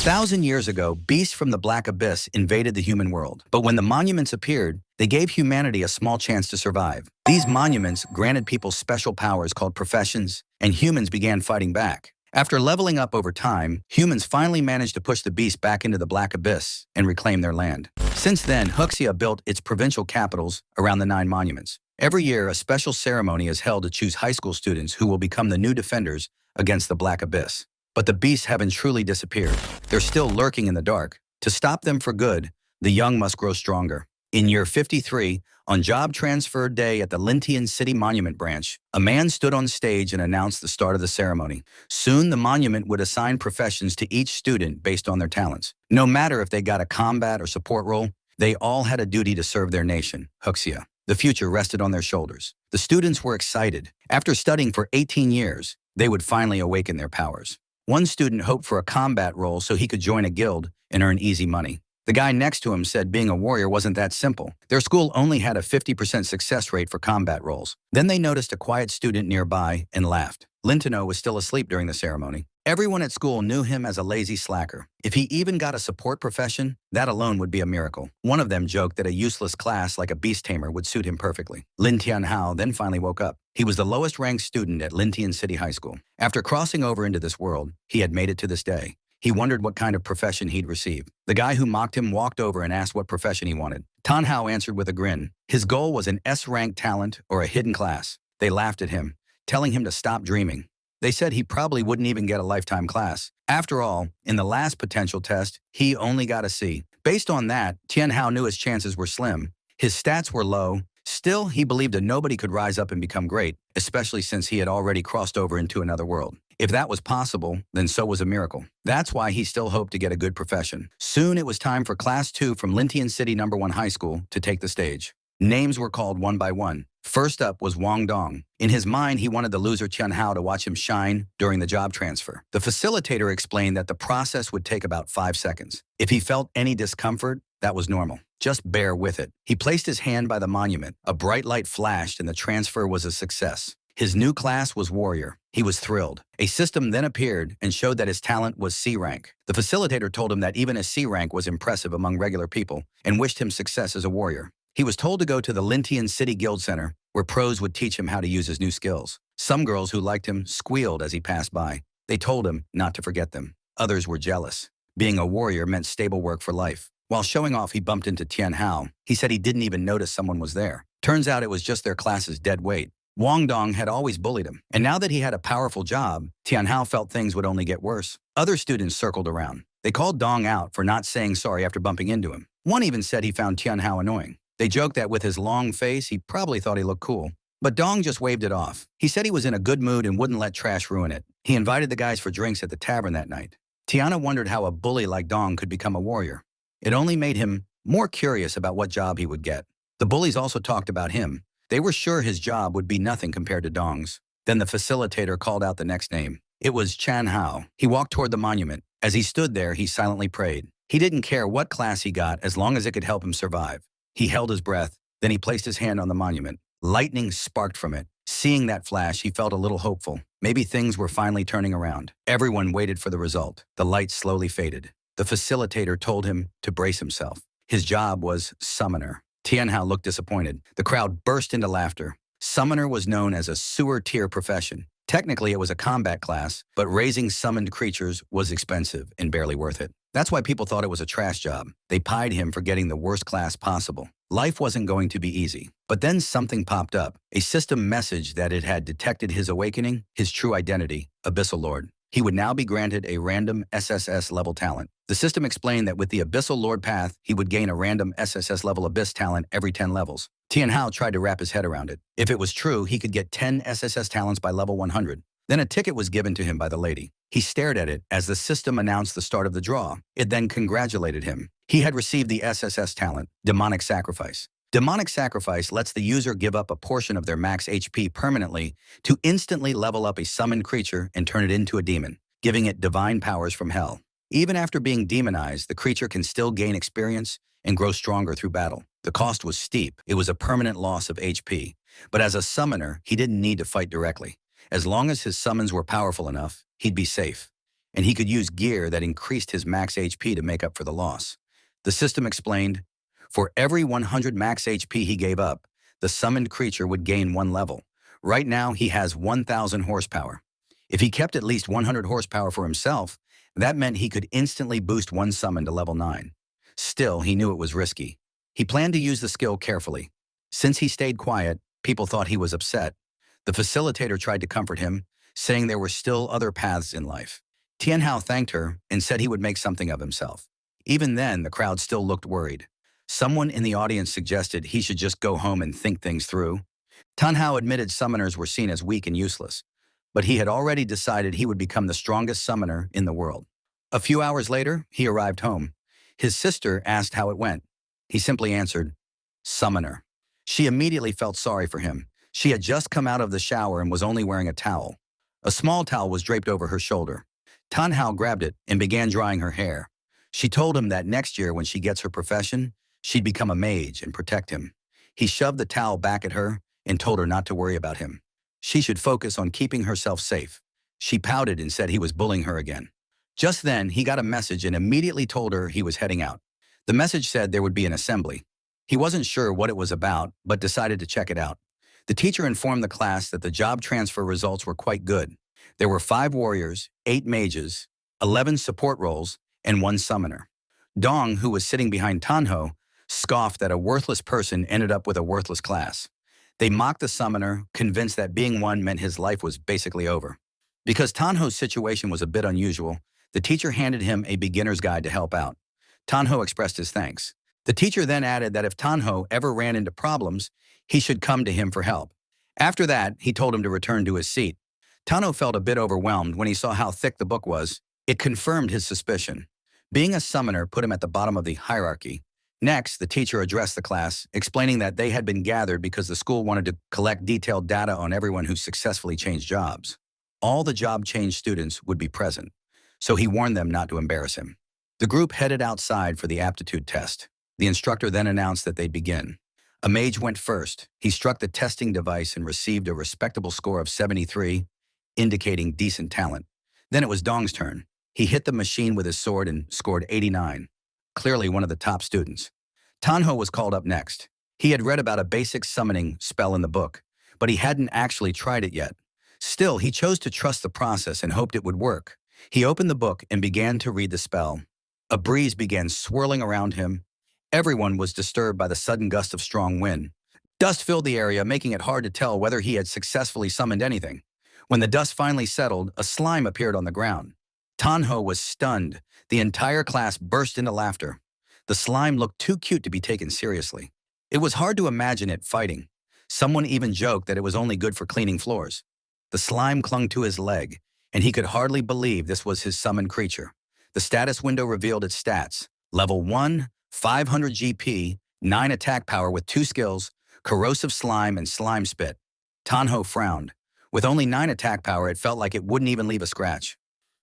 1,000 years ago, beasts from the Black Abyss invaded the human world. But when the monuments appeared, they gave humanity a small chance to survive. These monuments granted people special powers called professions, and humans began fighting back. After leveling up over time, humans finally managed to push the beast back into the Black Abyss and reclaim their land. Since then, Huxia built its provincial capitals around the 9 monuments. Every year, a special ceremony is held to choose high school students who will become the new defenders against the Black Abyss. But the beasts haven't truly disappeared. They're still lurking in the dark. To stop them for good, the young must grow stronger. In year 53, on job transfer day at the Lintian City Monument Branch, a man stood on stage and announced the start of the ceremony. Soon, the monument would assign professions to each student based on their talents. No matter if they got a combat or support role, they all had a duty to serve their nation, Huxia. The future rested on their shoulders. The students were excited. After studying for 18 years, they would finally awaken their powers. One student hoped for a combat role so he could join a guild and earn easy money. The guy next to him said being a warrior wasn't that simple. Their school only had a 50% success rate for combat roles. Then they noticed a quiet student nearby and laughed. Lintino was still asleep during the ceremony. Everyone at school knew him as a lazy slacker. If he even got a support profession, that alone would be a miracle. One of them joked that a useless class like a beast tamer would suit him perfectly. Lin Tianhao then finally woke up. He was the lowest-ranked student at Lintian City High School. After crossing over into this world, he had made it to this day. He wondered what kind of profession he'd receive. The guy who mocked him walked over and asked what profession he wanted. Tanhao answered with a grin. His goal was an S-ranked talent or a hidden class. They laughed at him, telling him to stop dreaming. They said he probably wouldn't even get a lifetime class. After all, in the last potential test, he only got a C. Based on that, Tianhao knew his chances were slim. His stats were low. Still, he believed that nobody could rise up and become great, especially since he had already crossed over into another world. If that was possible, then so was a miracle. That's why he still hoped to get a good profession. Soon it was time for Class 2 from Lintian City No. 1 High School to take the stage. Names were called one by one. First up was Wang Dong. In his mind, he wanted the loser Tianhao to watch him shine during the job transfer. The facilitator explained that the process would take about 5 seconds. If he felt any discomfort, that was normal. Just bear with it. He placed his hand by the monument. A bright light flashed and the transfer was a success. His new class was Warrior. He was thrilled. A system then appeared and showed that his talent was C rank. The facilitator told him that even a C rank was impressive among regular people and wished him success as a warrior. He was told to go to the Lintian City Guild Center, where pros would teach him how to use his new skills. Some girls who liked him squealed as he passed by. They told him not to forget them. Others were jealous. Being a warrior meant stable work for life. While showing off, he bumped into Tianhao. He said he didn't even notice someone was there. Turns out it was just their class's dead weight. Wang Dong had always bullied him, and now that he had a powerful job, Tianhao felt things would only get worse. Other students circled around. They called Dong out for not saying sorry after bumping into him. One even said he found Tianhao annoying. They joked that with his long face, he probably thought he looked cool. But Dong just waved it off. He said he was in a good mood and wouldn't let trash ruin it. He invited the guys for drinks at the tavern that night. Tiana wondered how a bully like Dong could become a warrior. It only made him more curious about what job he would get. The bullies also talked about him. They were sure his job would be nothing compared to Dong's. Then the facilitator called out the next name. It was Chan Hao. He walked toward the monument. As he stood there, he silently prayed. He didn't care what class he got as long as it could help him survive. He held his breath, then he placed his hand on the monument. Lightning sparked from it. Seeing that flash, he felt a little hopeful. Maybe things were finally turning around. Everyone waited for the result. The light slowly faded. The facilitator told him to brace himself. His job was Summoner. Tianhao looked disappointed. The crowd burst into laughter. Summoner was known as a sewer-tier profession. Technically, it was a combat class, but raising summoned creatures was expensive and barely worth it. That's why people thought it was a trash job. They pied him for getting the worst class possible. Life wasn't going to be easy. But then something popped up, a system message that it had detected his awakening, his true identity, Abyssal Lord. He would now be granted a random SSS-level talent. The system explained that with the Abyssal Lord path, he would gain a random SSS-level Abyss talent every 10 levels. Tianhao tried to wrap his head around it. If it was true, he could get 10 SSS talents by level 100. Then a ticket was given to him by the lady. He stared at it as the system announced the start of the draw. It then congratulated him. He had received the SSS talent, Demonic Sacrifice. Demonic Sacrifice lets the user give up a portion of their max HP permanently to instantly level up a summoned creature and turn it into a demon, giving it divine powers from hell. Even after being demonized, the creature can still gain experience and grow stronger through battle. The cost was steep. It was a permanent loss of HP. But as a summoner, he didn't need to fight directly. As long as his summons were powerful enough, he'd be safe. and he could use gear that increased his max HP to make up for the loss. The system explained, for every 100 max HP he gave up, the summoned creature would gain 1 level. Right now, he has 1,000 horsepower. If he kept at least 100 horsepower for himself, that meant he could instantly boost one summon to level 9. Still, he knew it was risky. He planned to use the skill carefully. Since he stayed quiet, people thought he was upset. The facilitator tried to comfort him, saying there were still other paths in life. Tianhao thanked her and said he would make something of himself. Even then, the crowd still looked worried. Someone in the audience suggested he should just go home and think things through. Tianhao admitted summoners were seen as weak and useless, but he had already decided he would become the strongest summoner in the world. A few hours later, he arrived home. His sister asked how it went. He simply answered, "Summoner." She immediately felt sorry for him. She had just come out of the shower and was only wearing a towel. A small towel was draped over her shoulder. Tianhao grabbed it and began drying her hair. She told him that next year when she gets her profession, she'd become a mage and protect him. He shoved the towel back at her and told her not to worry about him. She should focus on keeping herself safe. She pouted and said he was bullying her again. Just then, he got a message and immediately told her he was heading out. The message said there would be an assembly. He wasn't sure what it was about, but decided to check it out. The teacher informed the class that the job transfer results were quite good. There were 5 warriors, 8 mages, 11 support roles, and 1 summoner. Dong, who was sitting behind Tanho, scoffed that a worthless person ended up with a worthless class. They mocked the summoner, convinced that being one meant his life was basically over. Because Tanho's situation was a bit unusual, the teacher handed him a beginner's guide to help out. Tanho expressed his thanks. The teacher then added that if Tanho ever ran into problems, he should come to him for help. After that, he told him to return to his seat. Tanho felt a bit overwhelmed when he saw how thick the book was. It confirmed his suspicion. Being a summoner put him at the bottom of the hierarchy. Next, the teacher addressed the class, explaining that they had been gathered because the school wanted to collect detailed data on everyone who successfully changed jobs. All the job change students would be present, so he warned them not to embarrass him. The group headed outside for the aptitude test. The instructor then announced that they'd begin. A mage went first. He struck the testing device and received a respectable score of 73, indicating decent talent. Then it was Dong's turn. He hit the machine with his sword and scored 89. Clearly one of the top students. Tanho was called up next. He had read about a basic summoning spell in the book, but he hadn't actually tried it yet. Still, he chose to trust the process and hoped it would work. He opened the book and began to read the spell. A breeze began swirling around him. Everyone was disturbed by the sudden gust of strong wind. Dust filled the area, making it hard to tell whether he had successfully summoned anything. When the dust finally settled, a slime appeared on the ground. Tanho was stunned. The entire class burst into laughter. The slime looked too cute to be taken seriously. It was hard to imagine it fighting. Someone even joked that it was only good for cleaning floors. The slime clung to his leg, and he could hardly believe this was his summoned creature. The status window revealed its stats. Level 1, 500 GP, 9 attack power with 2 skills, corrosive slime and slime spit. Tanho frowned. With only 9 attack power, it felt like it wouldn't even leave a scratch.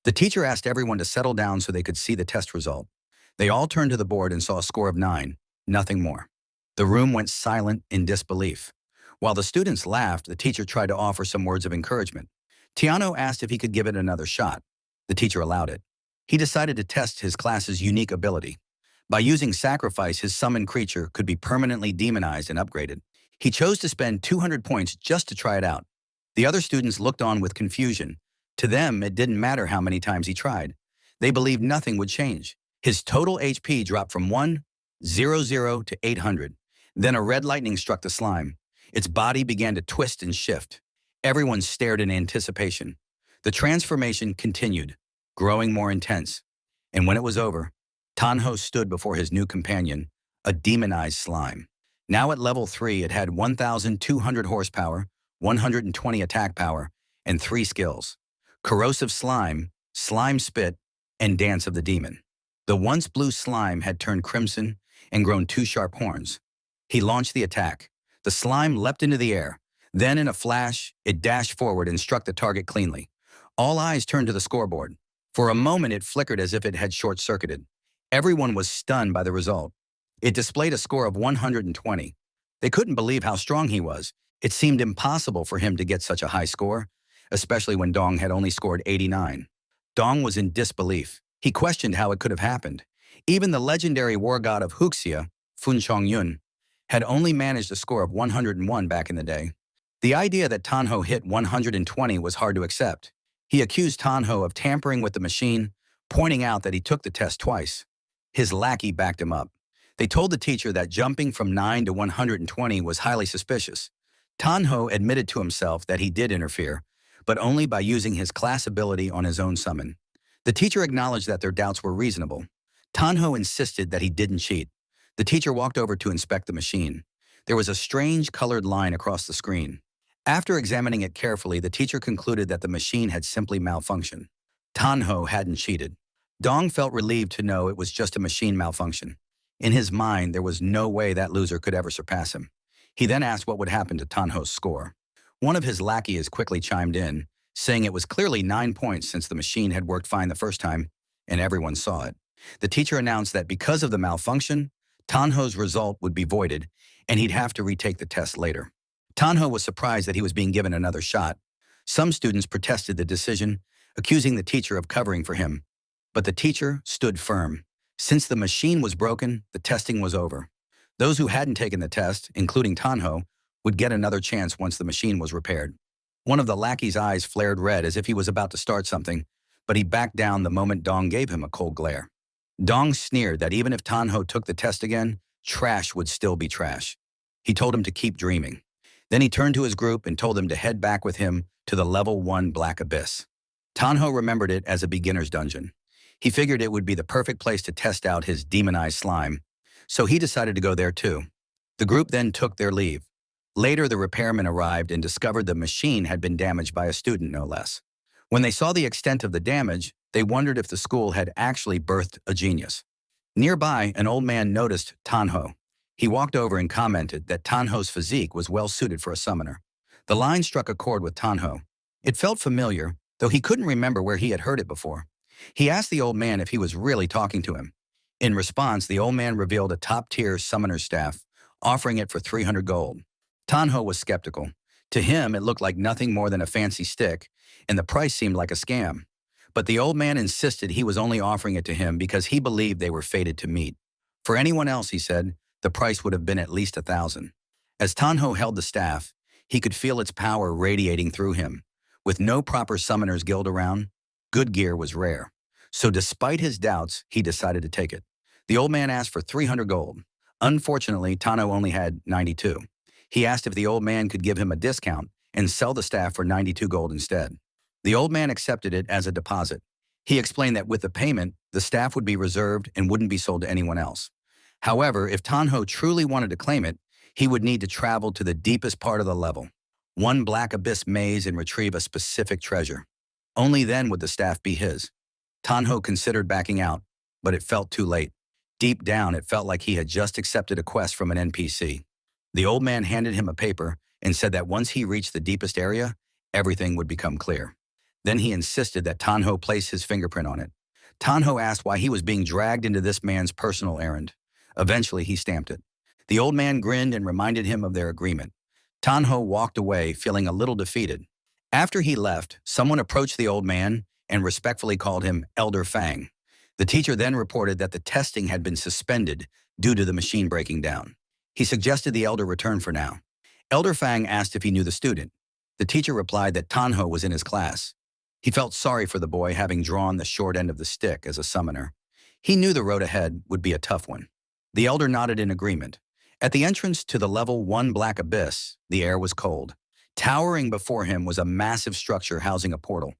The teacher asked everyone to settle down so they could see the test result. They all turned to the board and saw a score of 9, nothing more. The room went silent in disbelief. While the students laughed, the teacher tried to offer some words of encouragement. Tiano asked if he could give it another shot. The teacher allowed it. He decided to test his class's unique ability. By using sacrifice, his summoned creature could be permanently demonized and upgraded. He chose to spend 200 points just to try it out. The other students looked on with confusion. To them, it didn't matter how many times he tried. They believed nothing would change. His total HP dropped from 100 to 800. Then a red lightning struck the slime. Its body began to twist and shift. Everyone stared in anticipation. The transformation continued, growing more intense. And when it was over, Tanho stood before his new companion, a demonized slime. Now at level 3, it had 1,200 horsepower, 120 attack power, and 3 skills: corrosive slime, slime spit, and dance of the demon. The once blue slime had turned crimson and grown 2 sharp horns. He launched the attack. The slime leapt into the air. Then in a flash, it dashed forward and struck the target cleanly. All eyes turned to the scoreboard. For a moment, it flickered as if it had short-circuited. Everyone was stunned by the result. It displayed a score of 120. They couldn't believe how strong he was. It seemed impossible for him to get such a high score, especially when Dong had only scored 89. Dong was in disbelief. He questioned how it could have happened. Even the legendary war god of Huxia, Fun Chongyun, had only managed a score of 101 back in the day. The idea that Tanho hit 120 was hard to accept. He accused Tanho of tampering with the machine, pointing out that he took the test twice. His lackey backed him up. They told the teacher that jumping from 9 to 120 was highly suspicious. Tanho admitted to himself that he did interfere, but only by using his class ability on his own summon. The teacher acknowledged that their doubts were reasonable. Tanho insisted that he didn't cheat. The teacher walked over to inspect the machine. There was a strange colored line across the screen. After examining it carefully, the teacher concluded that the machine had simply malfunctioned. Tanho hadn't cheated. Dong felt relieved to know it was just a machine malfunction. In his mind, there was no way that loser could ever surpass him. He then asked what would happen to Tanho's score. One of his lackeys quickly chimed in, saying it was clearly 9 points since the machine had worked fine the first time, and everyone saw it. The teacher announced that because of the malfunction, Tanho's result would be voided, and he'd have to retake the test later. Tanho was surprised that he was being given another shot. Some students protested the decision, accusing the teacher of covering for him. But the teacher stood firm. Since the machine was broken, the testing was over. Those who hadn't taken the test, including Tanho, would get another chance once the machine was repaired. One of the lackey's eyes flared red as if he was about to start something, but he backed down the moment Dong gave him a cold glare. Dong sneered that even if Tanho took the test again, trash would still be trash. He told him to keep dreaming. Then he turned to his group and told them to head back with him to the level 1 Black Abyss. Tanho remembered it as a beginner's dungeon. He figured it would be the perfect place to test out his demonized slime, so he decided to go there too. The group then took their leave. Later, the repairman arrived and discovered the machine had been damaged by a student, no less. When they saw the extent of the damage, they wondered if the school had actually birthed a genius. Nearby, an old man noticed Tanho. He walked over and commented that Tanho's physique was well suited for a summoner. The line struck a chord with Tanho. It felt familiar, though he couldn't remember where he had heard it before. He asked the old man if he was really talking to him. In response, the old man revealed a top-tier summoner's staff, offering it for 300 gold. Tanho was skeptical. To him, it looked like nothing more than a fancy stick, and the price seemed like a scam. But the old man insisted he was only offering it to him because he believed they were fated to meet. For anyone else, he said, the price would have been at least 1,000. As Tanho held the staff, he could feel its power radiating through him. With no proper summoner's guild around, good gear was rare. So despite his doubts, he decided to take it. The old man asked for 300 gold. Unfortunately, Tanho only had 92. He asked if the old man could give him a discount and sell the staff for 92 gold instead. The old man accepted it as a deposit. He explained that with the payment, the staff would be reserved and wouldn't be sold to anyone else. However, if Tanho truly wanted to claim it, he would need to travel to the deepest part of the level, 1 Black Abyss maze, and retrieve a specific treasure. Only then would the staff be his. Tanho considered backing out, but it felt too late. Deep down, it felt like he had just accepted a quest from an NPC. The old man handed him a paper and said that once he reached the deepest area, everything would become clear. Then he insisted that Tanho place his fingerprint on it. Tanho asked why he was being dragged into this man's personal errand. Eventually, he stamped it. The old man grinned and reminded him of their agreement. Tanho walked away, feeling a little defeated. After he left, someone approached the old man and respectfully called him Elder Fang. The teacher then reported that the testing had been suspended due to the machine breaking down. He suggested the elder return for now. Elder Fang asked if he knew the student. The teacher replied that Tanho was in his class. He felt sorry for the boy having drawn the short end of the stick as a summoner. He knew the road ahead would be a tough one. The elder nodded in agreement. At the entrance to the level 1 Black Abyss, the air was cold. Towering before him was a massive structure housing a portal.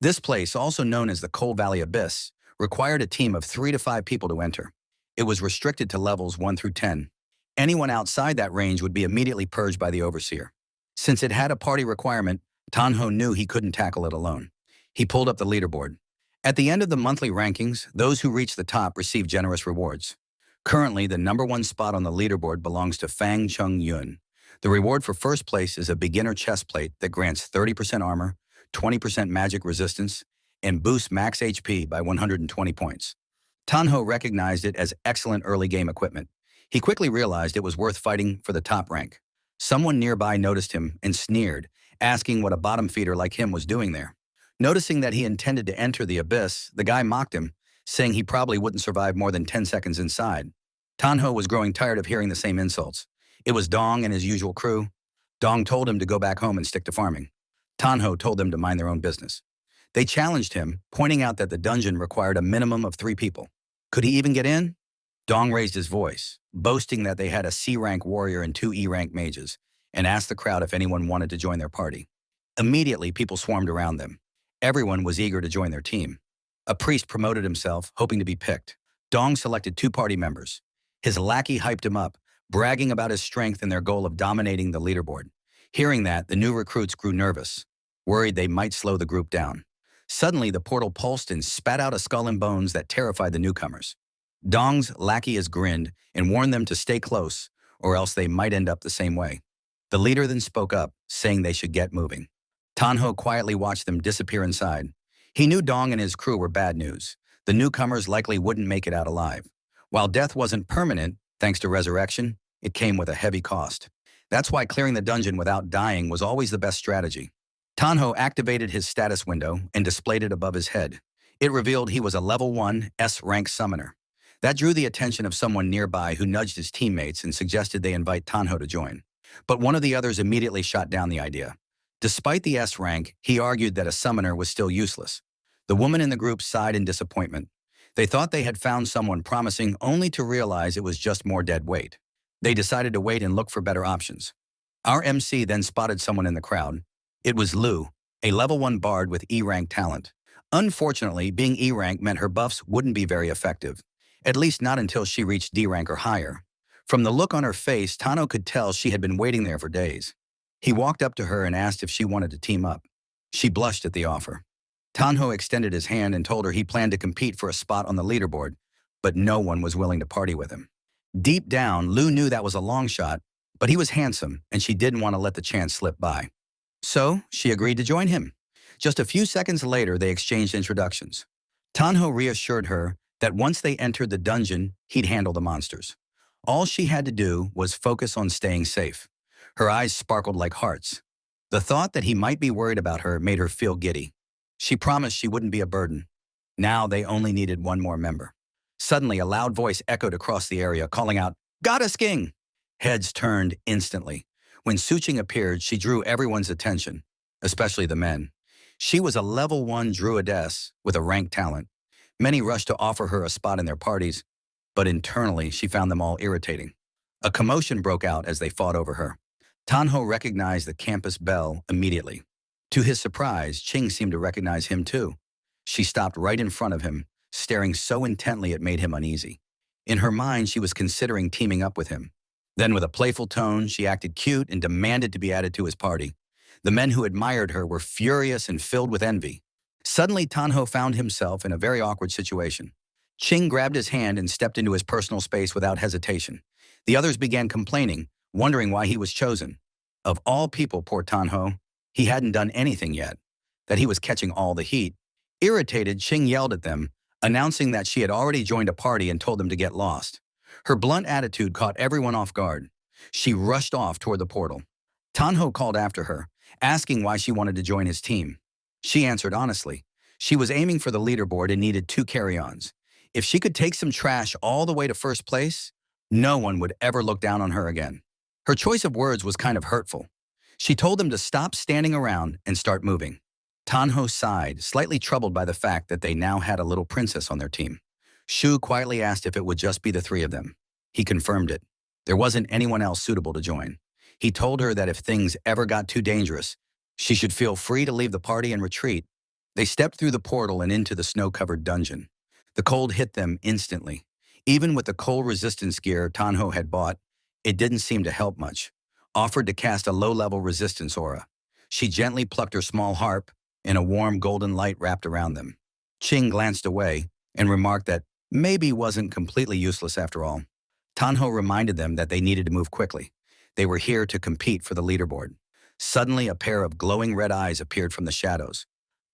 This place, also known as the Cold Valley Abyss, required a team of 3 to 5 people to enter. It was restricted to levels 1 through 10. Anyone outside that range would be immediately purged by the overseer. Since it had a party requirement, Tanho knew he couldn't tackle it alone. He pulled up the leaderboard. At the end of the monthly rankings, those who reached the top received generous rewards. Currently, the #1 spot on the leaderboard belongs to Fang Chung Yun. The reward for first place is a beginner chest plate that grants 30% armor, 20% magic resistance, and boosts max HP by 120 points. Tanho recognized it as excellent early game equipment. He quickly realized it was worth fighting for the top rank. Someone nearby noticed him and sneered, asking what a bottom feeder like him was doing there. Noticing that he intended to enter the abyss, the guy mocked him, saying he probably wouldn't survive more than 10 seconds inside. Tanho was growing tired of hearing the same insults. It was Dong and his usual crew. Dong told him to go back home and stick to farming. Tanho told them to mind their own business. They challenged him, pointing out that the dungeon required a minimum of 3 people. Could he even get in? Dong raised his voice, boasting that they had a C-rank warrior and 2 E-rank mages, and asked the crowd if anyone wanted to join their party. Immediately, people swarmed around them. Everyone was eager to join their team. A priest promoted himself, hoping to be picked. Dong selected 2 party members. His lackey hyped him up, bragging about his strength and their goal of dominating the leaderboard. Hearing that, the new recruits grew nervous, worried they might slow the group down. Suddenly, the portal pulsed and spat out a skull and bones that terrified the newcomers. Dong's lackey grinned and warned them to stay close, or else they might end up the same way. The leader then spoke up, saying they should get moving. Tanho quietly watched them disappear inside. He knew Dong and his crew were bad news. The newcomers likely wouldn't make it out alive. While death wasn't permanent, thanks to resurrection, it came with a heavy cost. That's why clearing the dungeon without dying was always the best strategy. Tanho activated his status window and displayed it above his head. It revealed he was a level 1 S-rank summoner. That drew the attention of someone nearby who nudged his teammates and suggested they invite Tanho to join. But one of the others immediately shot down the idea. Despite the S rank, he argued that a summoner was still useless. The women in the group sighed in disappointment. They thought they had found someone promising only to realize it was just more dead weight. They decided to wait and look for better options. Our MC then spotted someone in the crowd. It was Lu, a level 1 bard with E-rank talent. Unfortunately, being E-rank meant her buffs wouldn't be very effective, at least not until she reached D-rank or higher. From the look on her face, Tano could tell she had been waiting there for days. He walked up to her and asked if she wanted to team up. She blushed at the offer. Tanho extended his hand and told her he planned to compete for a spot on the leaderboard, but no one was willing to party with him. Deep down, Lu knew that was a long shot, but he was handsome and she didn't want to let the chance slip by. So, she agreed to join him. Just a few seconds later, they exchanged introductions. Tanho reassured her that once they entered the dungeon, he'd handle the monsters. All she had to do was focus on staying safe. Her eyes sparkled like hearts. The thought that he might be worried about her made her feel giddy. She promised she wouldn't be a burden. Now they only needed one more member. Suddenly, a loud voice echoed across the area, calling out, "Goddess King!" Heads turned instantly. When Suching appeared, she drew everyone's attention, especially the men. She was a level 1 druidess with a rank talent. Many rushed to offer her a spot in their parties, but internally she found them all irritating. A commotion broke out as they fought over her. Tanho recognized the campus belle immediately. To his surprise, Ching seemed to recognize him too. She stopped right in front of him, staring so intently it made him uneasy. In her mind, she was considering teaming up with him. Then with a playful tone, she acted cute and demanded to be added to his party. The men who admired her were furious and filled with envy. Suddenly, Tanho found himself in a very awkward situation. Ching grabbed his hand and stepped into his personal space without hesitation. The others began complaining, wondering why he was chosen. Of all people, poor Tanho, he hadn't done anything yet, that he was catching all the heat. Irritated, Ching yelled at them, announcing that she had already joined a party and told them to get lost. Her blunt attitude caught everyone off guard. She rushed off toward the portal. Tanho called after her, asking why she wanted to join his team. She answered honestly. She was aiming for the leaderboard and needed 2 carry-ons. If she could take some trash all the way to first place, no one would ever look down on her again. Her choice of words was kind of hurtful. She told them to stop standing around and start moving. Tanho sighed, slightly troubled by the fact that they now had a little princess on their team. Shu quietly asked if it would just be the 3 of them. He confirmed it. There wasn't anyone else suitable to join. He told her that if things ever got too dangerous, she should feel free to leave the party and retreat. They stepped through the portal and into the snow-covered dungeon. The cold hit them instantly. Even with the cold resistance gear Tanho had bought, it didn't seem to help much. Offered to cast a low-level resistance aura. She gently plucked her small harp, and a warm golden light wrapped around them. Ching glanced away and remarked that maybe wasn't completely useless after all. Tanho reminded them that they needed to move quickly. They were here to compete for the leaderboard. Suddenly, a pair of glowing red eyes appeared from the shadows.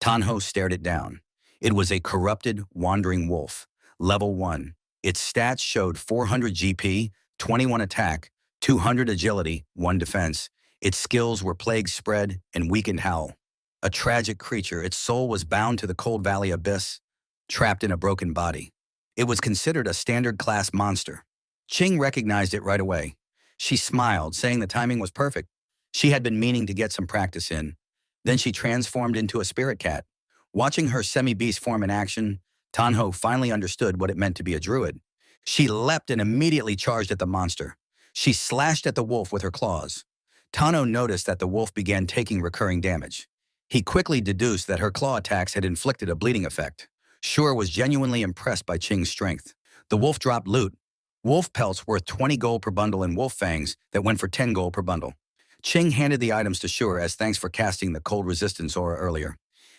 Tanho stared it down. It was a corrupted, wandering wolf, level 1. Its stats showed 400 GP, 21 attack, 200 agility, 1 defense. Its skills were Plague Spread and Weakened Howl. A tragic creature, its soul was bound to the cold valley abyss, trapped in a broken body. It was considered a standard-class monster. Ching recognized it right away. She smiled, saying the timing was perfect. She had been meaning to get some practice in. Then she transformed into a spirit cat. Watching her semi-beast form in action, Tanho finally understood what it meant to be a druid. She leapt and immediately charged at the monster. She slashed at the wolf with her claws. Tano noticed that the wolf began taking recurring damage. He quickly deduced that her claw attacks had inflicted a bleeding effect. Shure was genuinely impressed by Ching's strength. The wolf dropped loot. Wolf pelts worth 20 gold per bundle and wolf fangs that went for 10 gold per bundle. Ching handed the items to Shure as thanks for casting the cold resistance aura earlier.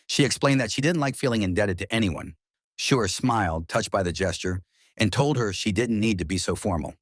She explained that she didn't like feeling indebted to anyone. Shure smiled, touched by the gesture, and told her she didn't need to be so formal.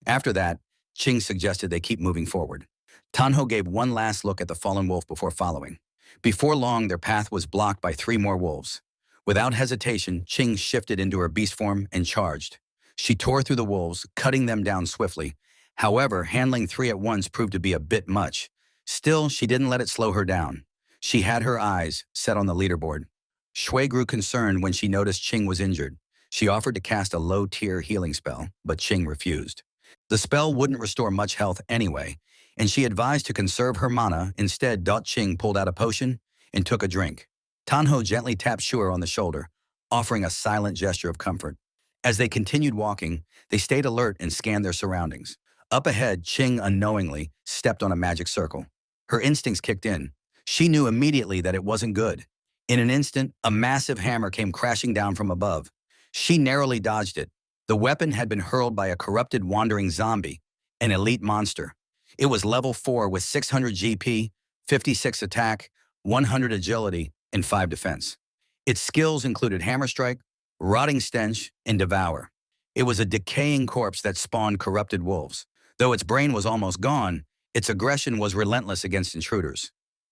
After that, Ching suggested they keep moving forward. Tanho gave one last look at the fallen wolf before following. Before long, their path was blocked by 3 more wolves. Without hesitation, Ching shifted into her beast form and charged. She tore through the wolves, cutting them down swiftly. However, handling 3 at once proved to be a bit much. Still, she didn't let it slow her down. She had her eyes set on the leaderboard. Shui grew concerned when she noticed Ching was injured. She offered to cast a low-tier healing spell, but Ching refused. The spell wouldn't restore much health anyway, and she advised to conserve her mana. Instead, Ching pulled out a potion and took a drink. Tanho gently tapped Shure on the shoulder, offering a silent gesture of comfort. As they continued walking, they stayed alert and scanned their surroundings. Up ahead, Ching unknowingly stepped on a magic circle. Her instincts kicked in. She knew immediately that it wasn't good. In an instant, a massive hammer came crashing down from above. She narrowly dodged it. The weapon had been hurled by a corrupted wandering zombie, an elite monster. It was level 4 with 600 GP, 56 attack, 100 agility, and 5 defense. Its skills included Hammer Strike, Rotting Stench, and Devour. It was a decaying corpse that spawned corrupted wolves. Though its brain was almost gone, its aggression was relentless against intruders.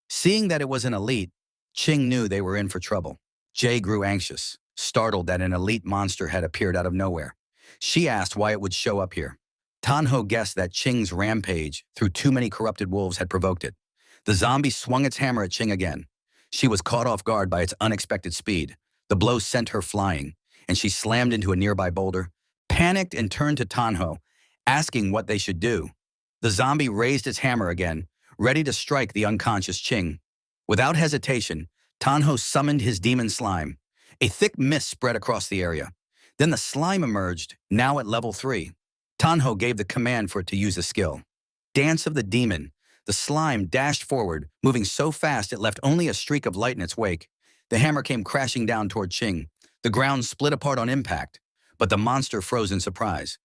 Seeing that it was an elite, Ching knew they were in for trouble. Jay grew anxious, startled that an elite monster had appeared out of nowhere. She asked why it would show up here. Tanho guessed that Ching's rampage through too many corrupted wolves had provoked it. The zombie swung its hammer at Ching again. She was caught off guard by its unexpected speed. The blow sent her flying, and she slammed into a nearby boulder, panicked and turned to Tanho, asking what they should do. The zombie raised its hammer again, ready to strike the unconscious Ching. Without hesitation, Tanho summoned his demon slime. A thick mist spread across the area. Then the slime emerged, now at level 3. Tanho gave the command for it to use a skill. Dance of the Demon. The slime dashed forward, moving so fast it left only a streak of light in its wake. The hammer came crashing down toward Ching. The ground split apart on impact, but the monster froze in surprise.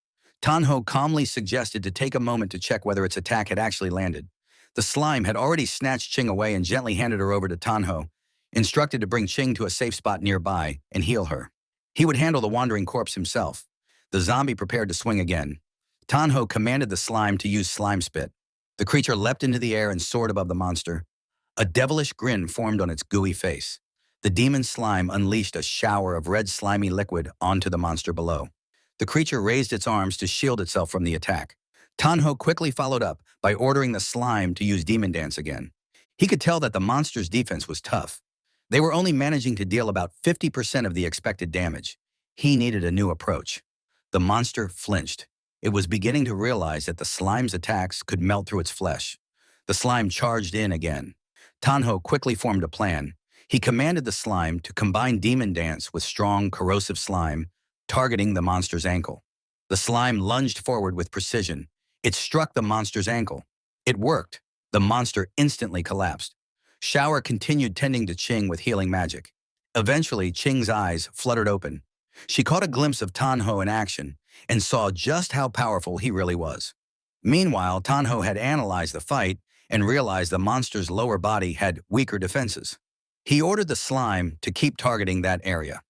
Tanho calmly suggested to take a moment to check whether its attack had actually landed. The slime had already snatched Ching away and gently handed her over to Tanho, instructed to bring Ching to a safe spot nearby and heal her. He would handle the wandering corpse himself. The zombie prepared to swing again. Tanho commanded the slime to use slime spit. The creature leapt into the air and soared above the monster. A devilish grin formed on its gooey face. The demon slime unleashed a shower of red slimy liquid onto the monster below. The creature raised its arms to shield itself from the attack. Tanho quickly followed up by ordering the slime to use Demon Dance again. He could tell that the monster's defense was tough. They were only managing to deal about 50% of the expected damage. He needed a new approach. The monster flinched. It was beginning to realize that the slime's attacks could melt through its flesh. The slime charged in again. Tanho quickly formed a plan. He commanded the slime to combine Demon Dance with strong, corrosive slime, targeting the monster's ankle. The slime lunged forward with precision. It struck the monster's ankle. It worked. The monster instantly collapsed. Shower continued tending to Ching with healing magic. Eventually, Ching's eyes fluttered open. She caught a glimpse of Tanho in action and saw just how powerful he really was. Meanwhile, Tanho had analyzed the fight and realized the monster's lower body had weaker defenses. He ordered the slime to keep targeting that area.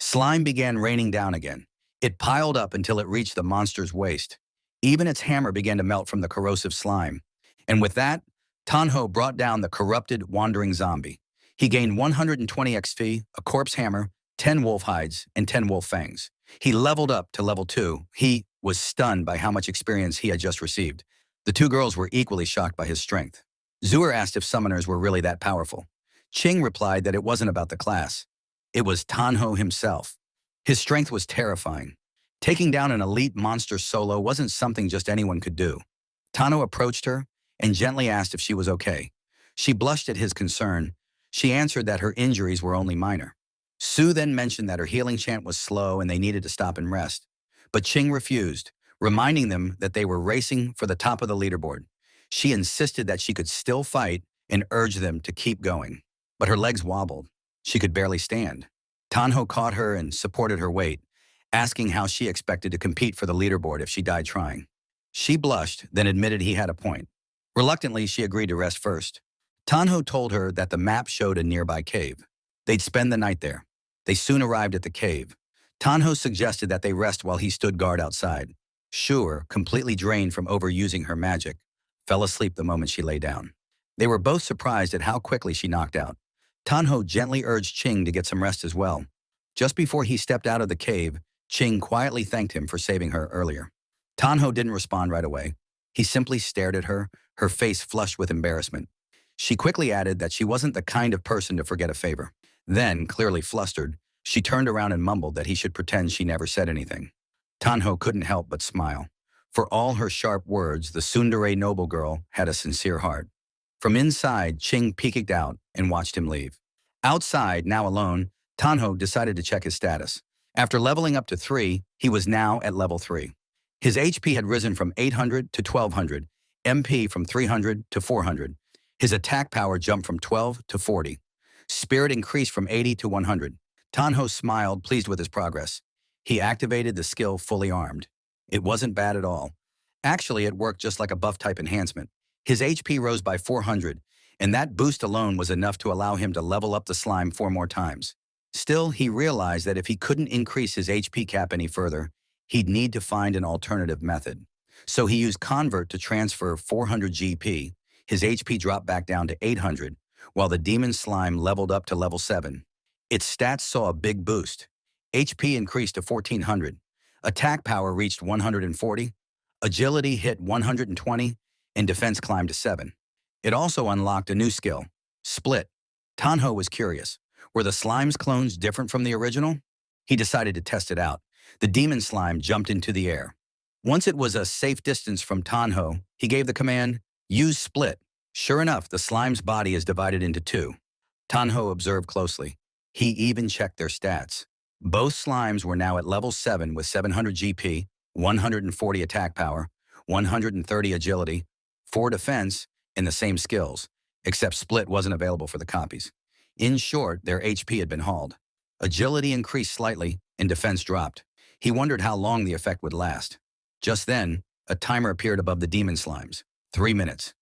Slime began raining down again. It piled up until it reached the monster's waist. Even its hammer began to melt from the corrosive slime. And with that, Tanho brought down the corrupted, wandering zombie. He gained 120 XP, a corpse hammer, 10 wolf hides, and 10 wolf fangs. He leveled up to level 2. He was stunned by how much experience he had just received. The 2 girls were equally shocked by his strength. Zuer asked if summoners were really that powerful. Ching replied that it wasn't about the class. It was Tanho himself. His strength was terrifying. Taking down an elite monster solo wasn't something just anyone could do. Tano approached her and gently asked if she was okay. She blushed at his concern. She answered that her injuries were only minor. Su then mentioned that her healing chant was slow and they needed to stop and rest. But Ching refused, reminding them that they were racing for the top of the leaderboard. She insisted that she could still fight and urged them to keep going. But her legs wobbled. She could barely stand. Tanho caught her and supported her weight, asking how she expected to compete for the leaderboard if she died trying. She blushed, then admitted he had a point. Reluctantly, she agreed to rest first. Tanho told her that the map showed a nearby cave. They'd spend the night there. They soon arrived at the cave. Tanho suggested that they rest while he stood guard outside. Sure, completely drained from overusing her magic, fell asleep the moment she lay down. They were both surprised at how quickly she knocked out. Tanho gently urged Ching to get some rest as well. Just before he stepped out of the cave, Ching quietly thanked him for saving her earlier. Tanho didn't respond right away. He simply stared at her, her face flushed with embarrassment. She quickly added that she wasn't the kind of person to forget a favor. Then, clearly flustered, she turned around and mumbled that he should pretend she never said anything. Tanho couldn't help but smile. For all her sharp words, the tsundere noble girl had a sincere heart. From inside, Ching peeked out and watched him leave. Outside, now alone, Tanho decided to check his status. After leveling up to 3, he was now at level 3. His HP had risen from 800 to 1200, MP from 300 to 400. His attack power jumped from 12 to 40. Spirit increased from 80 to 100. Tanho smiled, pleased with his progress. He activated the skill fully armed. It wasn't bad at all. Actually, it worked just like a buff-type enhancement. His HP rose by 400, and that boost alone was enough to allow him to level up the slime 4 more times. Still, he realized that if he couldn't increase his HP cap any further, he'd need to find an alternative method. So he used Convert to transfer 400 GP. His HP dropped back down to 800, while the demon slime leveled up to level 7. Its stats saw a big boost. HP increased to 1400. Attack power reached 140. Agility hit 120, and defense climbed to 7. It also unlocked a new skill, Split. Tanho was curious. Were the slime's clones different from the original? He decided to test it out. The demon slime jumped into the air. Once it was a safe distance from Tanho, he gave the command, use Split. Sure enough, the slime's body is divided into 2. Tanho observed closely. He even checked their stats. Both slimes were now at level 7 with 700 GP, 140 attack power, 130 agility, 4 defense, and the same skills, except Split wasn't available for the copies. In short, their HP had been hauled. Agility increased slightly, and defense dropped. He wondered how long the effect would last. Just then, a timer appeared above the demon slimes. 3 minutes.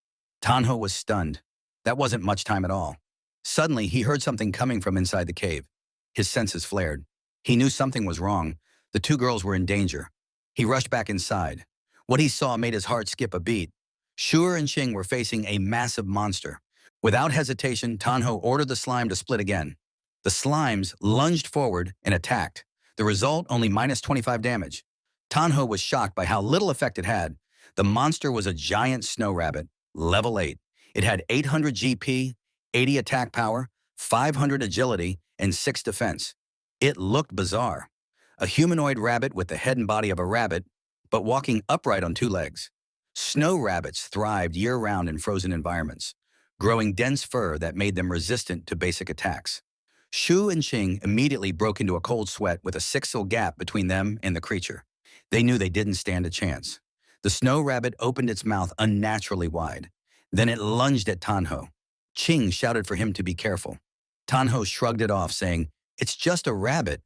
Tanho was stunned. That wasn't much time at all. Suddenly, he heard something coming from inside the cave. His senses flared. He knew something was wrong. The 2 girls were in danger. He rushed back inside. What he saw made his heart skip a beat. Shure and Ching were facing a massive monster. Without hesitation, Tanho ordered the slime to split again. The slimes lunged forward and attacked. The result, only minus 25 damage. Tanho was shocked by how little effect it had. The monster was a giant snow rabbit, level 8. It had 800 GP, 80 attack power, 500 agility, and 6 defense. It looked bizarre. A humanoid rabbit with the head and body of a rabbit, but walking upright on 2 legs. Snow rabbits thrived year-round in frozen environments, growing dense fur that made them resistant to basic attacks. Shu and Ching immediately broke into a cold sweat with a 6-cell gap between them and the creature. They knew they didn't stand a chance. The snow rabbit opened its mouth unnaturally wide. Then it lunged at Tanho. Ching shouted for him to be careful. Tanho shrugged it off, saying, "It's just a rabbit."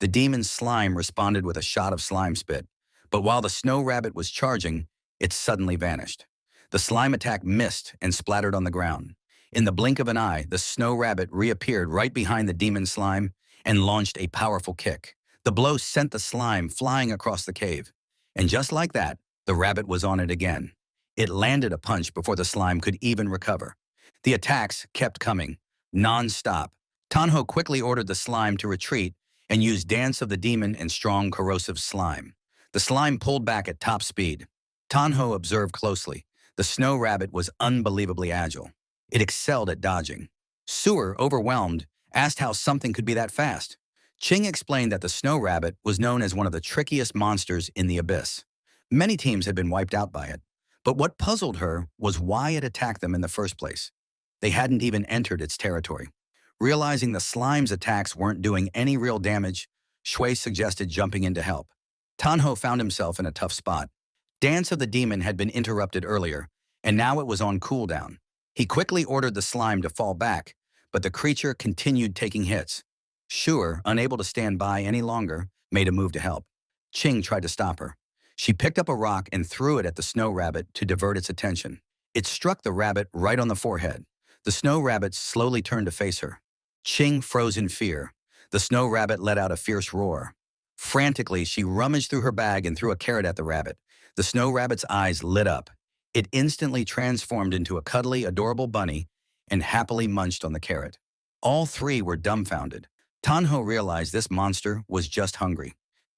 The demon slime responded with a shot of slime spit. But while the snow rabbit was charging, it suddenly vanished. The slime attack missed and splattered on the ground. In the blink of an eye, the snow rabbit reappeared right behind the demon slime and launched a powerful kick. The blow sent the slime flying across the cave. And just like that, the rabbit was on it again. It landed a punch before the slime could even recover. The attacks kept coming, non-stop. Tanho quickly ordered the slime to retreat and used Dance of the Demon and strong corrosive slime. The slime pulled back at top speed. Tanho observed closely. The snow rabbit was unbelievably agile. It excelled at dodging. Sewer, overwhelmed, asked how something could be that fast. Ching explained that the snow rabbit was known as one of the trickiest monsters in the abyss. Many teams had been wiped out by it, but what puzzled her was why it attacked them in the first place. They hadn't even entered its territory. Realizing the slime's attacks weren't doing any real damage, Shui suggested jumping in to help. Tanho found himself in a tough spot. Dance of the Demon had been interrupted earlier, and now it was on cooldown. He quickly ordered the slime to fall back, but the creature continued taking hits. Shure, unable to stand by any longer, made a move to help. Ching tried to stop her. She picked up a rock and threw it at the snow rabbit to divert its attention. It struck the rabbit right on the forehead. The snow rabbit slowly turned to face her. Ching froze in fear. The snow rabbit let out a fierce roar. Frantically, she rummaged through her bag and threw a carrot at the rabbit. The snow rabbit's eyes lit up. It instantly transformed into a cuddly, adorable bunny and happily munched on the carrot. All three were dumbfounded. Tanho realized this monster was just hungry.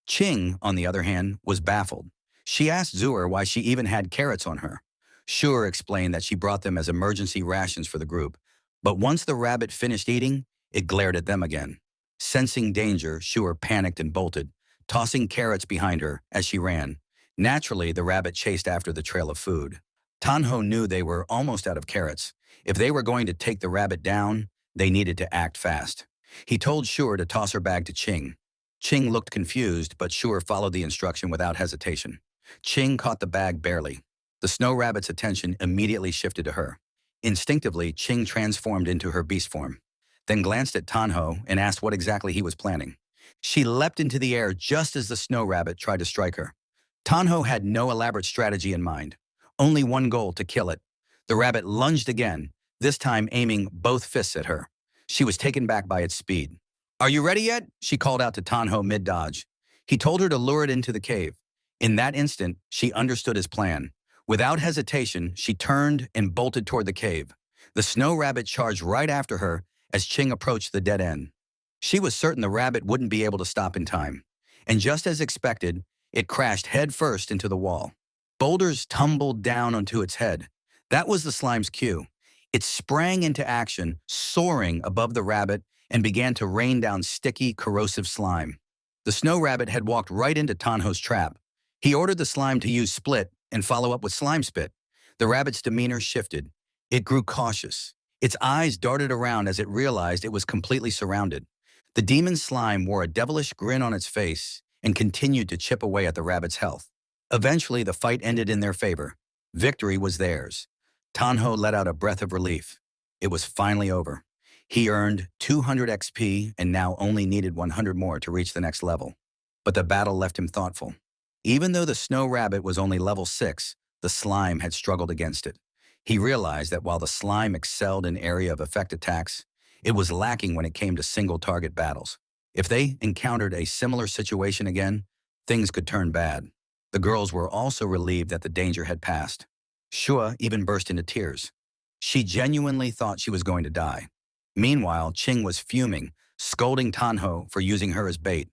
Ching, on the other hand, was baffled. She asked Zuer why she even had carrots on her. Shure explained that she brought them as emergency rations for the group, but once the rabbit finished eating, it glared at them again. Sensing danger, Shure panicked and bolted, tossing carrots behind her as she ran. Naturally, the rabbit chased after the trail of food. Tanho knew they were almost out of carrots. If they were going to take the rabbit down, they needed to act fast. He told Shure to toss her bag to Ching. Ching looked confused, but Shure followed the instruction without hesitation. Ching caught the bag barely. The snow rabbit's attention immediately shifted to her. Instinctively, Ching transformed into her beast form, then glanced at Tanho and asked what exactly he was planning. She leapt into the air just as the snow rabbit tried to strike her. Tanho had no elaborate strategy in mind, only one goal: to kill it. The rabbit lunged again, this time aiming both fists at her. She was taken back by its speed. "Are you ready yet?" she called out to Tanho mid-dodge. He told her to lure it into the cave. In that instant, she understood his plan. Without hesitation, she turned and bolted toward the cave. The snow rabbit charged right after her as Ching approached the dead end. She was certain the rabbit wouldn't be able to stop in time. And just as expected, it crashed headfirst into the wall. Boulders tumbled down onto its head. That was the slime's cue. It sprang into action, soaring above the rabbit, and began to rain down sticky, corrosive slime. The snow rabbit had walked right into Tanho's trap. He ordered the slime to use split and follow up with slime spit. The rabbit's demeanor shifted. It grew cautious. Its eyes darted around as it realized it was completely surrounded. The demon slime wore a devilish grin on its face and continued to chip away at the rabbit's health. Eventually, the fight ended in their favor. Victory was theirs. Tanho let out a breath of relief. It was finally over. He earned 200 XP and now only needed 100 more to reach the next level. But the battle left him thoughtful. Even though the snow rabbit was only level 6, the slime had struggled against it. He realized that while the slime excelled in area of effect attacks, it was lacking when it came to single-target battles. If they encountered a similar situation again, things could turn bad. The girls were also relieved that the danger had passed. Shua even burst into tears. She genuinely thought she was going to die. Meanwhile, Ching was fuming, scolding Tanho for using her as bait.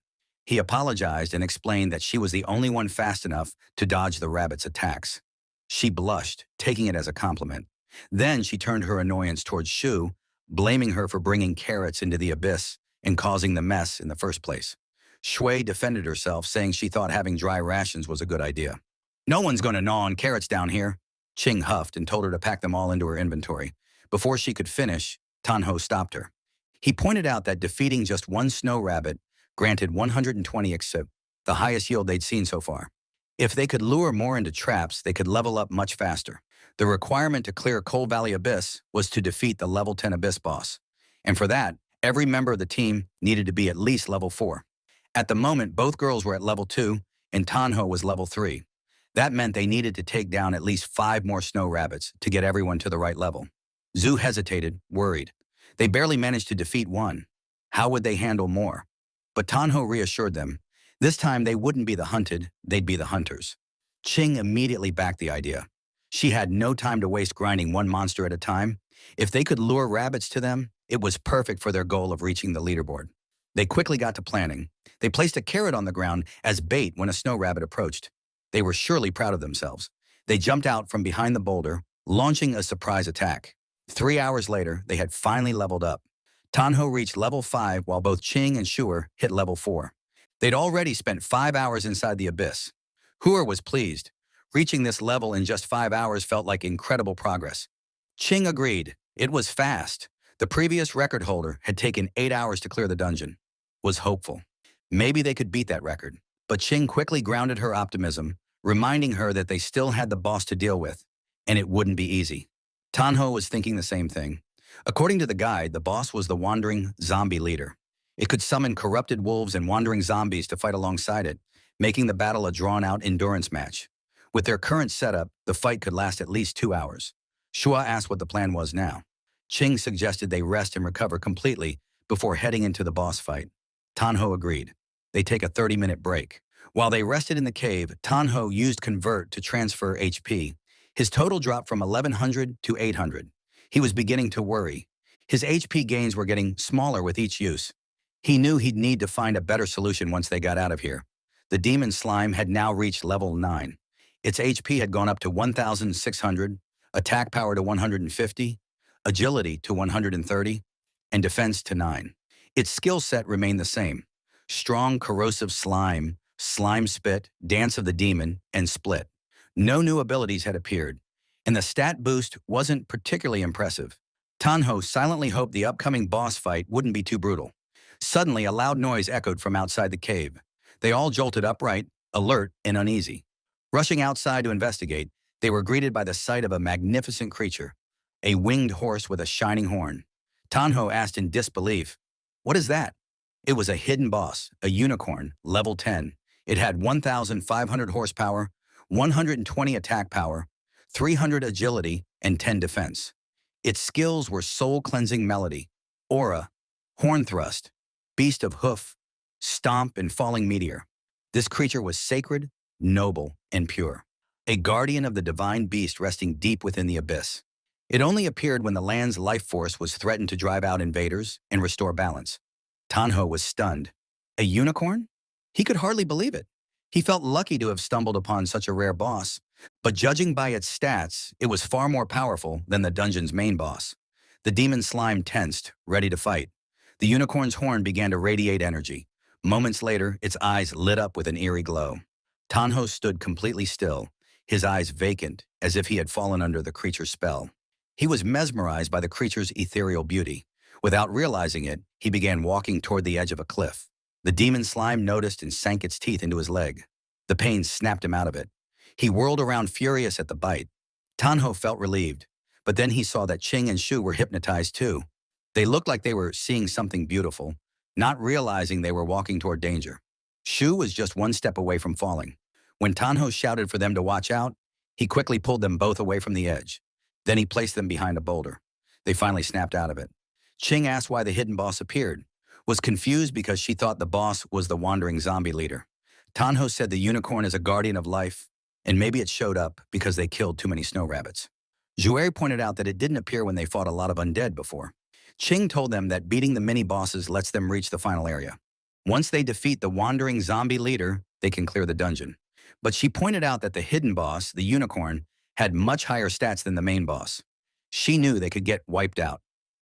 He apologized and explained that she was the only one fast enough to dodge the rabbit's attacks. She blushed, taking it as a compliment. Then she turned her annoyance towards Shu, blaming her for bringing carrots into the abyss and causing the mess in the first place. Shui defended herself, saying she thought having dry rations was a good idea. "No one's going to gnaw on carrots down here." Ching huffed and told her to pack them all into her inventory. Before she could finish, Tanho stopped her. He pointed out that defeating just one snow rabbit granted 120 XP, the highest yield they'd seen so far. If they could lure more into traps, they could level up much faster. The requirement to clear Cold Valley Abyss was to defeat the level 10 Abyss boss. And for that, every member of the team needed to be at least level 4. At the moment, both girls were at level 2, and Tanho was level 3. That meant they needed to take down at least 5 more snow rabbits to get everyone to the right level. Zhu hesitated, worried. They barely managed to defeat one. How would they handle more? But Tanho reassured them. This time they wouldn't be the hunted, they'd be the hunters. Ching immediately backed the idea. She had no time to waste grinding one monster at a time. If they could lure rabbits to them, it was perfect for their goal of reaching the leaderboard. They quickly got to planning. They placed a carrot on the ground as bait when a snow rabbit approached. They were surely proud of themselves. They jumped out from behind the boulder, launching a surprise attack. 3 hours later, they had finally leveled up. Tanho reached level 5 while both Ching and Shuer hit level 4. They'd already spent 5 hours inside the abyss. Huer was pleased. Reaching this level in just 5 hours felt like incredible progress. Ching agreed. It was fast. The previous record holder had taken 8 hours to clear the dungeon. Was hopeful. Maybe they could beat that record. But Ching quickly grounded her optimism, reminding her that they still had the boss to deal with, and it wouldn't be easy. Tanho was thinking the same thing. According to the guide, the boss was the wandering zombie leader. It could summon corrupted wolves and wandering zombies to fight alongside it, making the battle a drawn-out endurance match. With their current setup, the fight could last at least 2 hours. Shua asked what the plan was now. Ching suggested they rest and recover completely before heading into the boss fight. Tanho agreed. They take a 30-minute break. While they rested in the cave, Tanho used Convert to transfer HP. His total dropped from 1100 to 800. He was beginning to worry. His HP gains were getting smaller with each use. He knew he'd need to find a better solution once they got out of here. The demon slime had now reached level 9. Its HP had gone up to 1,600, attack power to 150, agility to 130, and defense to 9. Its skill set remained the same. Strong corrosive slime, slime spit, dance of the demon, and split. No new abilities had appeared, and the stat boost wasn't particularly impressive. Tanho silently hoped the upcoming boss fight wouldn't be too brutal. Suddenly, a loud noise echoed from outside the cave. They all jolted upright, alert and uneasy. Rushing outside to investigate, they were greeted by the sight of a magnificent creature, a winged horse with a shining horn. Tanho asked in disbelief, "What is that?" It was a hidden boss, a unicorn, level 10. It had 1,500 horsepower, 120 attack power, 300 agility, and 10 defense. Its skills were soul-cleansing melody, aura, horn thrust, beast of hoof, stomp, and falling meteor. This creature was sacred, noble, and pure. A guardian of the divine beast resting deep within the abyss. It only appeared when the land's life force was threatened to drive out invaders and restore balance. Tanho was stunned. A unicorn? He could hardly believe it. He felt lucky to have stumbled upon such a rare boss, but judging by its stats, it was far more powerful than the dungeon's main boss. The demon slime tensed, ready to fight. The unicorn's horn began to radiate energy. Moments later, its eyes lit up with an eerie glow. Tanho stood completely still, his eyes vacant, as if he had fallen under the creature's spell. He was mesmerized by the creature's ethereal beauty. Without realizing it, he began walking toward the edge of a cliff. The demon slime noticed and sank its teeth into his leg. The pain snapped him out of it. He whirled around furious at the bite. Tanho felt relieved, but then he saw that Ching and Shu were hypnotized too. They looked like they were seeing something beautiful, not realizing they were walking toward danger. Shu was just one step away from falling. When Tanho shouted for them to watch out, he quickly pulled them both away from the edge. Then he placed them behind a boulder. They finally snapped out of it. Ching asked why the hidden boss appeared, was confused because she thought the boss was the wandering zombie leader. Tanho said the unicorn is a guardian of life, and maybe it showed up because they killed too many snow rabbits. Jouer pointed out that it didn't appear when they fought a lot of undead before. Ching told them that beating the mini-bosses lets them reach the final area. Once they defeat the wandering zombie leader, they can clear the dungeon. But she pointed out that the hidden boss, the unicorn, had much higher stats than the main boss. She knew they could get wiped out.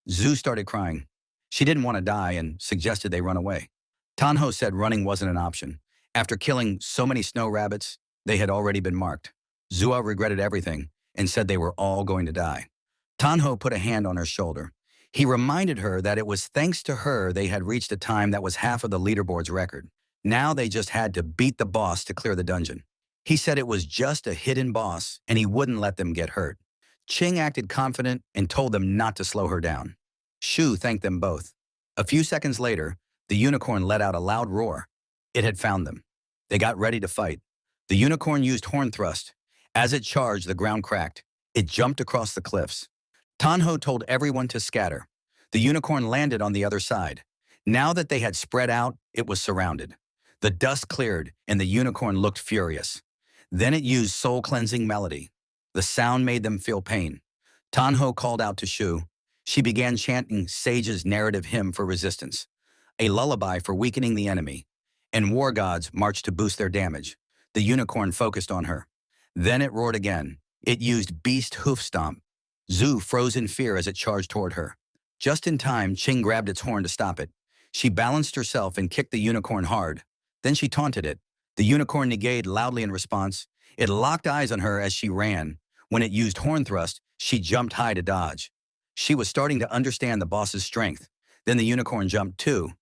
Zhu started crying. She didn't want to die and suggested they run away. Tanho said running wasn't an option. After killing so many snow rabbits, they had already been marked. Zua regretted everything and said they were all going to die. Tanho put a hand on her shoulder. He reminded her that it was thanks to her they had reached a time that was half of the leaderboard's record. Now they just had to beat the boss to clear the dungeon. He said it was just a hidden boss and he wouldn't let them get hurt. Ching acted confident and told them not to slow her down. Shu thanked them both. A few seconds later, the unicorn let out a loud roar. It had found them. They got ready to fight. The unicorn used horn thrust. As it charged, the ground cracked. It jumped across the cliffs. Tanho told everyone to scatter. The unicorn landed on the other side. Now that they had spread out, it was surrounded. The dust cleared, and the unicorn looked furious. Then it used soul-cleansing melody. The sound made them feel pain. Tanho called out to Shu. She began chanting Sage's narrative hymn for resistance, a lullaby for weakening the enemy, and war gods marched to boost their damage. The unicorn focused on her. Then it roared again. It used beast hoof stomp. Zhu froze in fear as it charged toward her. Just in time, Ching grabbed its horn to stop it. She balanced herself and kicked the unicorn hard. Then she taunted it. The unicorn negated loudly in response. It locked eyes on her as she ran. When it used horn thrust, she jumped high to dodge. She was starting to understand the boss's strength. Then the unicorn jumped too.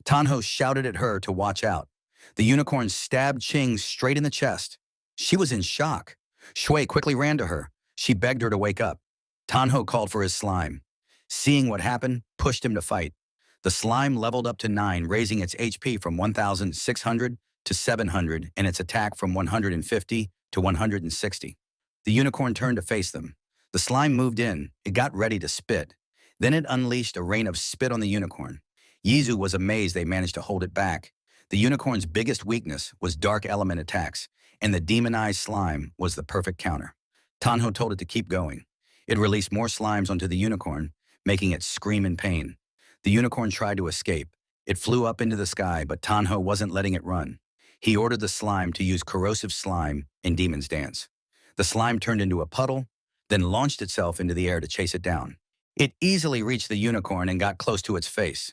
Tanho shouted at her to watch out. The unicorn stabbed Ching straight in the chest. She was in shock. Shui quickly ran to her. She begged her to wake up. Tanho called for his slime. Seeing what happened, pushed him to fight. The slime leveled up to 9, raising its HP from 1,600 to 700 and its attack from 150 to 160. The unicorn turned to face them. The slime moved in. It got ready to spit. Then it unleashed a rain of spit on the unicorn. Yizu was amazed they managed to hold it back. The unicorn's biggest weakness was dark element attacks, and the demonized slime was the perfect counter. Tanho told it to keep going. It released more slimes onto the unicorn, making it scream in pain. The unicorn tried to escape. It flew up into the sky, but Tanho wasn't letting it run. He ordered the slime to use corrosive slime in Demon's Dance. The slime turned into a puddle, then launched itself into the air to chase it down. It easily reached the unicorn and got close to its face.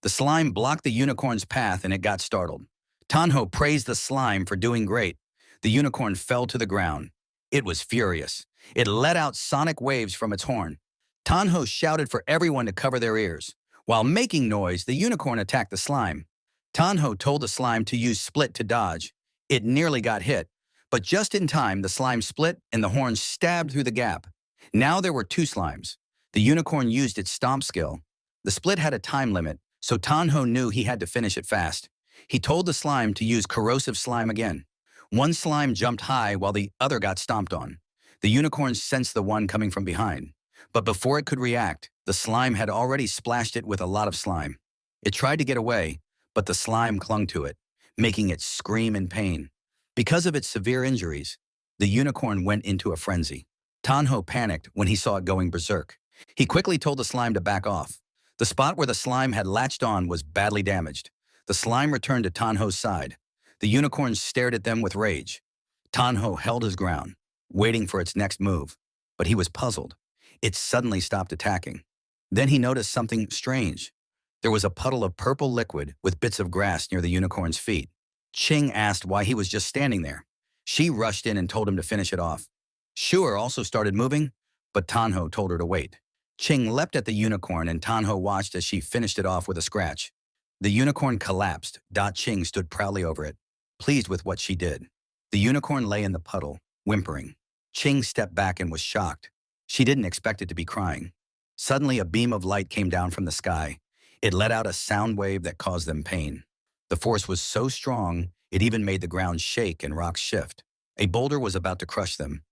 The slime blocked the unicorn's path and it got startled. Tanho praised the slime for doing great. The unicorn fell to the ground. It was furious. It let out sonic waves from its horn. Tanho shouted for everyone to cover their ears. While making noise, the unicorn attacked the slime. Tanho told the slime to use split to dodge. It nearly got hit, but just in time the slime split and the horn stabbed through the gap. Now there were 2 slimes. The unicorn used its stomp skill. The split had a time limit, so Tanho knew he had to finish it fast. He told the slime to use corrosive slime again. One slime jumped high while the other got stomped on. The unicorn sensed the one coming from behind. But before it could react, the slime had already splashed it with a lot of slime. It tried to get away, but the slime clung to it, making it scream in pain. Because of its severe injuries, the unicorn went into a frenzy. Tanho panicked when he saw it going berserk. He quickly told the slime to back off. The spot where the slime had latched on was badly damaged. The slime returned to Tanho's side. The unicorn stared at them with rage. Tanho held his ground, waiting for its next move, but he was puzzled. It suddenly stopped attacking. Then he noticed something strange. There was a puddle of purple liquid with bits of grass near the unicorn's feet. Ching asked why he was just standing there. She rushed in and told him to finish it off. Shuer also started moving, but Tanho told her to wait. Ching leapt at the unicorn and Tanho watched as she finished it off with a scratch. The unicorn collapsed. Ching stood proudly over it, pleased with what she did. The unicorn lay in the puddle, whimpering. Ching stepped back and was shocked. She didn't expect it to be crying. Suddenly, a beam of light came down from the sky. It let out a sound wave that caused them pain. The force was so strong, it even made the ground shake and rocks shift. A boulder was about to crush them.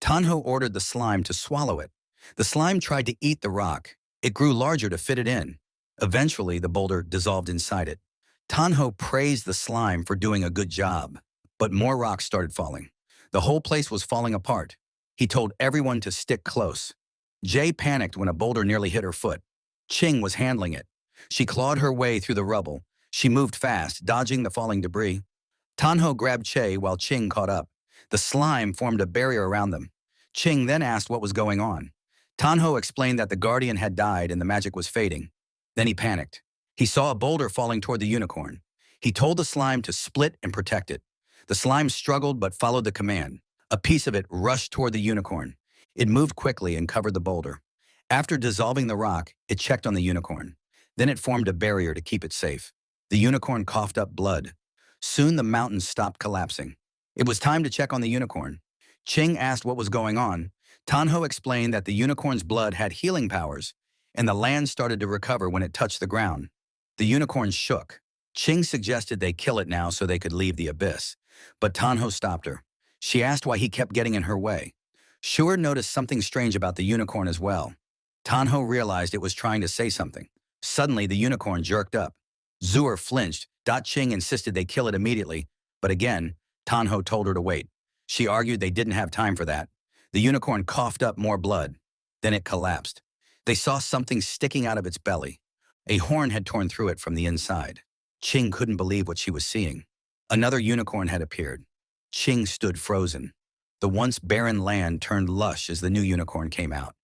Tanho ordered the slime to swallow it. The slime tried to eat the rock. It grew larger to fit it in. Eventually, the boulder dissolved inside it. Tanho praised the slime for doing a good job, but more rocks started falling. The whole place was falling apart. He told everyone to stick close. Jay panicked when a boulder nearly hit her foot. Ching was handling it. She clawed her way through the rubble. She moved fast, dodging the falling debris. Tanho grabbed Che while Ching caught up. The slime formed a barrier around them. Ching then asked what was going on. Tanho explained that the guardian had died and the magic was fading. Then he panicked. He saw a boulder falling toward the unicorn. He told the slime to split and protect it. The slime struggled but followed the command. A piece of it rushed toward the unicorn. It moved quickly and covered the boulder. After dissolving the rock, it checked on the unicorn. Then it formed a barrier to keep it safe. The unicorn coughed up blood. Soon the mountain stopped collapsing. It was time to check on the unicorn. Ching asked what was going on. Tanho explained that the unicorn's blood had healing powers, and the land started to recover when it touched the ground. The unicorn shook. Ching suggested they kill it now so they could leave the abyss, but Tanho stopped her. She asked why he kept getting in her way. Shuer noticed something strange about the unicorn as well. Tanho realized it was trying to say something. Suddenly, the unicorn jerked up. Zuer flinched. Ching insisted they kill it immediately, but again, Tanho told her to wait. She argued they didn't have time for that. The unicorn coughed up more blood. Then it collapsed. They saw something sticking out of its belly. A horn had torn through it from the inside. Ching couldn't believe what she was seeing. Another unicorn had appeared. Ching stood frozen. The once barren land turned lush as the new unicorn came out.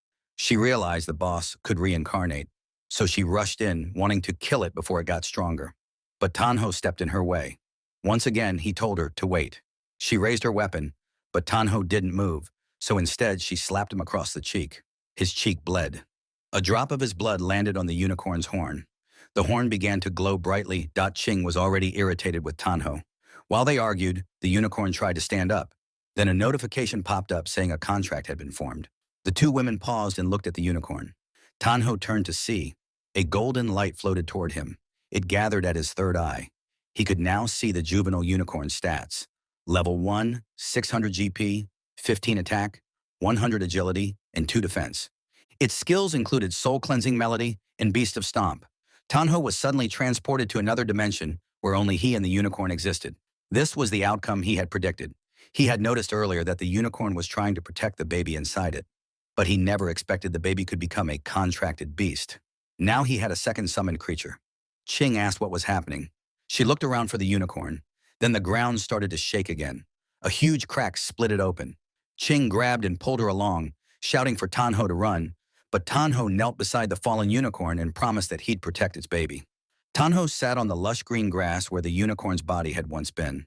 She realized the boss could reincarnate, so she rushed in, wanting to kill it before it got stronger. But Tanho stepped in her way. Once again, he told her to wait. She raised her weapon, but Tanho didn't move, so instead she slapped him across the cheek. His cheek bled. A drop of his blood landed on the unicorn's horn. The horn began to glow brightly. Ching was already irritated with Tanho. While they argued, the unicorn tried to stand up. Then a notification popped up saying a contract had been formed. The two women paused and looked at the unicorn. Tanho turned to see. A golden light floated toward him. It gathered at his third eye. He could now see the juvenile unicorn stats. Level 1, 600 GP, 15 attack, 100 agility, and 2 defense. Its skills included Soul Cleansing Melody and Beast of Stomp. Tanho was suddenly transported to another dimension where only he and the unicorn existed. This was the outcome he had predicted. He had noticed earlier that the unicorn was trying to protect the baby inside it, but he never expected the baby could become a contracted beast. Now he had a second summoned creature. Ching asked what was happening. She looked around for the unicorn. Then the ground started to shake again. A huge crack split it open. Ching grabbed and pulled her along, shouting for Tanho to run, but Tanho knelt beside the fallen unicorn and promised that he'd protect its baby. Tanho sat on the lush green grass where the unicorn's body had once been.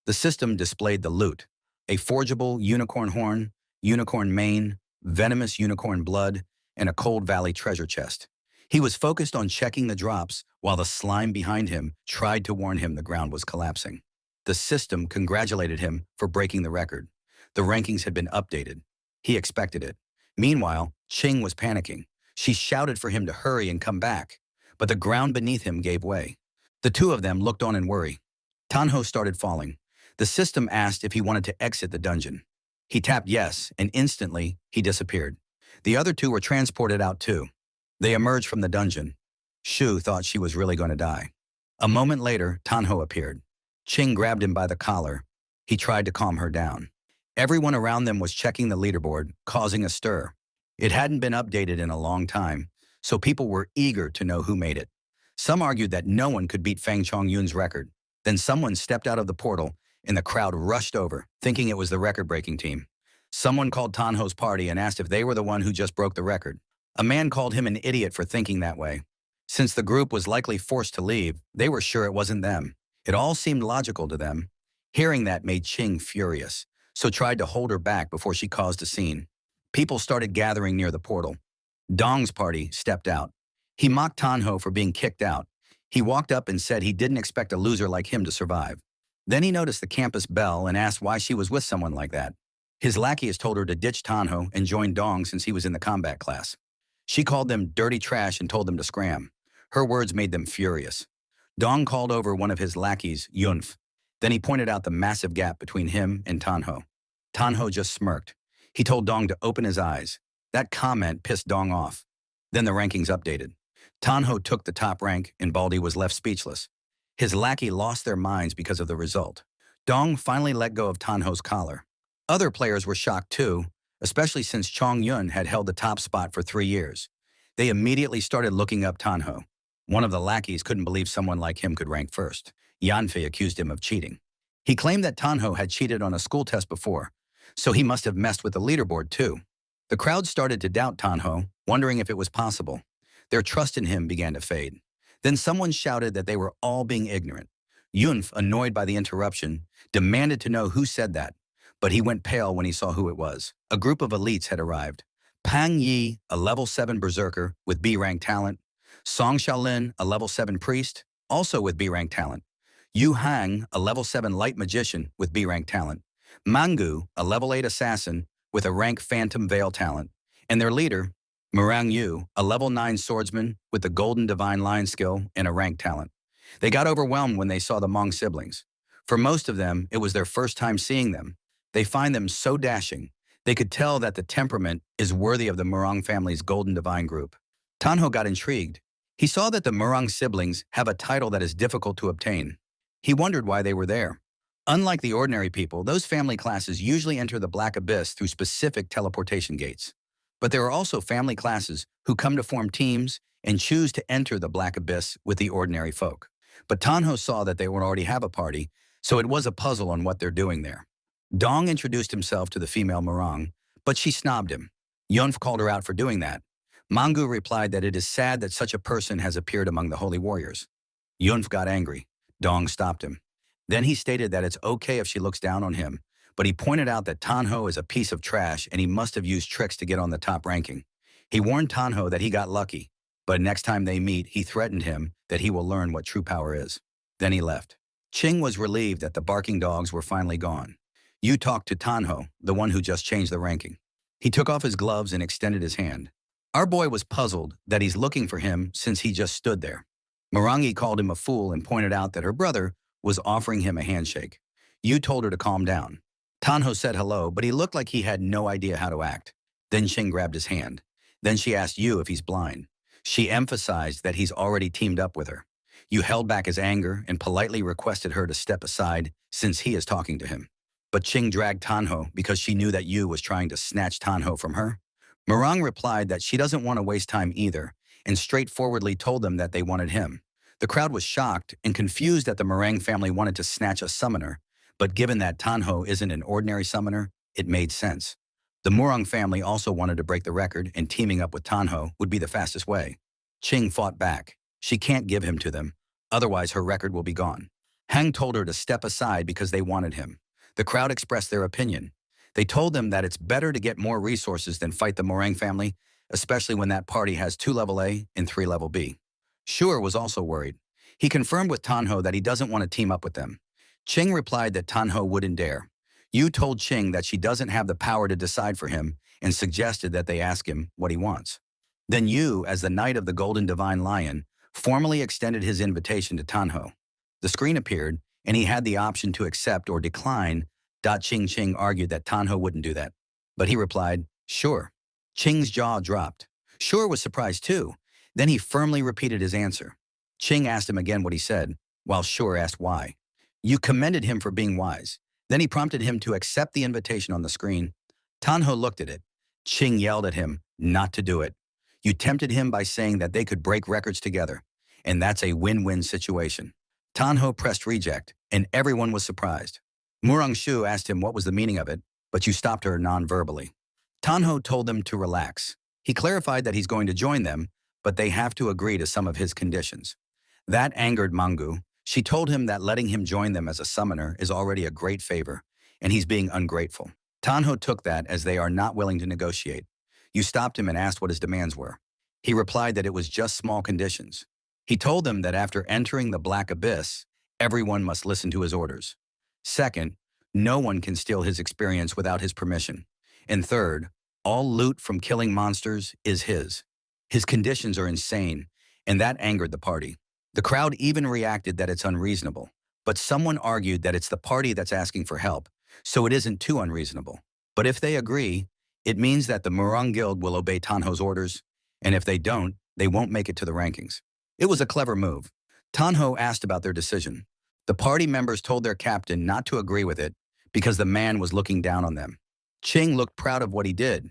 The system displayed the loot: a forgeable unicorn horn, unicorn mane, venomous unicorn blood, and a Cold Valley treasure chest. He was focused on checking the drops while the slime behind him tried to warn him the ground was collapsing. The system congratulated him for breaking the record. The rankings had been updated. He expected it. Meanwhile, Ching was panicking. She shouted for him to hurry and come back, but the ground beneath him gave way. The two of them looked on in worry. Tanho started falling. The system asked if he wanted to exit the dungeon. He tapped yes, and instantly, he disappeared. The other two were transported out too. They emerged from the dungeon. Shu thought she was really going to die. A moment later, Tanho appeared. Ching grabbed him by the collar. He tried to calm her down. Everyone around them was checking the leaderboard, causing a stir. It hadn't been updated in a long time, so people were eager to know who made it. Some argued that no one could beat Fang Chongyun's record. Then someone stepped out of the portal, and the crowd rushed over, thinking it was the record-breaking team. Someone called Tanho's party and asked if they were the one who just broke the record. A man called him an idiot for thinking that way. Since the group was likely forced to leave, they were sure it wasn't them. It all seemed logical to them. Hearing that made Ching furious, so tried to hold her back before she caused a scene. People started gathering near the portal. Dong's party stepped out. He mocked Tanho for being kicked out. He walked up and said he didn't expect a loser like him to survive. Then he noticed the campus belle and asked why she was with someone like that. His lackeys told her to ditch Tanho and join Dong since he was in the combat class. She called them dirty trash and told them to scram. Her words made them furious. Dong called over one of his lackeys, Yunf. Then he pointed out the massive gap between him and Tanho. Tanho just smirked. He told Dong to open his eyes. That comment pissed Dong off. Then the rankings updated. Tanho took the top rank and Baldy was left speechless. His lackey lost their minds because of the result. Dong finally let go of Tanho's collar. Other players were shocked too, especially since Chong Yun had held the top spot for 3 years. They immediately started looking up Tanho. One of the lackeys couldn't believe someone like him could rank first. Yanfei accused him of cheating. He claimed that Tanho had cheated on a school test before, so he must have messed with the leaderboard too. The crowd started to doubt Tanho, wondering if it was possible. Their trust in him began to fade. Then someone shouted that they were all being ignorant. Yunf, annoyed by the interruption, demanded to know who said that, but he went pale when he saw who it was. A group of elites had arrived. Pang Yi, a level 7 berserker with B-rank talent. Song Shaolin, a level 7 priest, also with B-rank talent. Yu Hang, a level 7 light magician with B-rank talent. Mangu, a level 8 assassin with a rank phantom veil talent. And their leader, Murang Yu, a level 9 swordsman with the golden divine line skill and a rank talent. They got overwhelmed when they saw the Hmong siblings. For most of them, it was their first time seeing them. They find them so dashing. They could tell that the temperament is worthy of the Murang family's golden divine group. Tanho got intrigued. He saw that the Murang siblings have a title that is difficult to obtain. He wondered why they were there. Unlike the ordinary people, those family classes usually enter the Black Abyss through specific teleportation gates. But there are also family classes who come to form teams and choose to enter the Black Abyss with the ordinary folk. But Tanho saw that they would already have a party, so it was a puzzle on what they're doing there. Dong introduced himself to the female Murang, but she snobbed him. Yunf called her out for doing that. Mangu replied that it is sad that such a person has appeared among the holy warriors. Yunf got angry. Dong stopped him. Then he stated that it's okay if she looks down on him, but he pointed out that Tanho is a piece of trash and he must have used tricks to get on the top ranking. He warned Tanho that he got lucky, but next time they meet, he threatened him that he will learn what true power is. Then he left. Ching was relieved that the barking dogs were finally gone. Yu talked to Tanho, the one who just changed the ranking. He took off his gloves and extended his hand. Our boy was puzzled that he's looking for him since he just stood there. Morangi called him a fool and pointed out that her brother was offering him a handshake. Yu told her to calm down. Tanho said hello, but he looked like he had no idea how to act. Then Ching grabbed his hand. Then she asked Yu if he's blind. She emphasized that he's already teamed up with her. Yu held back his anger and politely requested her to step aside since he is talking to him. But Ching dragged Tanho because she knew that Yu was trying to snatch Tanho from her. Morang replied that she doesn't want to waste time either, and straightforwardly told them that they wanted him. The crowd was shocked and confused that the Morang family wanted to snatch a summoner, but given that Tanho isn't an ordinary summoner, it made sense. The Morang family also wanted to break the record, and teaming up with Tanho would be the fastest way. Ching fought back. She can't give him to them, otherwise her record will be gone. Hang told her to step aside because they wanted him. The crowd expressed their opinion. They told them that it's better to get more resources than fight the Morang family, especially when that party has 2 level A and 3 level B. Shure was also worried. He confirmed with Tanho that he doesn't want to team up with them. Ching replied that Tanho wouldn't dare. Yu told Ching that she doesn't have the power to decide for him and suggested that they ask him what he wants. Then Yu, as the Knight of the Golden Divine Lion, formally extended his invitation to Tanho. The screen appeared, and he had the option to accept or decline. Ching argued that Tanho wouldn't do that, but he replied, sure. Ching's jaw dropped. Shure was surprised too. Then he firmly repeated his answer. Ching asked him again what he said, while Shure asked why. Yu commended him for being wise. Then he prompted him to accept the invitation on the screen. Tanho looked at it. Ching yelled at him not to do it. Yu tempted him by saying that they could break records together, and that's a win-win situation. Tanho pressed reject, and everyone was surprised. Murang Shu asked him what was the meaning of it, but Yu stopped her non-verbally. Tanho told them to relax. He clarified that he's going to join them, but they have to agree to some of his conditions. That angered Mangu. She told him that letting him join them as a summoner is already a great favor, and he's being ungrateful. Tanho took that as they are not willing to negotiate. Yu stopped him and asked what his demands were. He replied that it was just small conditions. He told them that after entering the Black Abyss, everyone must listen to his orders. Second, no one can steal his experience without his permission. And third, all loot from killing monsters is his. His conditions are insane, and that angered the party. The crowd even reacted that it's unreasonable, but someone argued that it's the party that's asking for help, so it isn't too unreasonable. But if they agree, it means that the Murang Guild will obey Tanho's orders, and if they don't, they won't make it to the rankings. It was a clever move. Tanho asked about their decision. The party members told their captain not to agree with it because the man was looking down on them. Ching looked proud of what he did.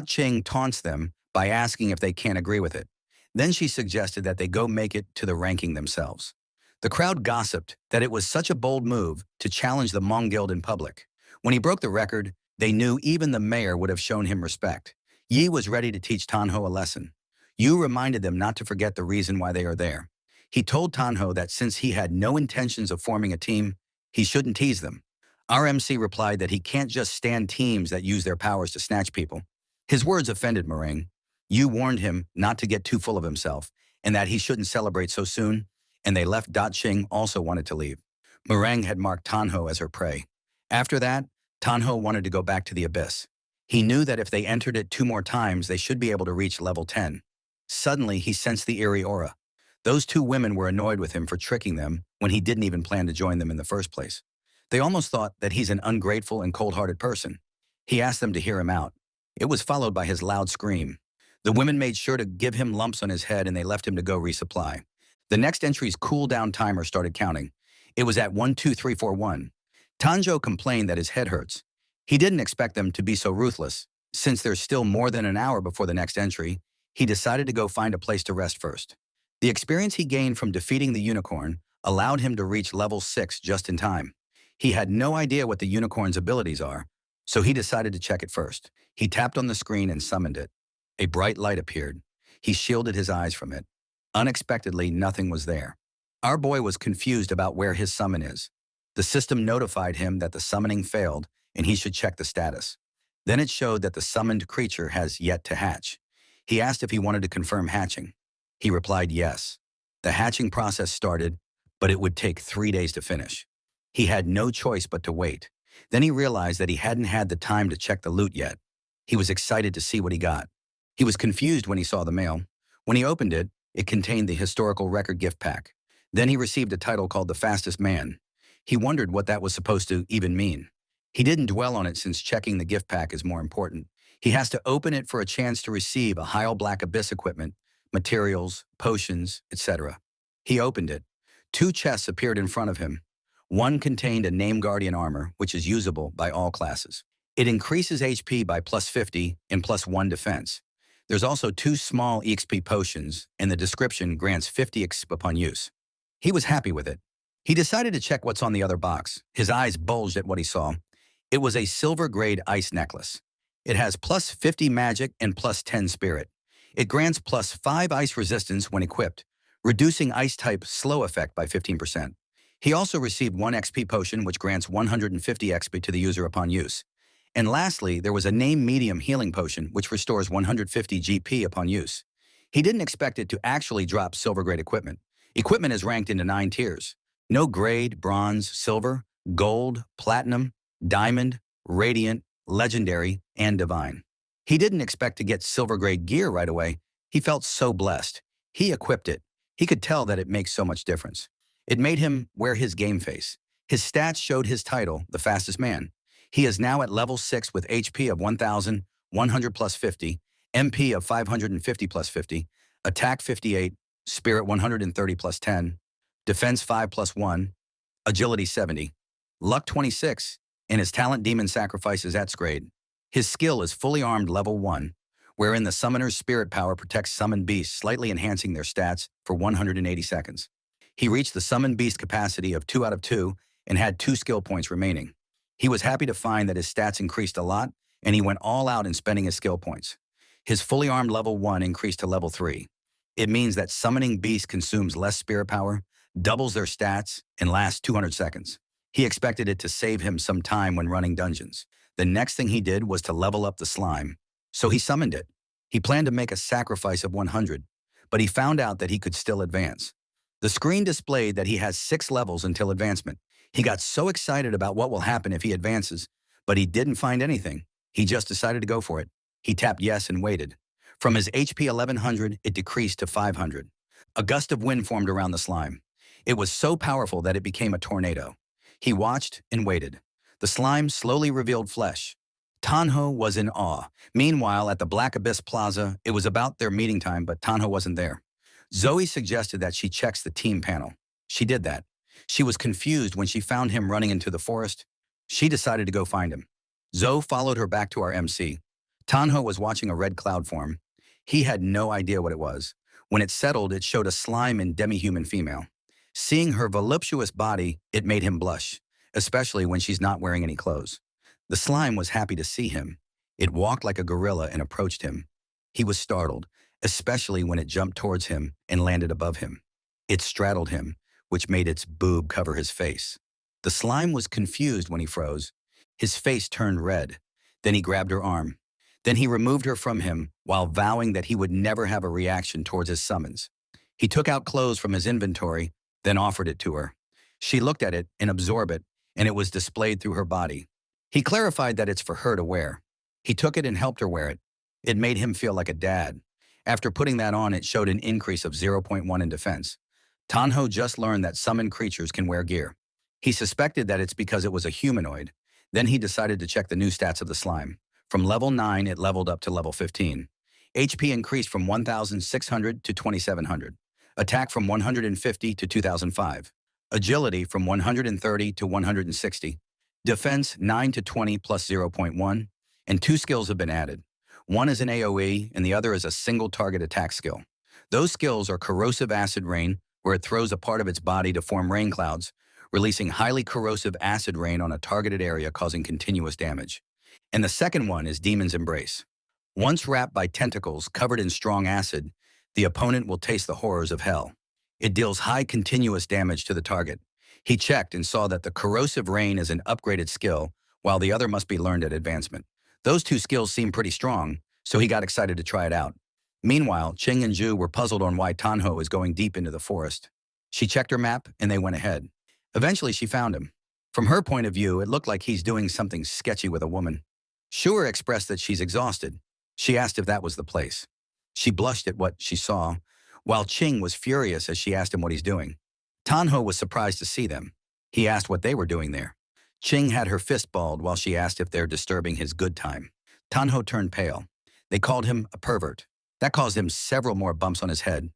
Ching taunts them by asking if they can't agree with it. Then she suggested that they go make it to the ranking themselves. The crowd gossiped that it was such a bold move to challenge the Hmong Guild in public. When he broke the record, they knew even the mayor would have shown him respect. Yi was ready to teach Tanho a lesson. Yu reminded them not to forget the reason why they are there. He told Tanho that since he had no intentions of forming a team, he shouldn't tease them. RMC replied that he can't just stand teams that use their powers to snatch people. His words offended Meringue. Yu warned him not to get too full of himself and that he shouldn't celebrate so soon, and they left. Ching also wanted to leave. Meringue had marked Tanho as her prey. After that, Tanho wanted to go back to the Abyss. He knew that if they entered it 2 more times, they should be able to reach level 10. Suddenly, he sensed the eerie aura. Those 2 women were annoyed with him for tricking them when he didn't even plan to join them in the first place. They almost thought that he's an ungrateful and cold-hearted person. He asked them to hear him out. It was followed by his loud scream. The women made sure to give him lumps on his head and they left him to go resupply. The next entry's cool-down timer started counting. It was at 12341. Tanjo complained that his head hurts. He didn't expect them to be so ruthless. Since there's still more than an hour before the next entry, he decided to go find a place to rest first. The experience he gained from defeating the unicorn allowed him to reach level 6 just in time. He had no idea what the unicorn's abilities are, So he decided to check it first. He tapped on the screen and summoned it. A bright light appeared. He shielded his eyes from it. Unexpectedly, nothing was there. Our boy was confused about where his summon is. The system notified him that the summoning failed and he should check the status. Then it showed that the summoned creature has yet to hatch. He asked if he wanted to confirm hatching. He replied yes. The hatching process started, but it would take 3 days to finish. He had no choice but to wait. Then he realized that he hadn't had the time to check the loot yet. He was excited to see what he got. He was confused when he saw the mail. When he opened it, it contained the historical record gift pack. Then he received a title called The Fastest Man. He wondered what that was supposed to even mean. He didn't dwell on it since checking the gift pack is more important. He has to open it for a chance to receive a Heil Black Abyss equipment, materials, potions, etc. He opened it. 2 chests appeared in front of him. One contained a Name Guardian armor, which is usable by all classes. It increases HP by +50 and +1 defense. There's also 2 small EXP potions, and the description grants 50 EXP upon use. He was happy with it. He decided to check what's on the other box. His eyes bulged at what he saw. It was a silver-grade ice necklace. It has +50 magic and +10 spirit. It grants +5 ice resistance when equipped, reducing ice-type slow effect by 15%. He also received 1 XP potion, which grants 150 XP to the user upon use. And lastly, there was a Name Medium healing potion, which restores 150 GP upon use. He didn't expect it to actually drop silver-grade equipment. Equipment is ranked into 9 tiers. No grade, bronze, silver, gold, platinum, diamond, radiant, legendary, and divine. He didn't expect to get silver-grade gear right away. He felt so blessed. He equipped it. He could tell that it makes so much difference. It made him wear his game face. His stats showed his title, The Fastest Man. He is now at level 6 with HP of 1,100 plus 50, MP of 550 plus 50, Attack 58, Spirit 130 plus 10, Defense 5 plus 1, Agility 70, Luck 26, and his talent Demon Sacrifice is at grade. His skill is fully armed level 1, wherein the summoner's spirit power protects summoned beasts, slightly enhancing their stats for 180 seconds. He reached the summoned beast capacity of 2 out of 2 and had 2 skill points remaining. He was happy to find that his stats increased a lot, and he went all out in spending his skill points. His fully armed level 1 increased to level 3. It means that summoning beasts consumes less spirit power, doubles their stats, and lasts 200 seconds. He expected it to save him some time when running dungeons. The next thing he did was to level up the slime. So he summoned it. He planned to make a sacrifice of 100, but he found out that he could still advance. The screen displayed that he has 6 levels until advancement. He got so excited about what will happen if he advances, but he didn't find anything. He just decided to go for it. He tapped yes and waited. From his HP 1100, it decreased to 500. A gust of wind formed around the slime. It was so powerful that it became a tornado. He watched and waited. The slime slowly revealed flesh. Tanho was in awe. Meanwhile, at the Black Abyss Plaza, it was about their meeting time, but Tanho wasn't there. Zoe suggested that she checks the team panel. She did that. She was confused when she found him running into the forest. She decided to go find him. Zoe followed her back to our MC. Tanho was watching a red cloud form. He had no idea what it was. When it settled, it showed a slime and demi-human female. Seeing her voluptuous body, it made him blush, especially when she's not wearing any clothes. The slime was happy to see him. It walked like a gorilla and approached him. He was startled, especially when it jumped towards him and landed above him. It straddled him, which made its boob cover his face. The slime was confused when he froze. His face turned red. Then he grabbed her arm. Then he removed her from him while vowing that he would never have a reaction towards his summons. He took out clothes from his inventory, then offered it to her. She looked at it and absorbed it, and it was displayed through her body. He clarified that it's for her to wear. He took it and helped her wear it. It made him feel like a dad. After putting that on, it showed an increase of 0.1 in defense. Tanho just learned that summoned creatures can wear gear. He suspected that it's because it was a humanoid. Then he decided to check the new stats of the slime. From level 9, it leveled up to level 15. HP increased from 1,600 to 2,700. Attack from 150 to 2,005. Agility from 130 to 160. Defense 9 to 20 plus 0.1. And 2 skills have been added. One is an AoE, and the other is a single target attack skill. Those skills are Corrosive Acid Rain, where it throws a part of its body to form rain clouds, releasing highly corrosive acid rain on a targeted area causing continuous damage. And the second one is Demon's Embrace. Once wrapped by tentacles covered in strong acid, the opponent will taste the horrors of hell. It deals high continuous damage to the target. He checked and saw that the corrosive rain is an upgraded skill, while the other must be learned at advancement. Those two skills seemed pretty strong, so he got excited to try it out. Meanwhile, Ching and Zhu were puzzled on why Tanho is going deep into the forest. She checked her map, and they went ahead. Eventually, she found him. From her point of view, it looked like he's doing something sketchy with a woman. Shuer expressed that she's exhausted. She asked if that was the place. She blushed at what she saw, while Ching was furious as she asked him what he's doing. Tanho was surprised to see them. He asked what they were doing there. Ching had her fist balled while she asked if they're disturbing his good time. Tanho turned pale. They called him a pervert. That caused him several more bumps on his head.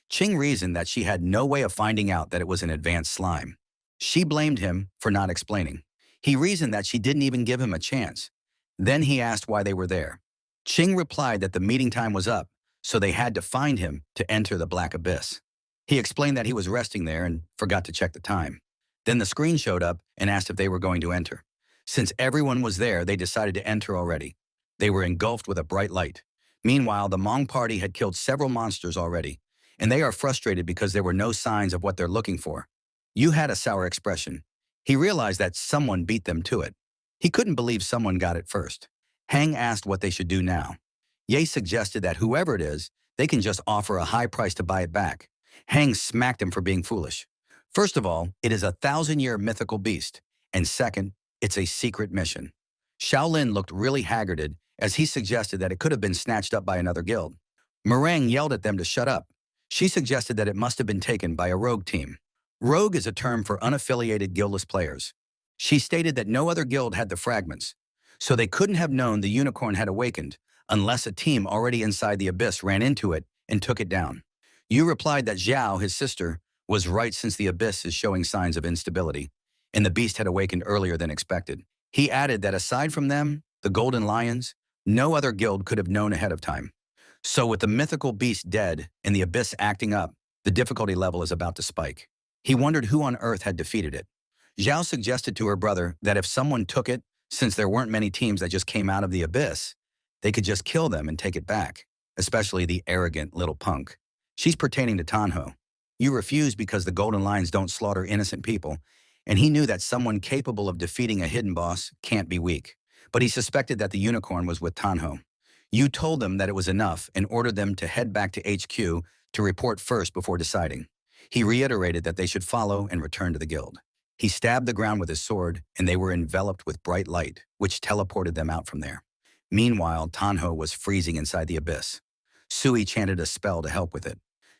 Ching reasoned that she had no way of finding out that it was an advanced slime. She blamed him for not explaining. He reasoned that she didn't even give him a chance. Then he asked why they were there. Ching replied that the meeting time was up, so they had to find him to enter the Black Abyss. He explained that he was resting there and forgot to check the time. Then the screen showed up and asked if they were going to enter. Since everyone was there, they decided to enter already. They were engulfed with a bright light. Meanwhile, the Hmong party had killed several monsters already, and they are frustrated because there were no signs of what they're looking for. Yu had a sour expression. He realized that someone beat them to it. He couldn't believe someone got it first. Hang asked what they should do now. Ye suggested that whoever it is, they can just offer a high price to buy it back. Hang smacked him for being foolish. First of all, it is a 1,000-year mythical beast, and second, it's a secret mission. Shaolin looked really haggarded as he suggested that it could have been snatched up by another guild. Meringue yelled at them to shut up. She suggested that it must have been taken by a rogue team. Rogue is a term for unaffiliated guildless players. She stated that no other guild had the fragments, so they couldn't have known the unicorn had awakened unless a team already inside the abyss ran into it and took it down. Yu replied that Zhao, his sister, was right since the abyss is showing signs of instability, and the beast had awakened earlier than expected. He added that aside from them, the Golden Lions, no other guild could have known ahead of time. So with the mythical beast dead and the abyss acting up, the difficulty level is about to spike. He wondered who on earth had defeated it. Zhao suggested to her brother that if someone took it, since there weren't many teams that just came out of the abyss, they could just kill them and take it back, especially the arrogant little punk. She's pertaining to Tanho. Yu refused because the Golden Lions don't slaughter innocent people, and he knew that someone capable of defeating a hidden boss can't be weak. But he suspected that the unicorn was with Tanho. Yu told them that it was enough and ordered them to head back to HQ to report first before deciding. He reiterated that they should follow and return to the guild. He stabbed the ground with his sword, and they were enveloped with bright light, which teleported them out from there. Meanwhile, Tanho was freezing inside the abyss. Sui chanted a spell to help with it.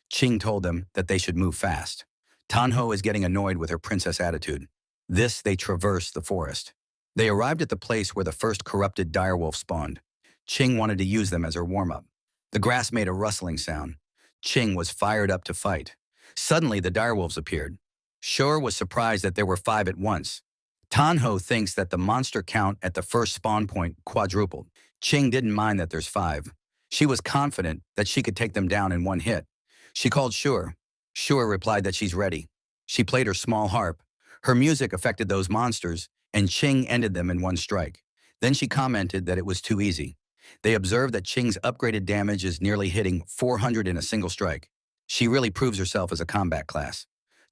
Ching told them that they should move fast. Tanho is getting annoyed with her princess attitude. They traversed the forest. They arrived at the place where the first corrupted direwolf spawned. Ching wanted to use them as her warm-up. The grass made a rustling sound. Ching was fired up to fight. Suddenly, the direwolves appeared. Shuer was surprised that there were 5 at once. Tanho thinks that the monster count at the first spawn point quadrupled. Ching didn't mind that there's 5. She was confident that she could take them down in one hit. She called Shuer. Shuer replied that she's ready. She played her small harp. Her music affected those monsters, and Ching ended them in one strike. Then she commented that it was too easy. They observed that Ching's upgraded damage is nearly hitting 400 in a single strike. She really proves herself as a combat class.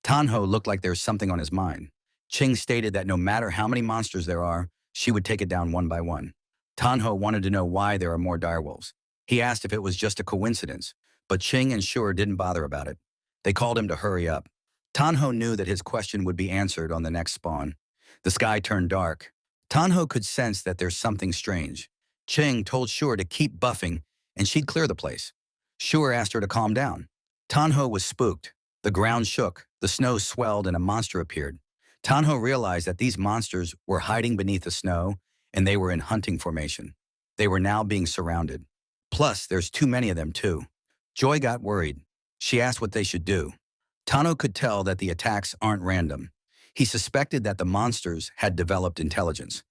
Tanho looked like there's something on his mind. Ching stated that no matter how many monsters there are, she would take it down one by one. Tanho wanted to know why there are more direwolves. He asked if it was just a coincidence, but Ching and Shuer didn't bother about it. They called him to hurry up. Tanho knew that his question would be answered on the next spawn. The sky turned dark. Tanho could sense that there's something strange. Ching told Shuer to keep buffing, and she'd clear the place. Shuer asked her to calm down. Tanho was spooked. The ground shook, the snow swelled, and a monster appeared. Tanho realized that these monsters were hiding beneath the snow, and they were in hunting formation. They were now being surrounded. Plus, there's too many of them, too. Joy got worried. She asked what they should do. Tanho could tell that the attacks aren't random. He suspected that the monsters had developed intelligence.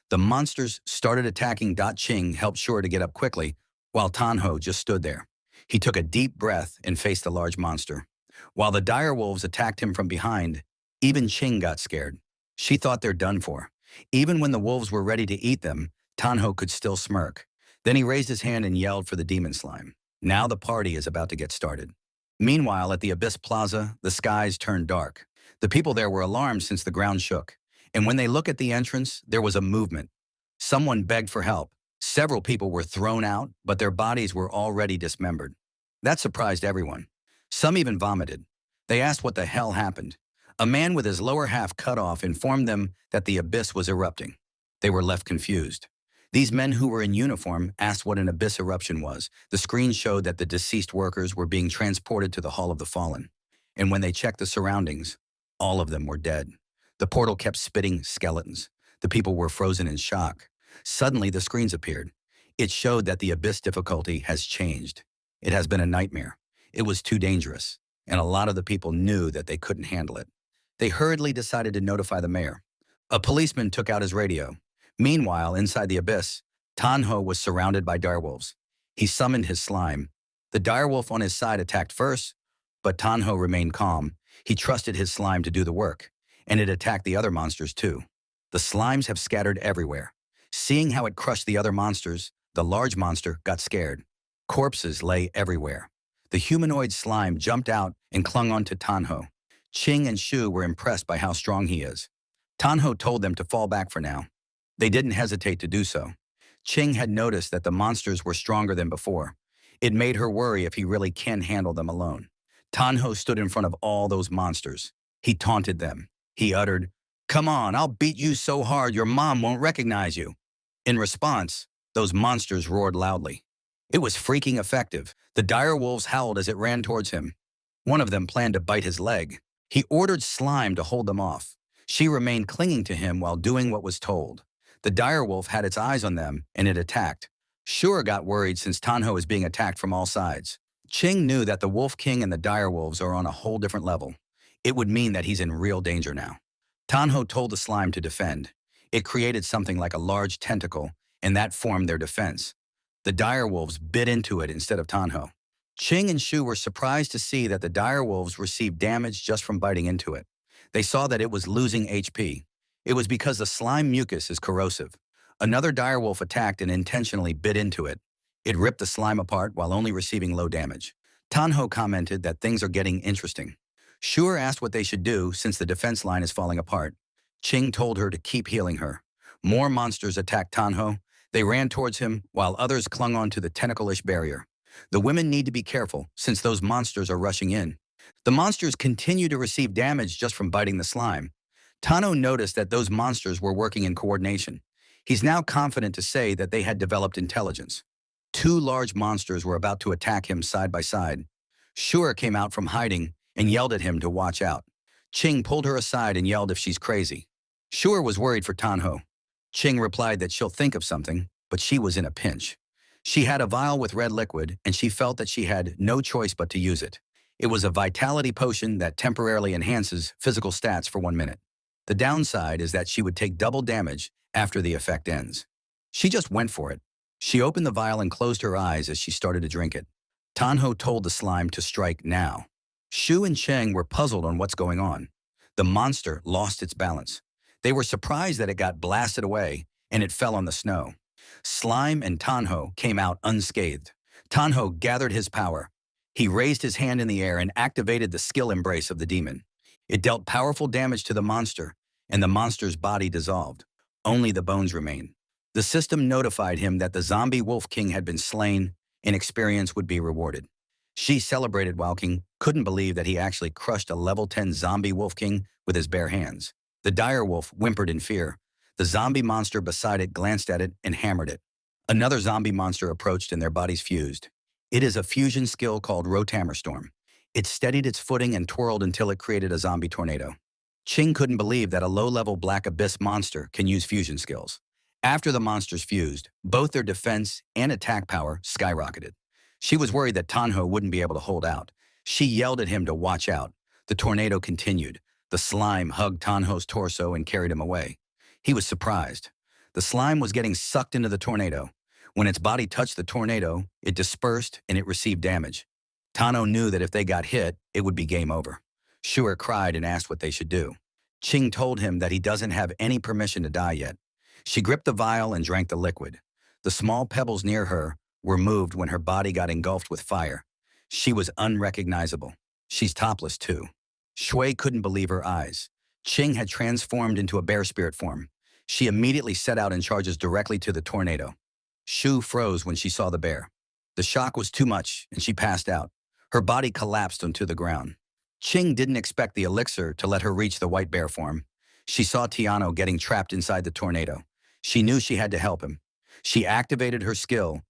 The monsters started attacking. Ching helped Shuer to get up quickly, while Tanho just stood there. He took a deep breath and faced the large monster. While the direwolves attacked him from behind, even Ching got scared. She thought they're done for. Even when the wolves were ready to eat them, Tanho could still smirk. Then he raised his hand and yelled for the demon slime. Now the party is about to get started. Meanwhile, at the Abyss Plaza, the skies turned dark. The people there were alarmed since the ground shook. And when they looked at the entrance, there was a movement. Someone begged for help. Several people were thrown out, but their bodies were already dismembered. That surprised everyone. Some even vomited. They asked what the hell happened. A man with his lower half cut off informed them that the abyss was erupting. They were left confused. These men who were in uniform asked what an abyss eruption was. The screen showed that the deceased workers were being transported to the Hall of the Fallen. And when they checked the surroundings, all of them were dead. The portal kept spitting skeletons. The people were frozen in shock. Suddenly, the screens appeared. It showed that the abyss difficulty has changed. It has been a nightmare. It was too dangerous, and a lot of the people knew that they couldn't handle it. They hurriedly decided to notify the mayor. A policeman took out his radio. Meanwhile, inside the abyss, Tanho was surrounded by direwolves. He summoned his slime. The direwolf on his side attacked first, but Tanho remained calm. He trusted his slime to do the work, and it attacked the other monsters too. The slimes have scattered everywhere. Seeing how it crushed the other monsters, the large monster got scared. Corpses lay everywhere. The humanoid slime jumped out and clung onto Tanho. Ching and Shu were impressed by how strong he is. Tanho told them to fall back for now. They didn't hesitate to do so. Ching had noticed that the monsters were stronger than before. It made her worry if he really can handle them alone. Tanho stood in front of all those monsters. He taunted them. He uttered, "Come on, I'll beat you so hard your mom won't recognize you." In response, those monsters roared loudly. It was freaking effective. The dire wolves howled as it ran towards him. One of them planned to bite his leg. He ordered Slime to hold them off. She remained clinging to him while doing what was told. The dire wolf had its eyes on them, and it attacked. Shura got worried since Tanho is being attacked from all sides. Ching knew that the Wolf King and the dire wolves are on a whole different level. It would mean that he's in real danger now. Tanho told the slime to defend. It created something like a large tentacle, and that formed their defense. The dire wolves bit into it instead of Tanho. Ching and Shu were surprised to see that the dire wolves received damage just from biting into it. They saw that it was losing HP. It was because the slime mucus is corrosive. Another dire wolf attacked and intentionally bit into it. It ripped the slime apart while only receiving low damage. Tanho commented that things are getting interesting. Shur asked what they should do since the defense line is falling apart. Ching told her to keep healing her. More monsters attacked Tanho. They ran towards him while others clung onto the tentacle-ish barrier. The women need to be careful since those monsters are rushing in. The monsters continue to receive damage just from biting the slime. Tano noticed that those monsters were working in coordination. He's now confident to say that they had developed intelligence. Two large monsters were about to attack him side by side. Shur came out from hiding and yelled at him to watch out. Ching pulled her aside and yelled if she's crazy. Shur was worried for Tanho. Ching replied that she'll think of something, but she was in a pinch. She had a vial with red liquid, and she felt that she had no choice but to use it. It was a vitality potion that temporarily enhances physical stats for 1 minute. The downside is that she would take double damage after the effect ends. She just went for it. She opened the vial and closed her eyes as she started to drink it. Tanho told the slime to strike now. Shu and Cheng were puzzled on what's going on. The monster lost its balance. They were surprised that it got blasted away, and it fell on the snow. Slime and Tanho came out unscathed. Tanho gathered his power. He raised his hand in the air and activated the skill embrace of the demon. It dealt powerful damage to the monster, and the monster's body dissolved. Only the bones remained. The system notified him that the zombie Wolf King had been slain and experience would be rewarded. She celebrated while King couldn't believe that he actually crushed a level 10 zombie Wolf King with his bare hands. The dire wolf whimpered in fear. The zombie monster beside it glanced at it and hammered it. Another zombie monster approached and their bodies fused. It is a fusion skill called Rotamerstorm. It steadied its footing and twirled until it created a zombie tornado. Ching couldn't believe that a low-level Black Abyss monster can use fusion skills. After the monsters fused, both their defense and attack power skyrocketed. She was worried that Tanho wouldn't be able to hold out. She yelled at him to watch out. The tornado continued. The slime hugged Tanho's torso and carried him away. He was surprised. The slime was getting sucked into the tornado. When its body touched the tornado, it dispersed and it received damage. Tano knew that if they got hit, it would be game over. Shur cried and asked what they should do. Ching told him that he doesn't have any permission to die yet. She gripped the vial and drank the liquid. The small pebbles near her were moved when her body got engulfed with fire. She was unrecognizable. She's topless, too. Shui couldn't believe her eyes. Qing had transformed into a bear spirit form. She immediately set out and charges directly to the tornado. Shu froze when she saw the bear. The shock was too much, and she passed out. Her body collapsed onto the ground. Qing didn't expect the elixir to let her reach the white bear form. She saw Tiano getting trapped inside the tornado. She knew she had to help him. She activated her skill,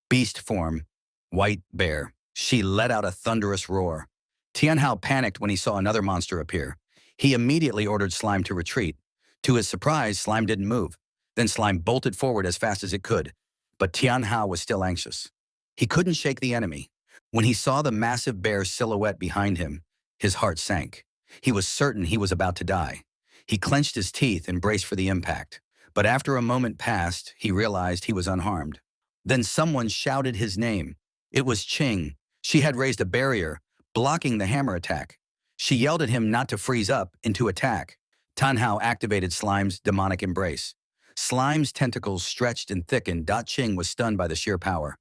beast form, white bear. She let out a thunderous roar. Tianhao panicked when he saw another monster appear. He immediately ordered Slime to retreat. To his surprise, Slime didn't move. Then Slime bolted forward as fast as it could. But Tianhao was still anxious. He couldn't shake the enemy. When he saw the massive bear silhouette behind him, his heart sank. He was certain he was about to die. He clenched his teeth and braced for the impact. But after a moment passed, he realized he was unharmed. Then someone shouted his name. It was Qing. She had raised a barrier, blocking the hammer attack. She yelled at him not to freeze up and to attack. Tanhao activated Slime's demonic embrace. Slime's tentacles stretched and thickened. Qing was stunned by the sheer power.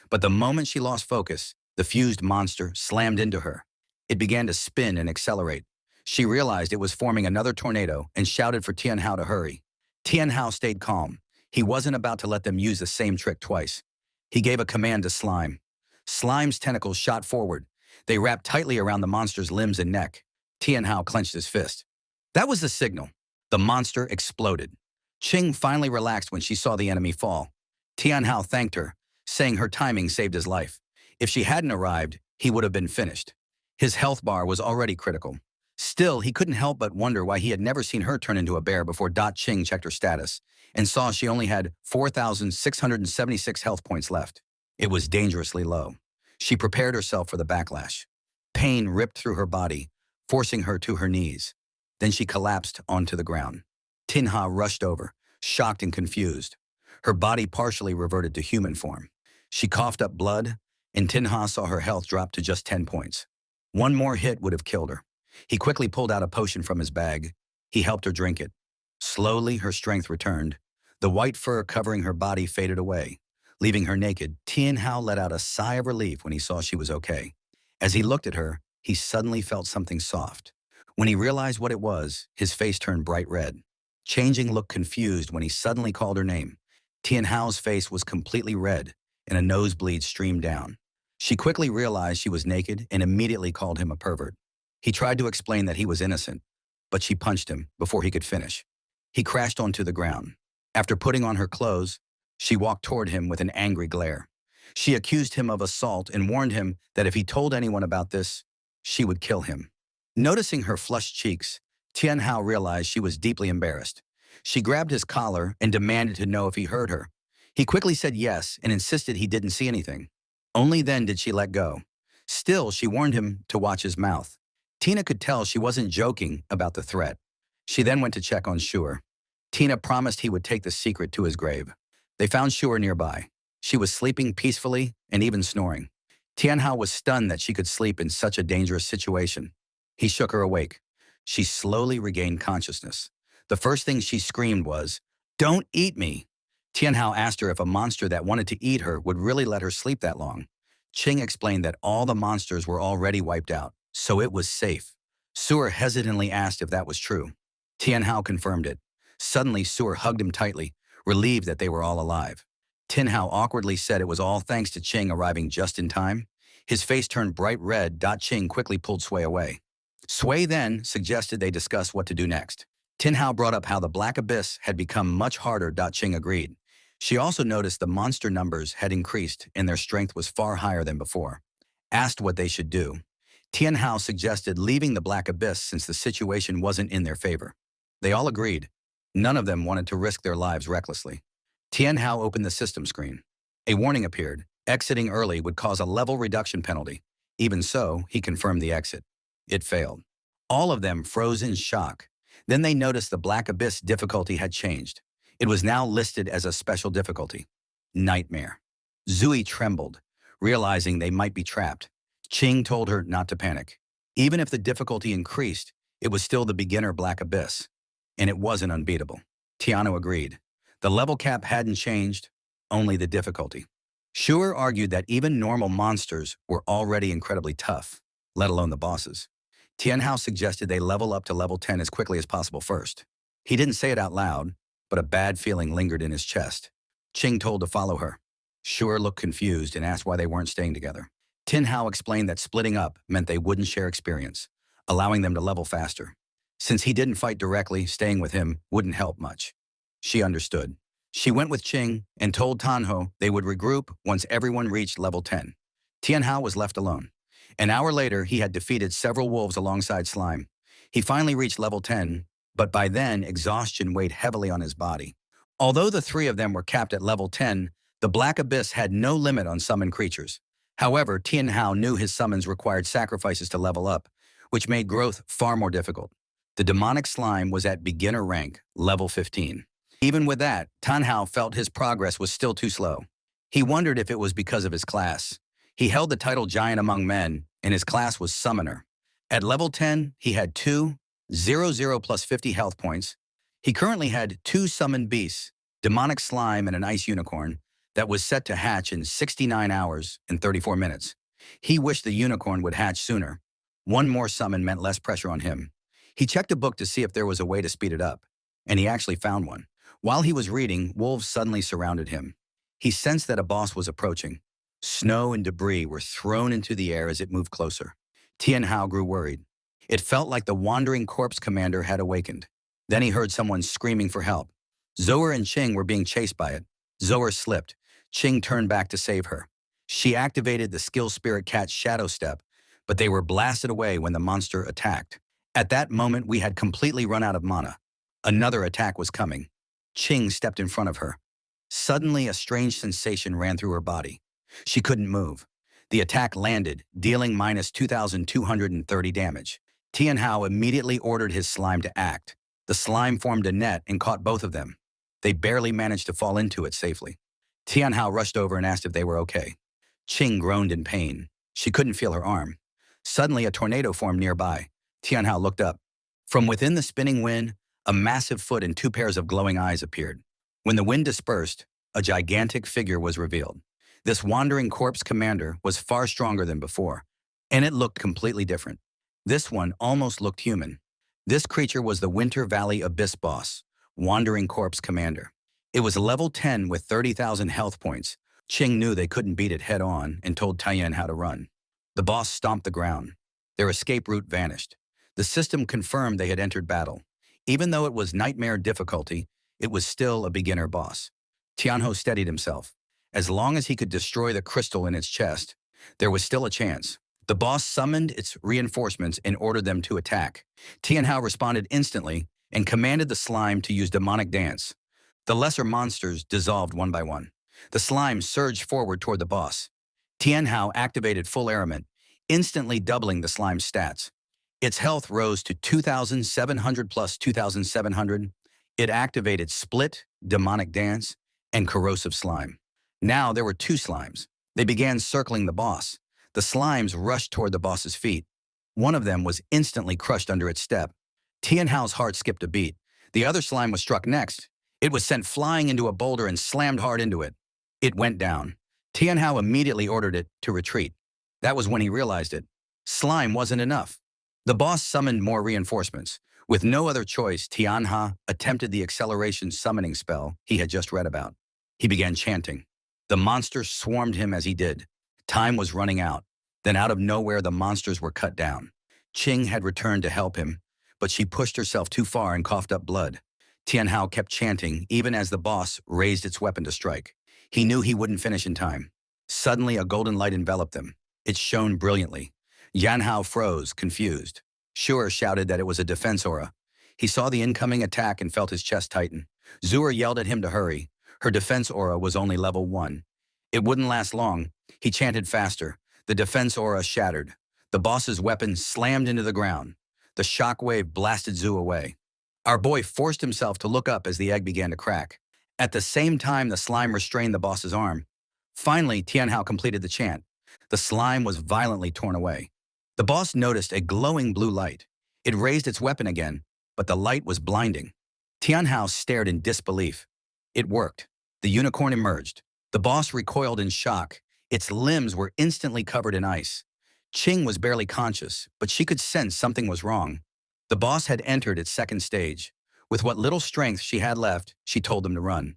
But the moment she lost focus, the fused monster slammed into her. It began to spin and accelerate. She realized it was forming another tornado and shouted for Tianhao to hurry. Tianhao stayed calm. He wasn't about to let them use the same trick twice. He gave a command to Slime. Slime's tentacles shot forward. They wrapped tightly around the monster's limbs and neck. Tianhao clenched his fist. That was the signal. The monster exploded. Qing finally relaxed when she saw the enemy fall. Tianhao thanked her, saying her timing saved his life. If she hadn't arrived, he would have been finished. His health bar was already critical. Still, he couldn't help but wonder why he had never seen her turn into a bear before Qing checked her status and saw she only had 4,676 health points left. It was dangerously low. She prepared herself for the backlash. Pain ripped through her body, forcing her to her knees. Then she collapsed onto the ground. Tinha rushed over, shocked and confused. Her body partially reverted to human form. She coughed up blood, and Tinha saw her health drop to just 10 points. One more hit would have killed her. He quickly pulled out a potion from his bag. He helped her drink it. Slowly, her strength returned. The white fur covering her body faded away. Leaving her naked, Tianhao let out a sigh of relief when he saw she was okay. As he looked at her, he suddenly felt something soft. When he realized what it was, his face turned bright red. Changing looked confused when he suddenly called her name. Tianhao's face was completely red, and a nosebleed streamed down. She quickly realized she was naked and immediately called him a pervert. He tried to explain that he was innocent, but she punched him before he could finish. He crashed onto the ground. After putting on her clothes, she walked toward him with an angry glare. She accused him of assault and warned him that if he told anyone about this, she would kill him. Noticing her flushed cheeks, Tianhao realized she was deeply embarrassed. She grabbed his collar and demanded to know if he heard her. He quickly said yes and insisted he didn't see anything. Only then did she let go. Still, she warned him to watch his mouth. Tina could tell she wasn't joking about the threat. She then went to check on Shuer. Tina promised he would take the secret to his grave. They found Shuer nearby. She was sleeping peacefully and even snoring. Tianhao was stunned that she could sleep in such a dangerous situation. He shook her awake. She slowly regained consciousness. The first thing she screamed was, "Don't eat me!" Tianhao asked her if a monster that wanted to eat her would really let her sleep that long. Qing explained that all the monsters were already wiped out, so it was safe. Suer hesitantly asked if that was true. Tianhao confirmed it. Suddenly, Suer hugged him tightly, relieved that they were all alive. Tianhao awkwardly said it was all thanks to Qing arriving just in time. His face turned bright red. Qing quickly pulled Sui away. Sui then suggested they discuss what to do next. Tianhao brought up how the Black Abyss had become much harder. Qing agreed. She also noticed the monster numbers had increased and their strength was far higher than before. Asked what they should do, Tianhao suggested leaving the Black Abyss since the situation wasn't in their favor. They all agreed. None of them wanted to risk their lives recklessly. Tianhao opened the system screen. A warning appeared. Exiting early would cause a level reduction penalty. Even so, he confirmed the exit. It failed. All of them froze in shock. Then they noticed the Black Abyss difficulty had changed. It was now listed as a special difficulty. Nightmare. Zui trembled, realizing they might be trapped. Qing told her not to panic. Even if the difficulty increased, it was still the beginner Black Abyss. And it wasn't unbeatable. Tiano agreed. The level cap hadn't changed, only the difficulty. Shure argued that even normal monsters were already incredibly tough, let alone the bosses. Tianhao suggested they level up to level 10 as quickly as possible first. He didn't say it out loud, but a bad feeling lingered in his chest. Qing told to follow her. Shure looked confused and asked why they weren't staying together. Tin Hao explained that splitting up meant they wouldn't share experience, allowing them to level faster. Since he didn't fight directly, staying with him wouldn't help much. She understood. She went with Qing and told Tanho they would regroup once everyone reached level 10. Tianhao was left alone. An hour later, he had defeated several wolves alongside Slime. He finally reached level 10, but by then, exhaustion weighed heavily on his body. Although the three of them were capped at level 10, the Black Abyss had no limit on summoned creatures. However, Tianhao knew his summons required sacrifices to level up, which made growth far more difficult. The demonic slime was at beginner rank, level 15. Even with that, Tanhao felt his progress was still too slow. He wondered if it was because of his class. He held the title Giant Among Men, and his class was Summoner. At level 10, he had 200 plus 50 health points. He currently had 2 summoned beasts, Demonic Slime and an Ice Unicorn, that was set to hatch in 69 hours and 34 minutes. He wished the unicorn would hatch sooner. One more summon meant less pressure on him. He checked a book to see if there was a way to speed it up, and he actually found one. While he was reading, wolves suddenly surrounded him. He sensed that a boss was approaching. Snow and debris were thrown into the air as it moved closer. Tianhao grew worried. It felt like the wandering corpse commander had awakened. Then he heard someone screaming for help. Zoer and Qing were being chased by it. Zoer slipped. Qing turned back to save her. She activated the Skill Spirit Cat's Shadow Step, but they were blasted away when the monster attacked. At that moment, we had completely run out of mana. Another attack was coming. Qing stepped in front of her. Suddenly, a strange sensation ran through her body. She couldn't move. The attack landed, dealing minus 2,230 damage. Tianhao immediately ordered his slime to act. The slime formed a net and caught both of them. They barely managed to fall into it safely. Tianhao rushed over and asked if they were okay. Qing groaned in pain. She couldn't feel her arm. Suddenly, a tornado formed nearby. Tianhao looked up. From within the spinning wind, a massive foot and 2 pairs of glowing eyes appeared. When the wind dispersed, a gigantic figure was revealed. This wandering corpse commander was far stronger than before, and it looked completely different. This one almost looked human. This creature was the Winter Valley Abyss boss, Wandering Corpse Commander. It was level 10 with 30,000 health points. Qing knew they couldn't beat it head-on and told Taiyan how to run. The boss stomped the ground. Their escape route vanished. The system confirmed they had entered battle. Even though it was nightmare difficulty, it was still a beginner boss. Tianhao steadied himself. As long as he could destroy the crystal in its chest, there was still a chance. The boss summoned its reinforcements and ordered them to attack. Tianhao responded instantly and commanded the slime to use demonic dance. The lesser monsters dissolved one by one. The slime surged forward toward the boss. Tianhao activated full armament, instantly doubling the slime's stats. Its health rose to 2,700 plus 2,700. It activated Split, Demonic Dance, and Corrosive Slime. Now there were 2 slimes. They began circling the boss. The slimes rushed toward the boss's feet. One of them was instantly crushed under its step. Tianhao's heart skipped a beat. The other slime was struck next. It was sent flying into a boulder and slammed hard into it. It went down. Tianhao immediately ordered it to retreat. That was when he realized it. Slime wasn't enough. The boss summoned more reinforcements. With no other choice, Tianhao attempted the acceleration summoning spell he had just read about. He began chanting. The monsters swarmed him as he did. Time was running out. Then out of nowhere, the monsters were cut down. Qing had returned to help him, but she pushed herself too far and coughed up blood. Tianhao kept chanting, even as the boss raised its weapon to strike. He knew he wouldn't finish in time. Suddenly, a golden light enveloped them. It shone brilliantly. Yanhao froze, confused. Shure shouted that it was a defense aura. He saw the incoming attack and felt his chest tighten. Zoer yelled at him to hurry. Her defense aura was only level 1. It wouldn't last long. He chanted faster. The defense aura shattered. The boss's weapon slammed into the ground. The shockwave blasted Zhu away. Our boy forced himself to look up as the egg began to crack. At the same time, the slime restrained the boss's arm. Finally, Tianhao completed the chant. The slime was violently torn away. The boss noticed a glowing blue light. It raised its weapon again, but the light was blinding. Tianhao stared in disbelief. It worked. The unicorn emerged. The boss recoiled in shock. Its limbs were instantly covered in ice. Ching was barely conscious, but she could sense something was wrong. The boss had entered its second stage. With what little strength she had left, she told them to run.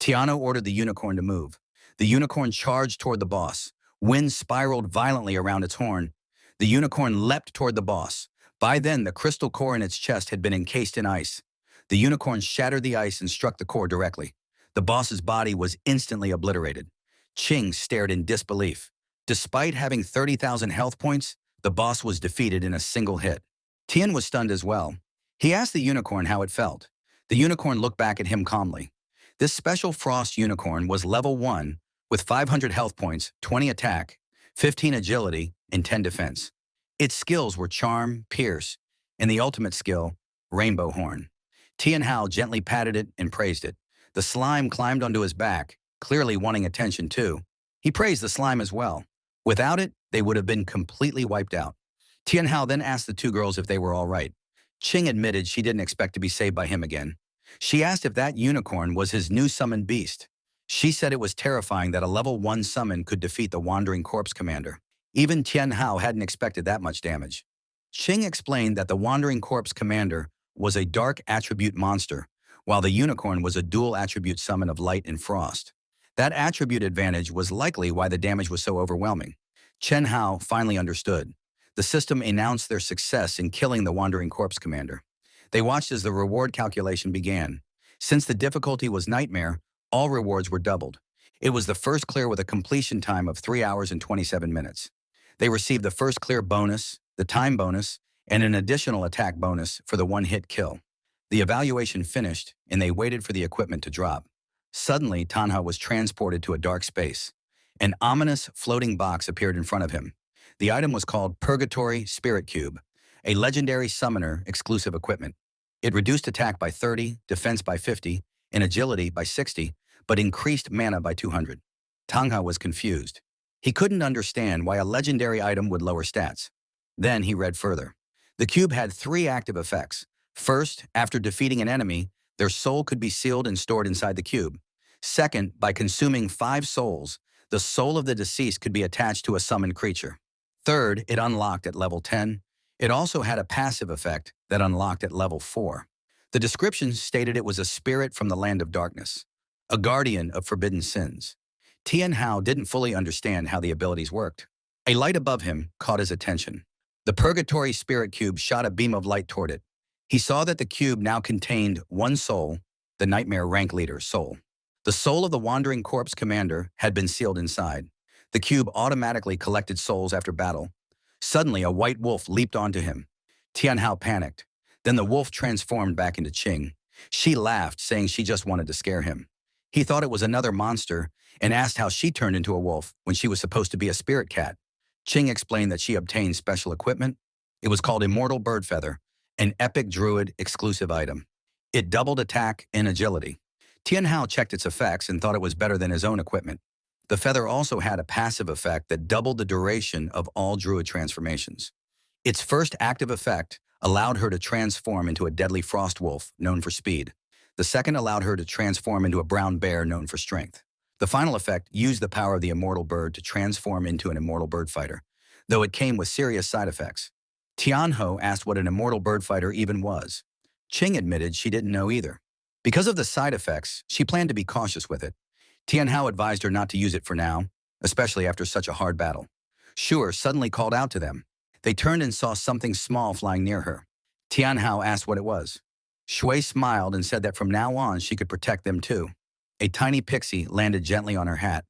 Tiano ordered the unicorn to move. The unicorn charged toward the boss. Wind spiraled violently around its horn. The unicorn leapt toward the boss. By then, the crystal core in its chest had been encased in ice. The unicorn shattered the ice and struck the core directly. The boss's body was instantly obliterated. Ching stared in disbelief. Despite having 30,000 health points, the boss was defeated in a single hit. Tian was stunned as well. He asked the unicorn how it felt. The unicorn looked back at him calmly. This special frost unicorn was level 1 with 500 health points, 20 attack, 15 agility, and 10 defense. Its skills were charm, pierce, and the ultimate skill, rainbow horn. Tian Hao gently patted it and praised it. The slime climbed onto his back, clearly wanting attention too. He praised the slime as well. Without it, they would have been completely wiped out. Tian Hao then asked the two girls if they were all right. Ching admitted she didn't expect to be saved by him again. She asked if that unicorn was his new summoned beast. She said it was terrifying that a level 1 summon could defeat the Wandering Corpse Commander. Even Tian Hao hadn't expected that much damage. Ching explained that the Wandering Corpse Commander was a dark attribute monster, while the unicorn was a dual attribute summon of light and frost. That attribute advantage was likely why the damage was so overwhelming. Chen Hao finally understood. The system announced their success in killing the Wandering Corpse Commander. They watched as the reward calculation began. Since the difficulty was Nightmare, all rewards were doubled. It was the first clear with a completion time of 3 hours and 27 minutes. They received the first clear bonus, the time bonus, and an additional attack bonus for the one-hit kill. The evaluation finished, and they waited for the equipment to drop. Suddenly, Tanha was transported to a dark space. An ominous floating box appeared in front of him. The item was called Purgatory Spirit Cube, a legendary summoner exclusive equipment. It reduced attack by 30, defense by 50, and agility by 60, but increased mana by 200. Tangha was confused. He couldn't understand why a legendary item would lower stats. Then he read further. The cube had 3 active effects. First, after defeating an enemy, their soul could be sealed and stored inside the cube. Second, by consuming 5 souls, the soul of the deceased could be attached to a summoned creature. Third, it unlocked at level 10. It also had a passive effect that unlocked at level 4. The description stated it was a spirit from the land of darkness, a guardian of forbidden sins. Tian Hao didn't fully understand how the abilities worked. A light above him caught his attention. The Purgatory Spirit Cube shot a beam of light toward it. He saw that the cube now contained 1 soul, the Nightmare Rank Leader's soul. The soul of the Wandering Corpse Commander had been sealed inside. The cube automatically collected souls after battle. Suddenly, a white wolf leaped onto him. Tian Hao panicked. Then the wolf transformed back into Ching. She laughed, saying she just wanted to scare him. He thought it was another monster and asked how she turned into a wolf when she was supposed to be a spirit cat. Ching explained that she obtained special equipment. It was called Immortal Bird Feather, an epic druid exclusive item. It doubled attack and agility. Tian Hao checked its effects and thought it was better than his own equipment. The feather also had a passive effect that doubled the duration of all druid transformations. Its first active effect allowed her to transform into a deadly frost wolf, known for speed. The second allowed her to transform into a brown bear, known for strength. The final effect used the power of the immortal bird to transform into an immortal bird fighter, though it came with serious side effects. Tianho asked what an immortal bird fighter even was. Ching admitted she didn't know either. Because of the side effects, she planned to be cautious with it. Tianhao advised her not to use it for now, especially after such a hard battle. Shu'er suddenly called out to them. They turned and saw something small flying near her. Tianhao asked what it was. Shui smiled and said that from now on she could protect them too. A tiny pixie landed gently on her hat.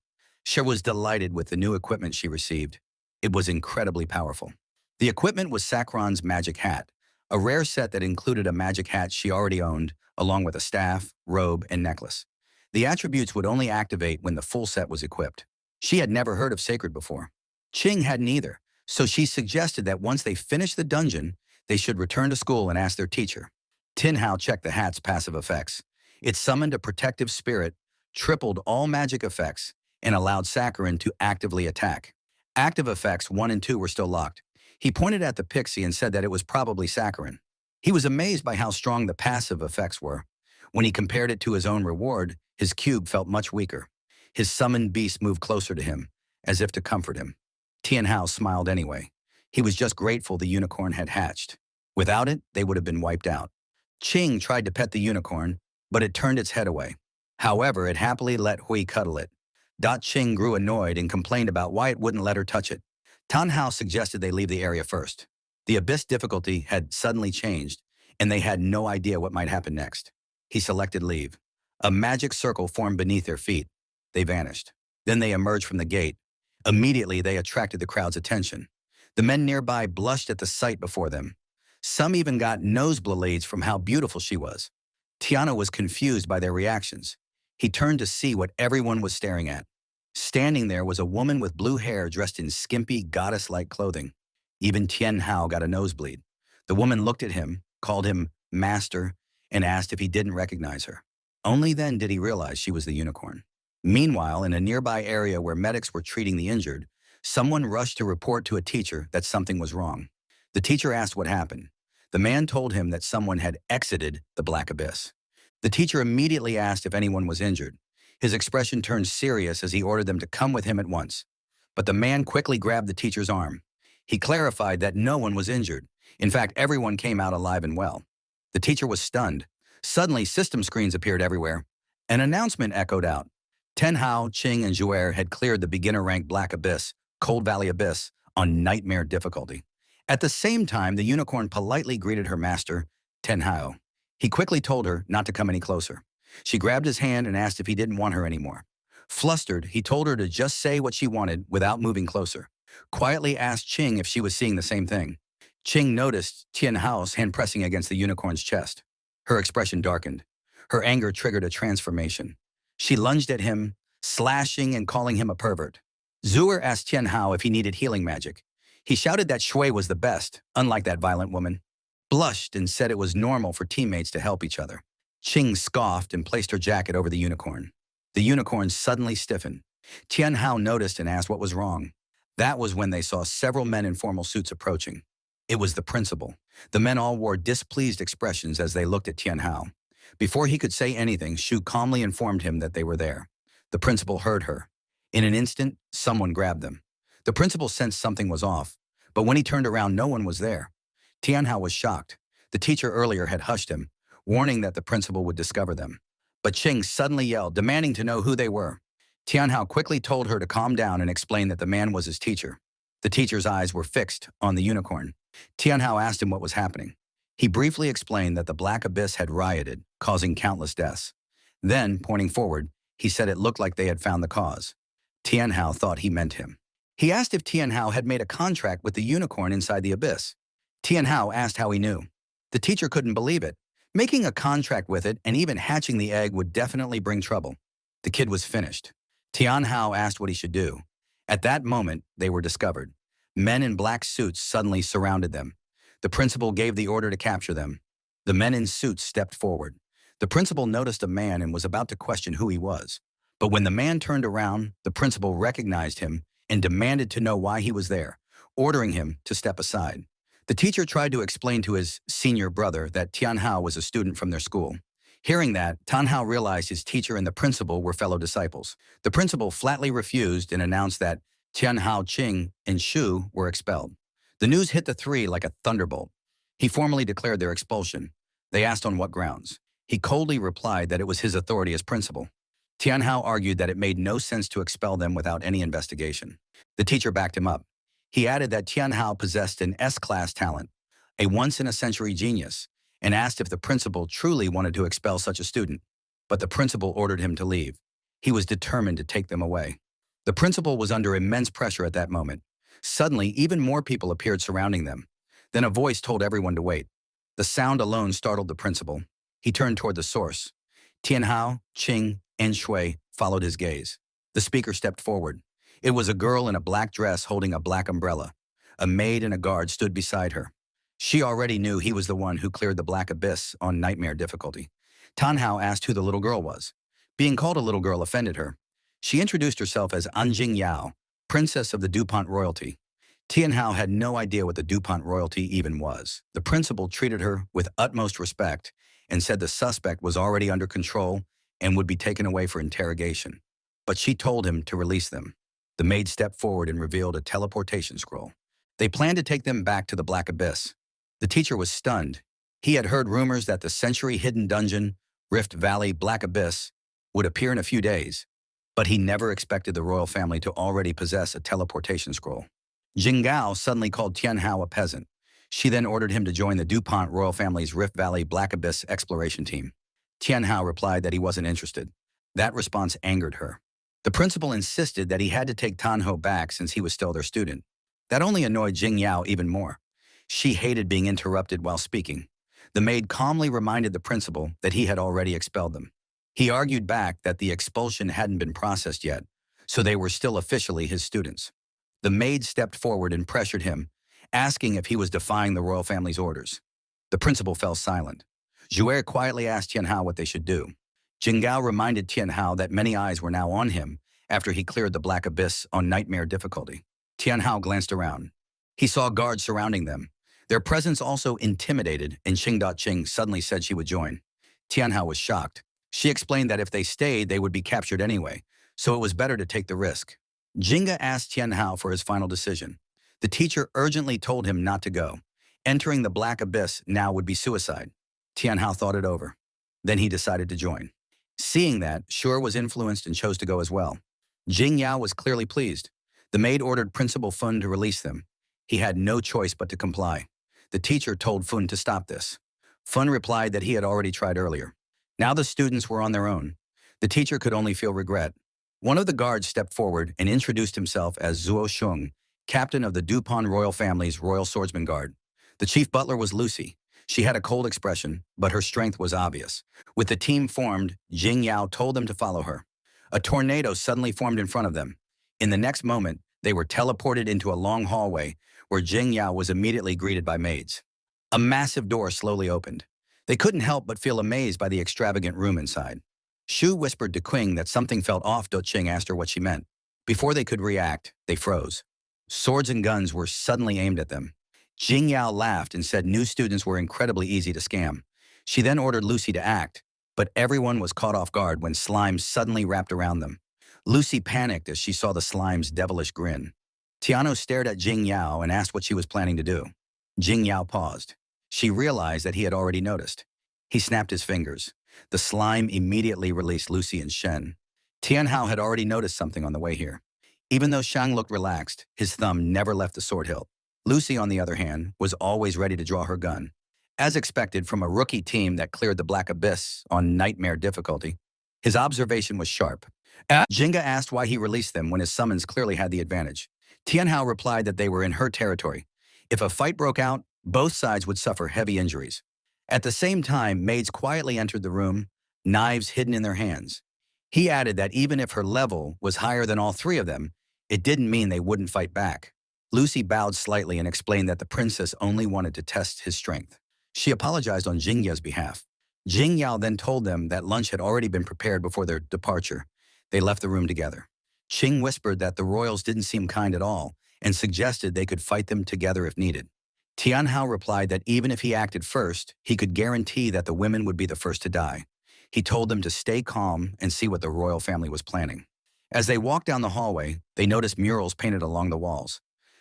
Shu'er was delighted with the new equipment she received. It was incredibly powerful. The equipment was Sakron's magic hat, a rare set that included a magic hat she already owned, along with a staff, robe, and necklace. The attributes would only activate when the full set was equipped. She had never heard of Sacred before. Ching hadn't either, so she suggested that once they finished the dungeon, they should return to school and ask their teacher. Tin Hao checked the hat's passive effects. It summoned a protective spirit, tripled all magic effects, and allowed Sakron to actively attack. Active effects 1 and 2 were still locked. He pointed at the pixie and said that it was probably Sakron. He was amazed by how strong the passive effects were. When he compared it to his own reward, his cube felt much weaker. His summoned beast moved closer to him, as if to comfort him. Tianhao smiled anyway. He was just grateful the unicorn had hatched. Without it, they would have been wiped out. Qing tried to pet the unicorn, but it turned its head away. However, it happily let Hui cuddle it. Qing grew annoyed and complained about why it wouldn't let her touch it. Tanhao suggested they leave the area first. The abyss difficulty had suddenly changed, and they had no idea what might happen next. He selected leave. A magic circle formed beneath their feet. They vanished. Then they emerged from the gate. Immediately, they attracted the crowd's attention. The men nearby blushed at the sight before them. Some even got nosebleeds from how beautiful she was. Tiana was confused by their reactions. He turned to see what everyone was staring at. Standing there was a woman with blue hair dressed in skimpy, goddess-like clothing. Even Tian Hao got a nosebleed. The woman looked at him, called him master, and asked if he didn't recognize her. Only then did he realize she was the unicorn. Meanwhile, in a nearby area where medics were treating the injured, someone rushed to report to a teacher that something was wrong. The teacher asked what happened. The man told him that someone had exited the black abyss. The teacher immediately asked if anyone was injured. His expression turned serious as he ordered them to come with him at once. But the man quickly grabbed the teacher's arm. He clarified that no one was injured. In fact, everyone came out alive and well. The teacher was stunned. Suddenly, system screens appeared everywhere. An announcement echoed out. Tenhao, Qing, and Zhuer had cleared the beginner-rank Black Abyss, Cold Valley Abyss, on nightmare difficulty. At the same time, the unicorn politely greeted her master, Tenhao. He quickly told her not to come any closer. She grabbed his hand and asked if he didn't want her anymore. Flustered, he told her to just say what she wanted without moving closer. Quietly asked Qing if she was seeing the same thing. Qing noticed Tianhao's hand pressing against the unicorn's chest. Her expression darkened. Her anger triggered a transformation. She lunged at him, slashing and calling him a pervert. Zhuer asked Tianhao if he needed healing magic. He shouted that Shui was the best, unlike that violent woman. Blushed and said it was normal for teammates to help each other. Qing scoffed and placed her jacket over the unicorn. The unicorn suddenly stiffened. Tianhao noticed and asked what was wrong. That was when they saw several men in formal suits approaching. It was the principal. The men all wore displeased expressions as they looked at Tianhao. Before he could say anything, Shu calmly informed him that they were there. The principal heard her. In an instant, someone grabbed them. The principal sensed something was off, but when he turned around, no one was there. Tianhao was shocked. The teacher earlier had hushed him, warning that the principal would discover them. But Qing suddenly yelled, demanding to know who they were. Tianhao quickly told her to calm down and explain that the man was his teacher. The teacher's eyes were fixed on the unicorn. Tianhao asked him what was happening. He briefly explained that the Black Abyss had rioted, causing countless deaths. Then, pointing forward, he said it looked like they had found the cause. Tianhao thought he meant him. He asked if Tianhao had made a contract with the unicorn inside the abyss. Tianhao asked how he knew. The teacher couldn't believe it. Making a contract with it and even hatching the egg would definitely bring trouble. The kid was finished. Tianhao asked what he should do. At that moment, they were discovered. Men in black suits suddenly surrounded them. The principal gave the order to capture them. The men in suits stepped forward. The principal noticed a man and was about to question who he was. But when the man turned around, the principal recognized him and demanded to know why he was there, ordering him to step aside. The teacher tried to explain to his senior brother that Tianhao was a student from their school. Hearing that, Tianhao realized his teacher and the principal were fellow disciples. The principal flatly refused and announced that Tianhao, Qing, and Shu were expelled. The news hit the three like a thunderbolt. He formally declared their expulsion. They asked on what grounds. He coldly replied that it was his authority as principal. Tianhao argued that it made no sense to expel them without any investigation. The teacher backed him up. He added that Tianhao possessed an S-class talent, a once-in-a-century genius, and asked if the principal truly wanted to expel such a student. But the principal ordered him to leave. He was determined to take them away. The principal was under immense pressure at that moment. Suddenly, even more people appeared surrounding them. Then a voice told everyone to wait. The sound alone startled the principal. He turned toward the source. Tianhao, Qing, and Shui followed his gaze. The speaker stepped forward. It was a girl in a black dress holding a black umbrella. A maid and a guard stood beside her. She already knew he was the one who cleared the Black Abyss on nightmare difficulty. Tanhao asked who the little girl was. Being called a little girl offended her. She introduced herself as Anjing Yao, princess of the DuPont royalty. Tianhao had no idea what the DuPont royalty even was. The principal treated her with utmost respect and said the suspect was already under control and would be taken away for interrogation. But she told him to release them. The maid stepped forward and revealed a teleportation scroll. They planned to take them back to the Black Abyss. The teacher was stunned. He had heard rumors that the century-hidden dungeon, Rift Valley Black Abyss, would appear in a few days, but he never expected the royal family to already possess a teleportation scroll. Jingao suddenly called Tianhao a peasant. She then ordered him to join the DuPont royal family's Rift Valley Black Abyss exploration team. Tianhao replied that he wasn't interested. That response angered her. The principal insisted that he had to take Tanho back since he was still their student. That only annoyed Jingyao even more. She hated being interrupted while speaking. The maid calmly reminded the principal that he had already expelled them. He argued back that the expulsion hadn't been processed yet, so they were still officially his students. The maid stepped forward and pressured him, asking if he was defying the royal family's orders. The principal fell silent. Jouer quietly asked Tianhao what they should do. Jingao reminded Tianhao that many eyes were now on him after he cleared the Black Abyss on nightmare difficulty. Tianhao glanced around. He saw guards surrounding them. Their presence also intimidated, and Qing suddenly said she would join. Tianhao was shocked. She explained that if they stayed, they would be captured anyway, so it was better to take the risk. Jinga asked Tianhao for his final decision. The teacher urgently told him not to go. Entering the Black Abyss now would be suicide. Tianhao thought it over. Then he decided to join. Seeing that, Shur was influenced and chose to go as well. Jing Yao was clearly pleased. The maid ordered Principal Fun to release them. He had no choice but to comply. The teacher told Fun to stop this. Fun replied that he had already tried earlier. Now the students were on their own. The teacher could only feel regret. One of the guards stepped forward and introduced himself as Zuo Shung, captain of the DuPont royal family's Royal Swordsman Guard. The chief butler was Lucy. She had a cold expression, but her strength was obvious. With the team formed, Jing Yao told them to follow her. A tornado suddenly formed in front of them. In the next moment, they were teleported into a long hallway where Jing Yao was immediately greeted by maids. A massive door slowly opened. They couldn't help but feel amazed by the extravagant room inside. Shu whispered to Qing that something felt off. Qing asked her what she meant. Before they could react, they froze. Swords and guns were suddenly aimed at them. Jing Yao laughed and said new students were incredibly easy to scam. She then ordered Lucy to act, but everyone was caught off guard when slime suddenly wrapped around them. Lucy panicked as she saw the slime's devilish grin. Tiano stared at Jing Yao and asked what she was planning to do. Jing Yao paused. She realized that he had already noticed. He snapped his fingers. The slime immediately released Lucy and Shen. Tianhao had already noticed something on the way here. Even though Shang looked relaxed, his thumb never left the sword hilt. Lucy, on the other hand, was always ready to draw her gun. As expected from a rookie team that cleared the Black Abyss on nightmare difficulty, his observation was sharp. Jinga asked why he released them when his summons clearly had the advantage. Tianhao replied that they were in her territory. If a fight broke out, both sides would suffer heavy injuries. At the same time, maids quietly entered the room, knives hidden in their hands. He added that even if her level was higher than all three of them, it didn't mean they wouldn't fight back. Lucy bowed slightly and explained that the princess only wanted to test his strength. She apologized on Jingya's behalf. Jing Yao then told them that lunch had already been prepared before their departure. They left the room together. Qing whispered that the royals didn't seem kind at all and suggested they could fight them together if needed. Tianhao replied that even if he acted first, he could guarantee that the women would be the first to die. He told them to stay calm and see what the royal family was planning. As they walked down the hallway, they noticed murals painted along the walls.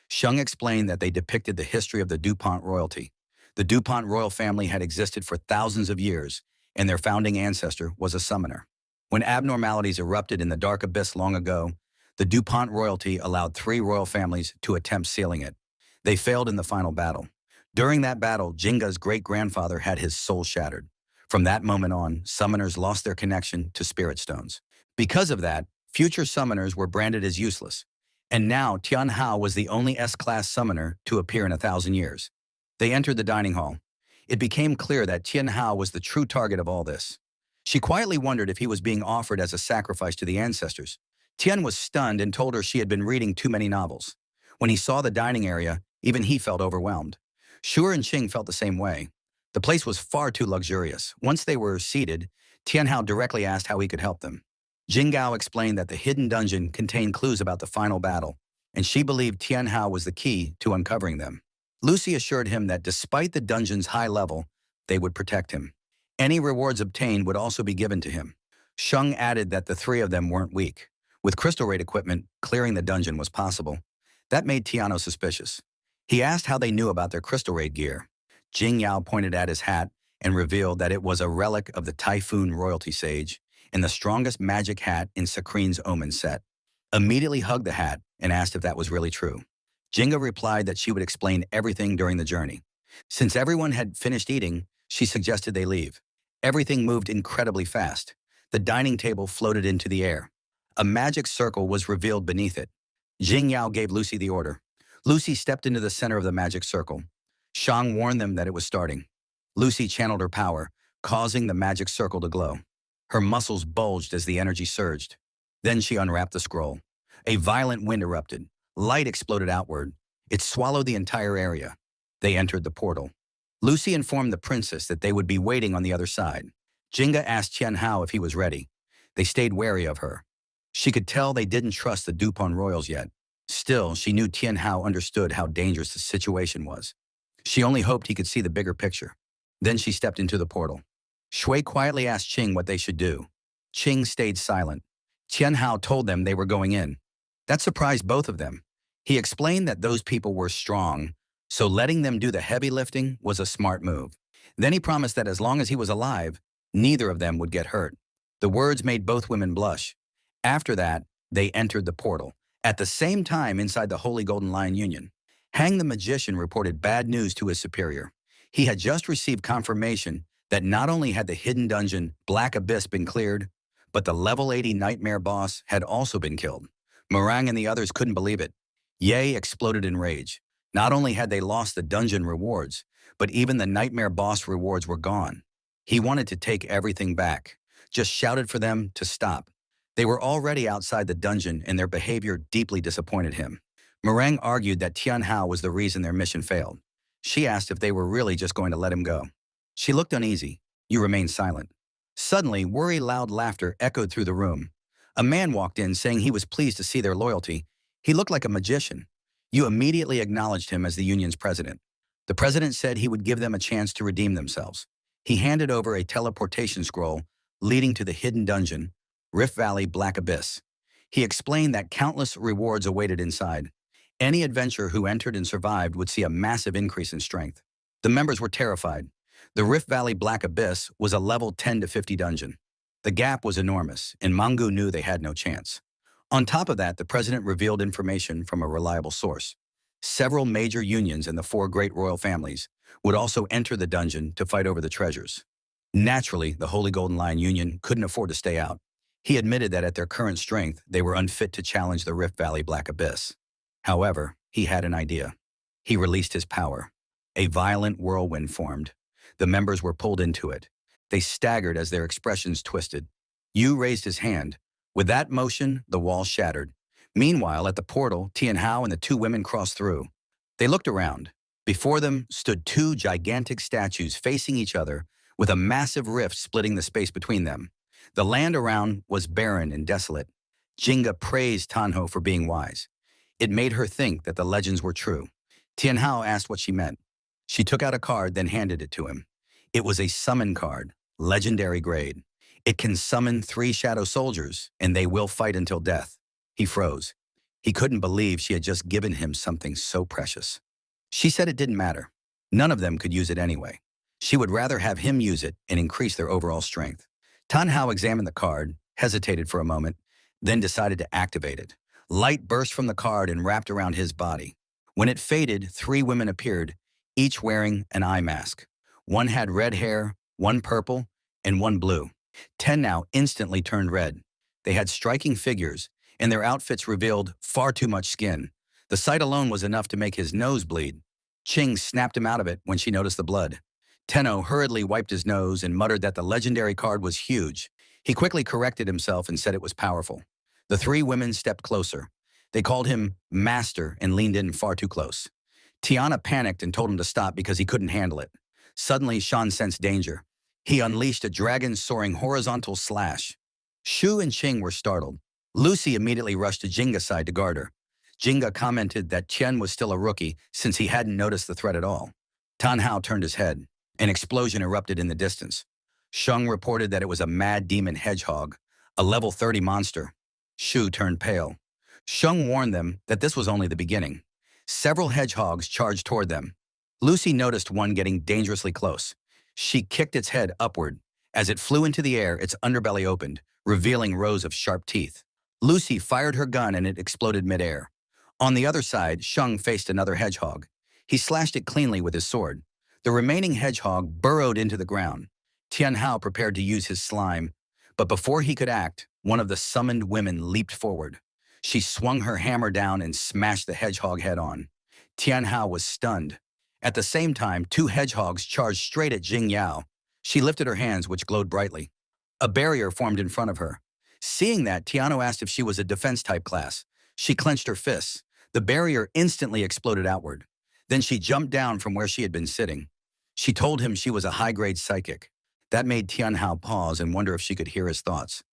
Sheng explained that they depicted the history of the DuPont royalty. The DuPont royal family had existed for thousands of years, and their founding ancestor was a summoner. When abnormalities erupted in the dark abyss long ago, the DuPont royalty allowed 3 royal families to attempt sealing it. They failed in the final battle. During that battle, Jinga's great-grandfather had his soul shattered. From that moment on, summoners lost their connection to spirit stones. Because of that, future summoners were branded as useless. And now Tianhao was the only S-class summoner to appear in 1,000 years. They entered the dining hall. It became clear that Tianhao was the true target of all this. She quietly wondered if he was being offered as a sacrifice to the ancestors. Tian was stunned and told her she had been reading too many novels. When he saw the dining area, even he felt overwhelmed. Shu and Qing felt the same way. The place was far too luxurious. Once they were seated, Tianhao directly asked how he could help them. Jingao explained that the hidden dungeon contained clues about the final battle, and she believed Tianhao was the key to uncovering them. Lucy assured him that despite the dungeon's high level, they would protect him. Any rewards obtained would also be given to him. Sheng added that the three of them weren't weak. With crystal raid equipment, clearing the dungeon was possible. That made Tiano suspicious. He asked how they knew about their crystal raid gear. Jing Yao pointed at his hat and revealed that it was a relic of the Typhoon royalty sage and the strongest magic hat in Sakrine's Omen set. Immediately hugged the hat and asked if that was really true. Jinga replied that she would explain everything during the journey. Since everyone had finished eating, she suggested they leave. Everything moved incredibly fast. The dining table floated into the air. A magic circle was revealed beneath it. Jing Yao gave Lucy the order. Lucy stepped into the center of the magic circle. Shang warned them that it was starting. Lucy channeled her power, causing the magic circle to glow. Her muscles bulged as the energy surged. Then she unwrapped the scroll. A violent wind erupted. Light exploded outward. It swallowed the entire area. They entered the portal. Lucy informed the princess that they would be waiting on the other side. Jinga asked Tian Hao if he was ready. They stayed wary of her. She could tell they didn't trust the Dupont royals yet. Still, she knew Tian Hao understood how dangerous the situation was. She only hoped he could see the bigger picture. Then she stepped into the portal. Shui quietly asked Qing what they should do. Qing stayed silent. Tian Hao told them they were going in. That surprised both of them. He explained that those people were strong, so letting them do the heavy lifting was a smart move. Then he promised that as long as he was alive, neither of them would get hurt. The words made both women blush. After that, they entered the portal. At the same time, inside the Holy Golden Lion Union, Hang the Magician reported bad news to his superior. He had just received confirmation that not only had the hidden dungeon, Black Abyss, been cleared, but the level 80 Nightmare boss had also been killed. Meringue and the others couldn't believe it. Ye exploded in rage. Not only had they lost the dungeon rewards, but even the Nightmare boss rewards were gone. He wanted to take everything back, just shouted for them to stop. They were already outside the dungeon and their behavior deeply disappointed him. Meringue argued that Tian Hao was the reason their mission failed. She asked if they were really just going to let him go. She looked uneasy. You remained silent. Suddenly, loud laughter echoed through the room. A man walked in saying he was pleased to see their loyalty. He looked like a magician. You immediately acknowledged him as the union's president. The president said he would give them a chance to redeem themselves. He handed over a teleportation scroll leading to the hidden dungeon, Rift Valley Black Abyss. He explained that countless rewards awaited inside. Any adventurer who entered and survived would see a massive increase in strength. The members were terrified. The Rift Valley Black Abyss was a level 10 to 50 dungeon. The gap was enormous, and Mangu knew they had no chance. On top of that, the president revealed information from a reliable source. Several major unions and the 4 great royal families would also enter the dungeon to fight over the treasures. Naturally, the Holy Golden Lion Union couldn't afford to stay out. He admitted that at their current strength, they were unfit to challenge the Rift Valley Black Abyss. However, he had an idea. He released his power. A violent whirlwind formed. The members were pulled into it. They staggered as their expressions twisted. Yu raised his hand. With that motion, the wall shattered. Meanwhile, at the portal, Tian Hao and the 2 women crossed through. They looked around. Before them stood 2 gigantic statues facing each other, with a massive rift splitting the space between them. The land around was barren and desolate. Jinga praised Tanho for being wise. It made her think that the legends were true. Tian Hao asked what she meant. She took out a card, then handed it to him. It was a summon card, legendary grade. It can summon 3 shadow soldiers, and they will fight until death. He froze. He couldn't believe she had just given him something so precious. She said it didn't matter. None of them could use it anyway. She would rather have him use it and increase their overall strength. Tan Hao examined the card, hesitated for a moment, then decided to activate it. Light burst from the card and wrapped around his body. When it faded, 3 women appeared, each wearing an eye mask. One had red hair, one purple, and one blue. 10 now instantly turned red. They had striking figures, and their outfits revealed far too much skin. The sight alone was enough to make his nose bleed. Qing snapped him out of it when she noticed the blood. Tenno hurriedly wiped his nose and muttered that the legendary card was huge. He quickly corrected himself and said it was powerful. The 3 women stepped closer. They called him Master and leaned in far too close. Tiana panicked and told him to stop because he couldn't handle it. Suddenly, Shan sensed danger. He unleashed a dragon-soaring horizontal slash. Shu and Qing were startled. Lucy immediately rushed to Jinga's side to guard her. Jinga commented that Chen was still a rookie since he hadn't noticed the threat at all. Tan Hao turned his head. An explosion erupted in the distance. Sheng reported that it was a mad demon hedgehog, a level 30 monster. Shu turned pale. Sheng warned them that this was only the beginning. Several hedgehogs charged toward them. Lucy noticed one getting dangerously close. She kicked its head upward. As it flew into the air, its underbelly opened, revealing rows of sharp teeth. Lucy fired her gun and it exploded midair. On the other side, Sheng faced another hedgehog. He slashed it cleanly with his sword. The remaining hedgehog burrowed into the ground. Tianhao prepared to use his slime, but before he could act, one of the summoned women leaped forward. She swung her hammer down and smashed the hedgehog head on. Tianhao was stunned. At the same time, two hedgehogs charged straight at Jing Yao. She lifted her hands, which glowed brightly. A barrier formed in front of her. Seeing that, Tiano asked if she was a defense-type class. She clenched her fists. The barrier instantly exploded outward. Then she jumped down from where she had been sitting. She told him she was a high-grade psychic. That made Tianhao pause and wonder if she could hear his thoughts.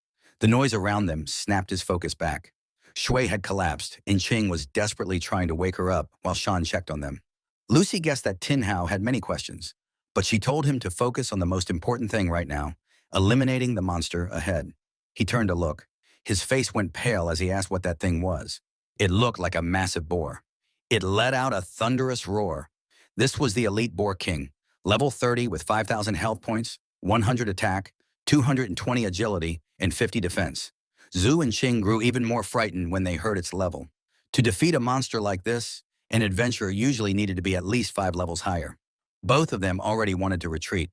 The noise around them snapped his focus back. Shui had collapsed, and Qing was desperately trying to wake her up while Shan checked on them. Lucy guessed that Tin Hao had many questions, but she told him to focus on the most important thing right now, eliminating the monster ahead. He turned to look. His face went pale as he asked what that thing was. It looked like a massive boar. It let out a thunderous roar. This was the elite boar king, level 30 with 5,000 health points, 100 attack, 220 agility, and 50 defense. Zhu and Qing grew even more frightened when they heard its level. To defeat a monster like this, an adventurer usually needed to be at least 5 levels higher. Both of them already wanted to retreat.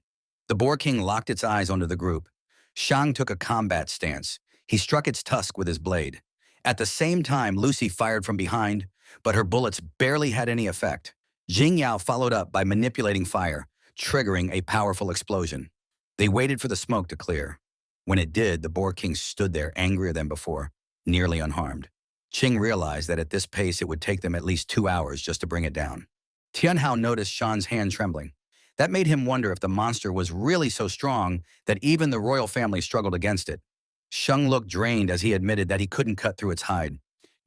The Boar King locked its eyes onto the group. Shang took a combat stance. He struck its tusk with his blade. At the same time, Lucy fired from behind, but her bullets barely had any effect. Jing Yao followed up by manipulating fire, triggering a powerful explosion. They waited for the smoke to clear. When it did, the Boar King stood there angrier than before, nearly unharmed. Qing realized that at this pace it would take them at least 2 hours just to bring it down. Tianhao noticed Shan's hand trembling. That made him wonder if the monster was really so strong that even the royal family struggled against it. Sheng looked drained as he admitted that he couldn't cut through its hide.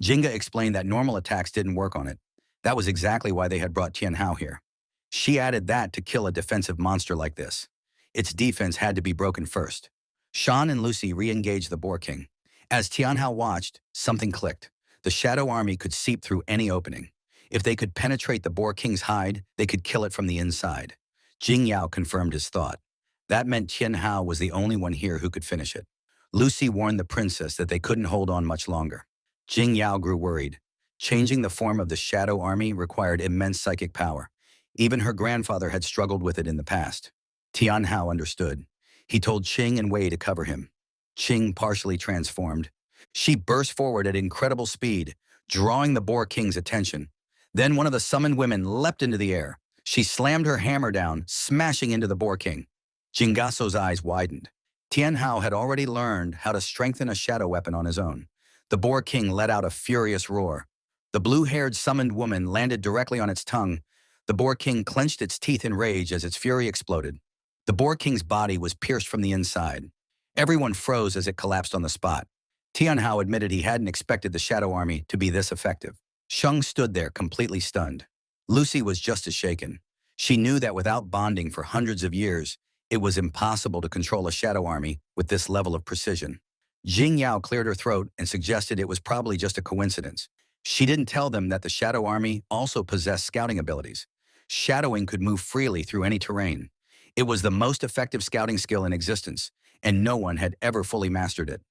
Jinga explained that normal attacks didn't work on it. That was exactly why they had brought Tianhao here. She added that to kill a defensive monster like this. Its defense had to be broken first. Shan and Lucy re-engaged the Boar King. As Tianhao watched, something clicked. The Shadow Army could seep through any opening. If they could penetrate the Boar King's hide, they could kill it from the inside. Jing Yao confirmed his thought. That meant Tianhao was the only one here who could finish it. Lucy warned the princess that they couldn't hold on much longer. Jing Yao grew worried. Changing the form of the Shadow Army required immense psychic power. Even her grandfather had struggled with it in the past. Tianhao understood. He told Qing and Wei to cover him. Qing partially transformed. She burst forward at incredible speed, drawing the Boar King's attention. Then one of the summoned women leapt into the air. She slammed her hammer down, smashing into the Boar King. Jingaso's eyes widened. Tianhao had already learned how to strengthen a shadow weapon on his own. The Boar King let out a furious roar. The blue-haired summoned woman landed directly on its tongue. The Boar King clenched its teeth in rage as its fury exploded. The Boar King's body was pierced from the inside. Everyone froze as it collapsed on the spot. Tianhao admitted he hadn't expected the Shadow Army to be this effective. Sheng stood there completely stunned. Lucy was just as shaken. She knew that without bonding for hundreds of years, it was impossible to control a Shadow Army with this level of precision. Jing Yao cleared her throat and suggested it was probably just a coincidence. She didn't tell them that the Shadow Army also possessed scouting abilities. Shadowing could move freely through any terrain. It was the most effective scouting skill in existence, and no one had ever fully mastered it.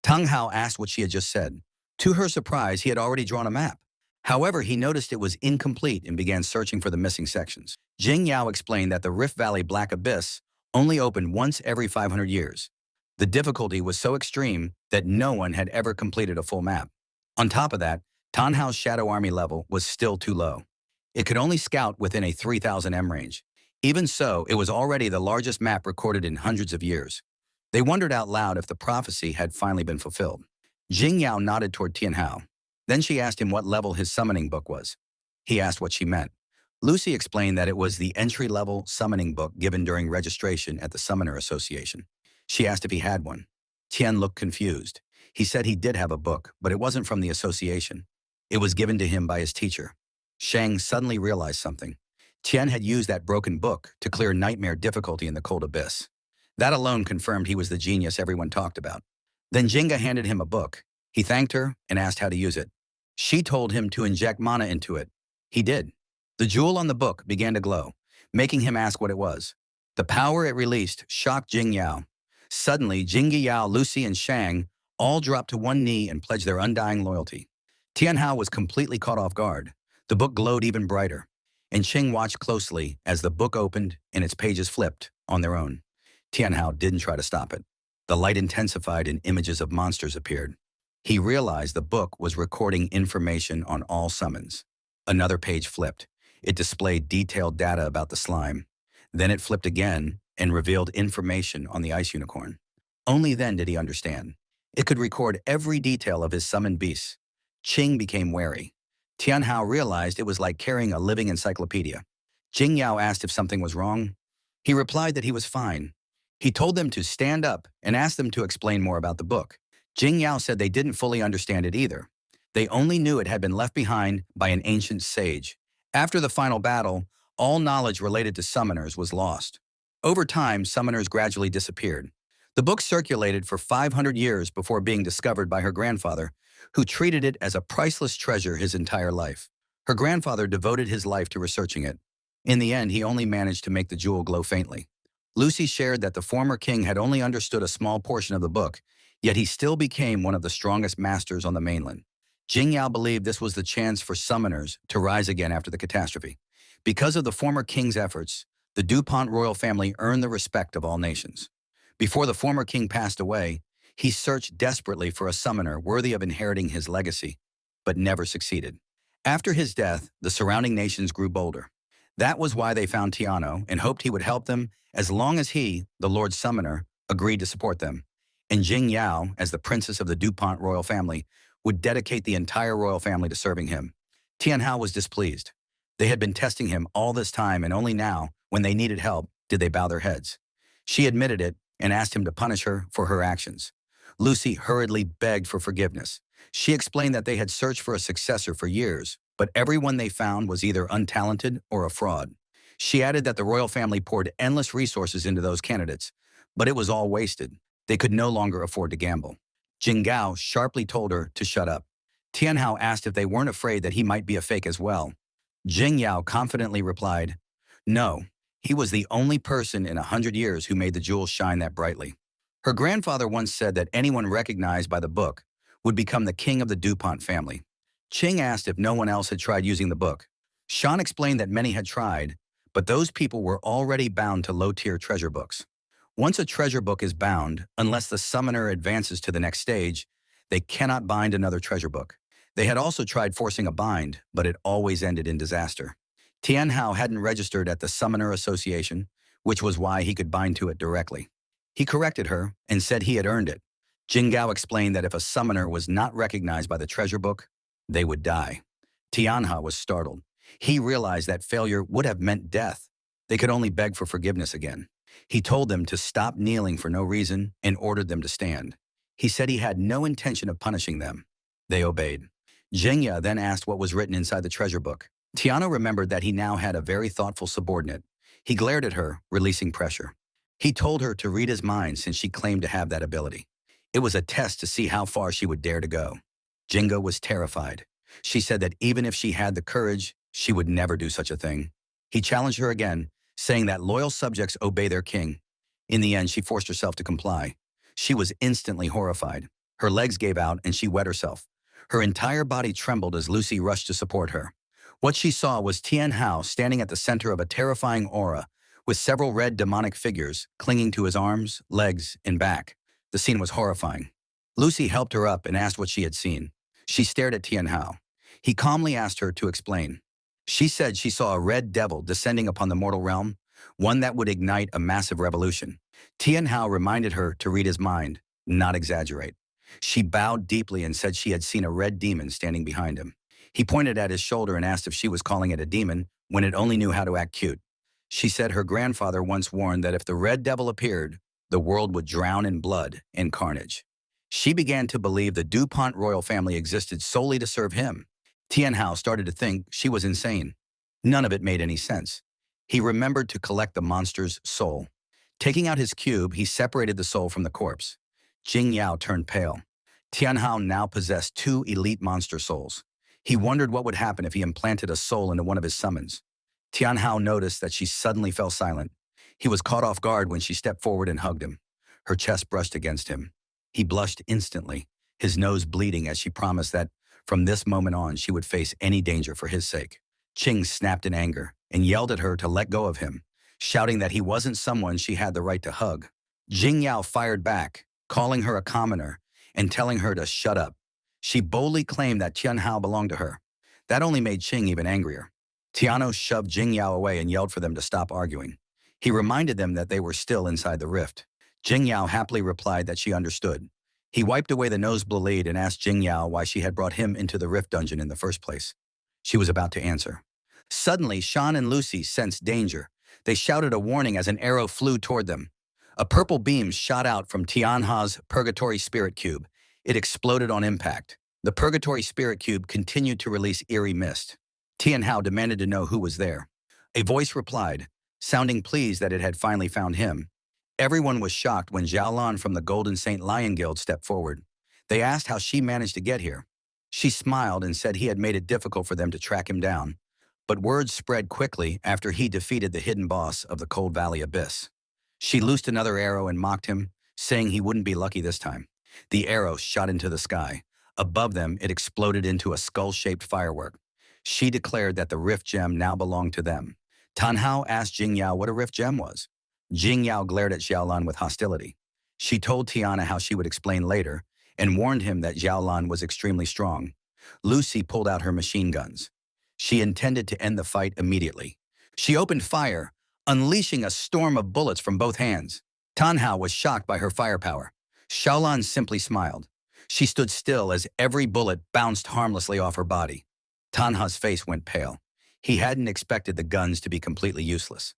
Tang Hao asked what she had just said. To her surprise, he had already drawn a map. However, he noticed it was incomplete and began searching for the missing sections. Jing Yao explained that the Rift Valley Black Abyss only opened once every 500 years. The difficulty was so extreme that no one had ever completed a full map. On top of that, Tan Hao's Shadow Army level was still too low. It could only scout within a 3,000 M range. Even so, it was already the largest map recorded in hundreds of years. They wondered out loud if the prophecy had finally been fulfilled. Jing Yao nodded toward Tianhao. Then she asked him what level his summoning book was. He asked what she meant. Lucy explained that it was the entry-level summoning book given during registration at the Summoner Association. She asked if he had one. Tian looked confused. He said he did have a book, but it wasn't from the association. It was given to him by his teacher. Shang suddenly realized something. Tian had used that broken book to clear nightmare difficulty in the cold abyss. That alone confirmed he was the genius everyone talked about. Then Jinga handed him a book. He thanked her and asked how to use it. She told him to inject mana into it. He did. The jewel on the book began to glow, making him ask what it was. The power it released shocked Jing Yao. Suddenly, Jingyi Yao, Lucy, and Shang all dropped to one knee and pledged their undying loyalty. Tianhao was completely caught off guard. The book glowed even brighter, and Qing watched closely as the book opened and its pages flipped on their own. Tianhao didn't try to stop it. The light intensified and images of monsters appeared. He realized the book was recording information on all summons. Another page flipped. It displayed detailed data about the slime. Then it flipped again and revealed information on the ice unicorn. Only then did he understand. It could record every detail of his summoned beasts. Qing became wary. Tianhao realized it was like carrying a living encyclopedia. Jing Yao asked if something was wrong. He replied that he was fine. He told them to stand up and asked them to explain more about the book. Jing Yao said they didn't fully understand it either. They only knew it had been left behind by an ancient sage. After the final battle, all knowledge related to summoners was lost. Over time, summoners gradually disappeared. The book circulated for 500 years before being discovered by her grandfather, who treated it as a priceless treasure his entire life. Her grandfather devoted his life to researching it. In the end, he only managed to make the jewel glow faintly. Lucy shared that the former king had only understood a small portion of the book, yet he still became one of the strongest masters on the mainland. Jing Yao believed this was the chance for summoners to rise again after the catastrophe. Because of the former king's efforts, the DuPont royal family earned the respect of all nations. Before the former king passed away, he searched desperately for a summoner worthy of inheriting his legacy, but never succeeded. After his death, the surrounding nations grew bolder. That was why they found Tiano and hoped he would help them as long as he, the Lord Summoner, agreed to support them. And Jing Yao, as the princess of the DuPont royal family, would dedicate the entire royal family to serving him. Tianhao was displeased. They had been testing him all this time, and only now, when they needed help, did they bow their heads. She admitted it and asked him to punish her for her actions. Lucy hurriedly begged for forgiveness. She explained that they had searched for a successor for years, but everyone they found was either untalented or a fraud. She added that the royal family poured endless resources into those candidates, but it was all wasted. They could no longer afford to gamble. Jing Gao sharply told her to shut up. Tianhao asked if they weren't afraid that he might be a fake as well. Jing Yao confidently replied, "No, he was the only person in 100 years who made the jewels shine that brightly." Her grandfather once said that anyone recognized by the book would become the king of the DuPont family. Qing asked if no one else had tried using the book. Shan explained that many had tried, but those people were already bound to low-tier treasure books. Once a treasure book is bound, unless the summoner advances to the next stage, they cannot bind another treasure book. They had also tried forcing a bind, but it always ended in disaster. Tianhao hadn't registered at the Summoner Association, which was why he could bind to it directly. He corrected her and said he had earned it. Jingao explained that if a summoner was not recognized by the treasure book, they would die. Tianhao was startled. He realized that failure would have meant death. They could only beg for forgiveness again. He told them to stop kneeling for no reason and ordered them to stand. He said he had no intention of punishing them. They obeyed. Jingya then asked what was written inside the treasure book. Tiano remembered that he now had a very thoughtful subordinate. He glared at her, releasing pressure. He told her to read his mind since she claimed to have that ability. It was a test to see how far she would dare to go. Jinga was terrified. She said that even if she had the courage, she would never do such a thing. He challenged her again, saying that loyal subjects obey their king. In the end, she forced herself to comply. She was instantly horrified. Her legs gave out and she wet herself. Her entire body trembled as Lucy rushed to support her. What she saw was Tianhao standing at the center of a terrifying aura, with several red demonic figures clinging to his arms, legs, and back. The scene was horrifying. Lucy helped her up and asked what she had seen. She stared at Tianhao. He calmly asked her to explain. She said she saw a red devil descending upon the mortal realm, one that would ignite a massive revolution. Tianhao reminded her to read his mind, not exaggerate. She bowed deeply and said she had seen a red demon standing behind him. He pointed at his shoulder and asked if she was calling it a demon when it only knew how to act cute. She said her grandfather once warned that if the red devil appeared, the world would drown in blood and carnage. She began to believe the DuPont royal family existed solely to serve him. Tianhao started to think she was insane. None of it made any sense. He remembered to collect the monster's soul. Taking out his cube, he separated the soul from the corpse. Jing Yao turned pale. Tianhao now possessed two elite monster souls. He wondered what would happen if he implanted a soul into one of his summons. Tianhao noticed that she suddenly fell silent. He was caught off guard when she stepped forward and hugged him. Her chest brushed against him. He blushed instantly, his nose bleeding as she promised that from this moment on she would face any danger for his sake. Qing snapped in anger and yelled at her to let go of him, shouting that he wasn't someone she had the right to hug. Jing Yao fired back, calling her a commoner and telling her to shut up. She boldly claimed that Tianhao belonged to her. That only made Qing even angrier. Tiano shoved Jing Yao away and yelled for them to stop arguing. He reminded them that they were still inside the rift. Jing Yao happily replied that she understood. He wiped away the nose bleed and asked Jing Yao why she had brought him into the rift dungeon in the first place. She was about to answer. Suddenly, Shan and Lucy sensed danger. They shouted a warning as an arrow flew toward them. A purple beam shot out from Tianha's Purgatory Spirit Cube. It exploded on impact. The Purgatory Spirit Cube continued to release eerie mist. Tianhao demanded to know who was there. A voice replied, sounding pleased that it had finally found him. Everyone was shocked when Xiaolan from the Golden Saint Lion Guild stepped forward. They asked how she managed to get here. She smiled and said he had made it difficult for them to track him down. But word spread quickly after he defeated the hidden boss of the Cold Valley Abyss. She loosed another arrow and mocked him, saying he wouldn't be lucky this time. The arrow shot into the sky. Above them, it exploded into a skull-shaped firework. She declared that the Rift Gem now belonged to them. Tanhao asked Jing Yao what a Rift Gem was. Jing Yao glared at Xiaolan with hostility. She told Tiana how she would explain later and warned him that Xiaolan was extremely strong. Lucy pulled out her machine guns. She intended to end the fight immediately. She opened fire, unleashing a storm of bullets from both hands. Tanhao was shocked by her firepower. Xiaolan simply smiled. She stood still as every bullet bounced harmlessly off her body. Tanha's face went pale. He hadn't expected the guns to be completely useless.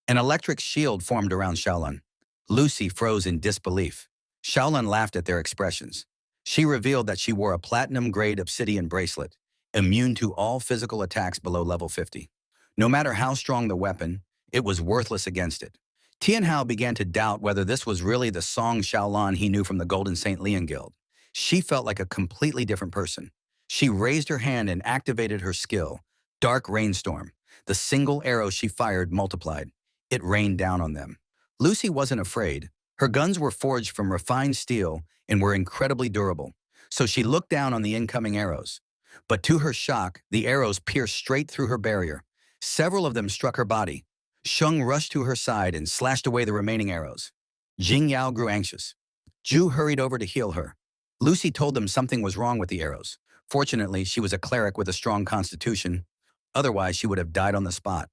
An electric shield formed around Xiaolan. Lucy froze in disbelief. Xiaolan laughed at their expressions. She revealed that she wore a platinum-grade obsidian bracelet, immune to all physical attacks below level 50. No matter how strong the weapon, it was worthless against it. Tianhao began to doubt whether this was really the Song Xiaolan he knew from the Golden Saint Lion Guild. She felt like a completely different person. She raised her hand and activated her skill, Dark Rainstorm. The single arrow she fired multiplied. It rained down on them. Lucy wasn't afraid. Her guns were forged from refined steel and were incredibly durable, so she looked down on the incoming arrows. But to her shock, the arrows pierced straight through her barrier. Several of them struck her body. Sheng rushed to her side and slashed away the remaining arrows. Jing Yao grew anxious. Zhu hurried over to heal her. Lucy told them something was wrong with the arrows. Fortunately, she was a cleric with a strong constitution. Otherwise, she would have died on the spot.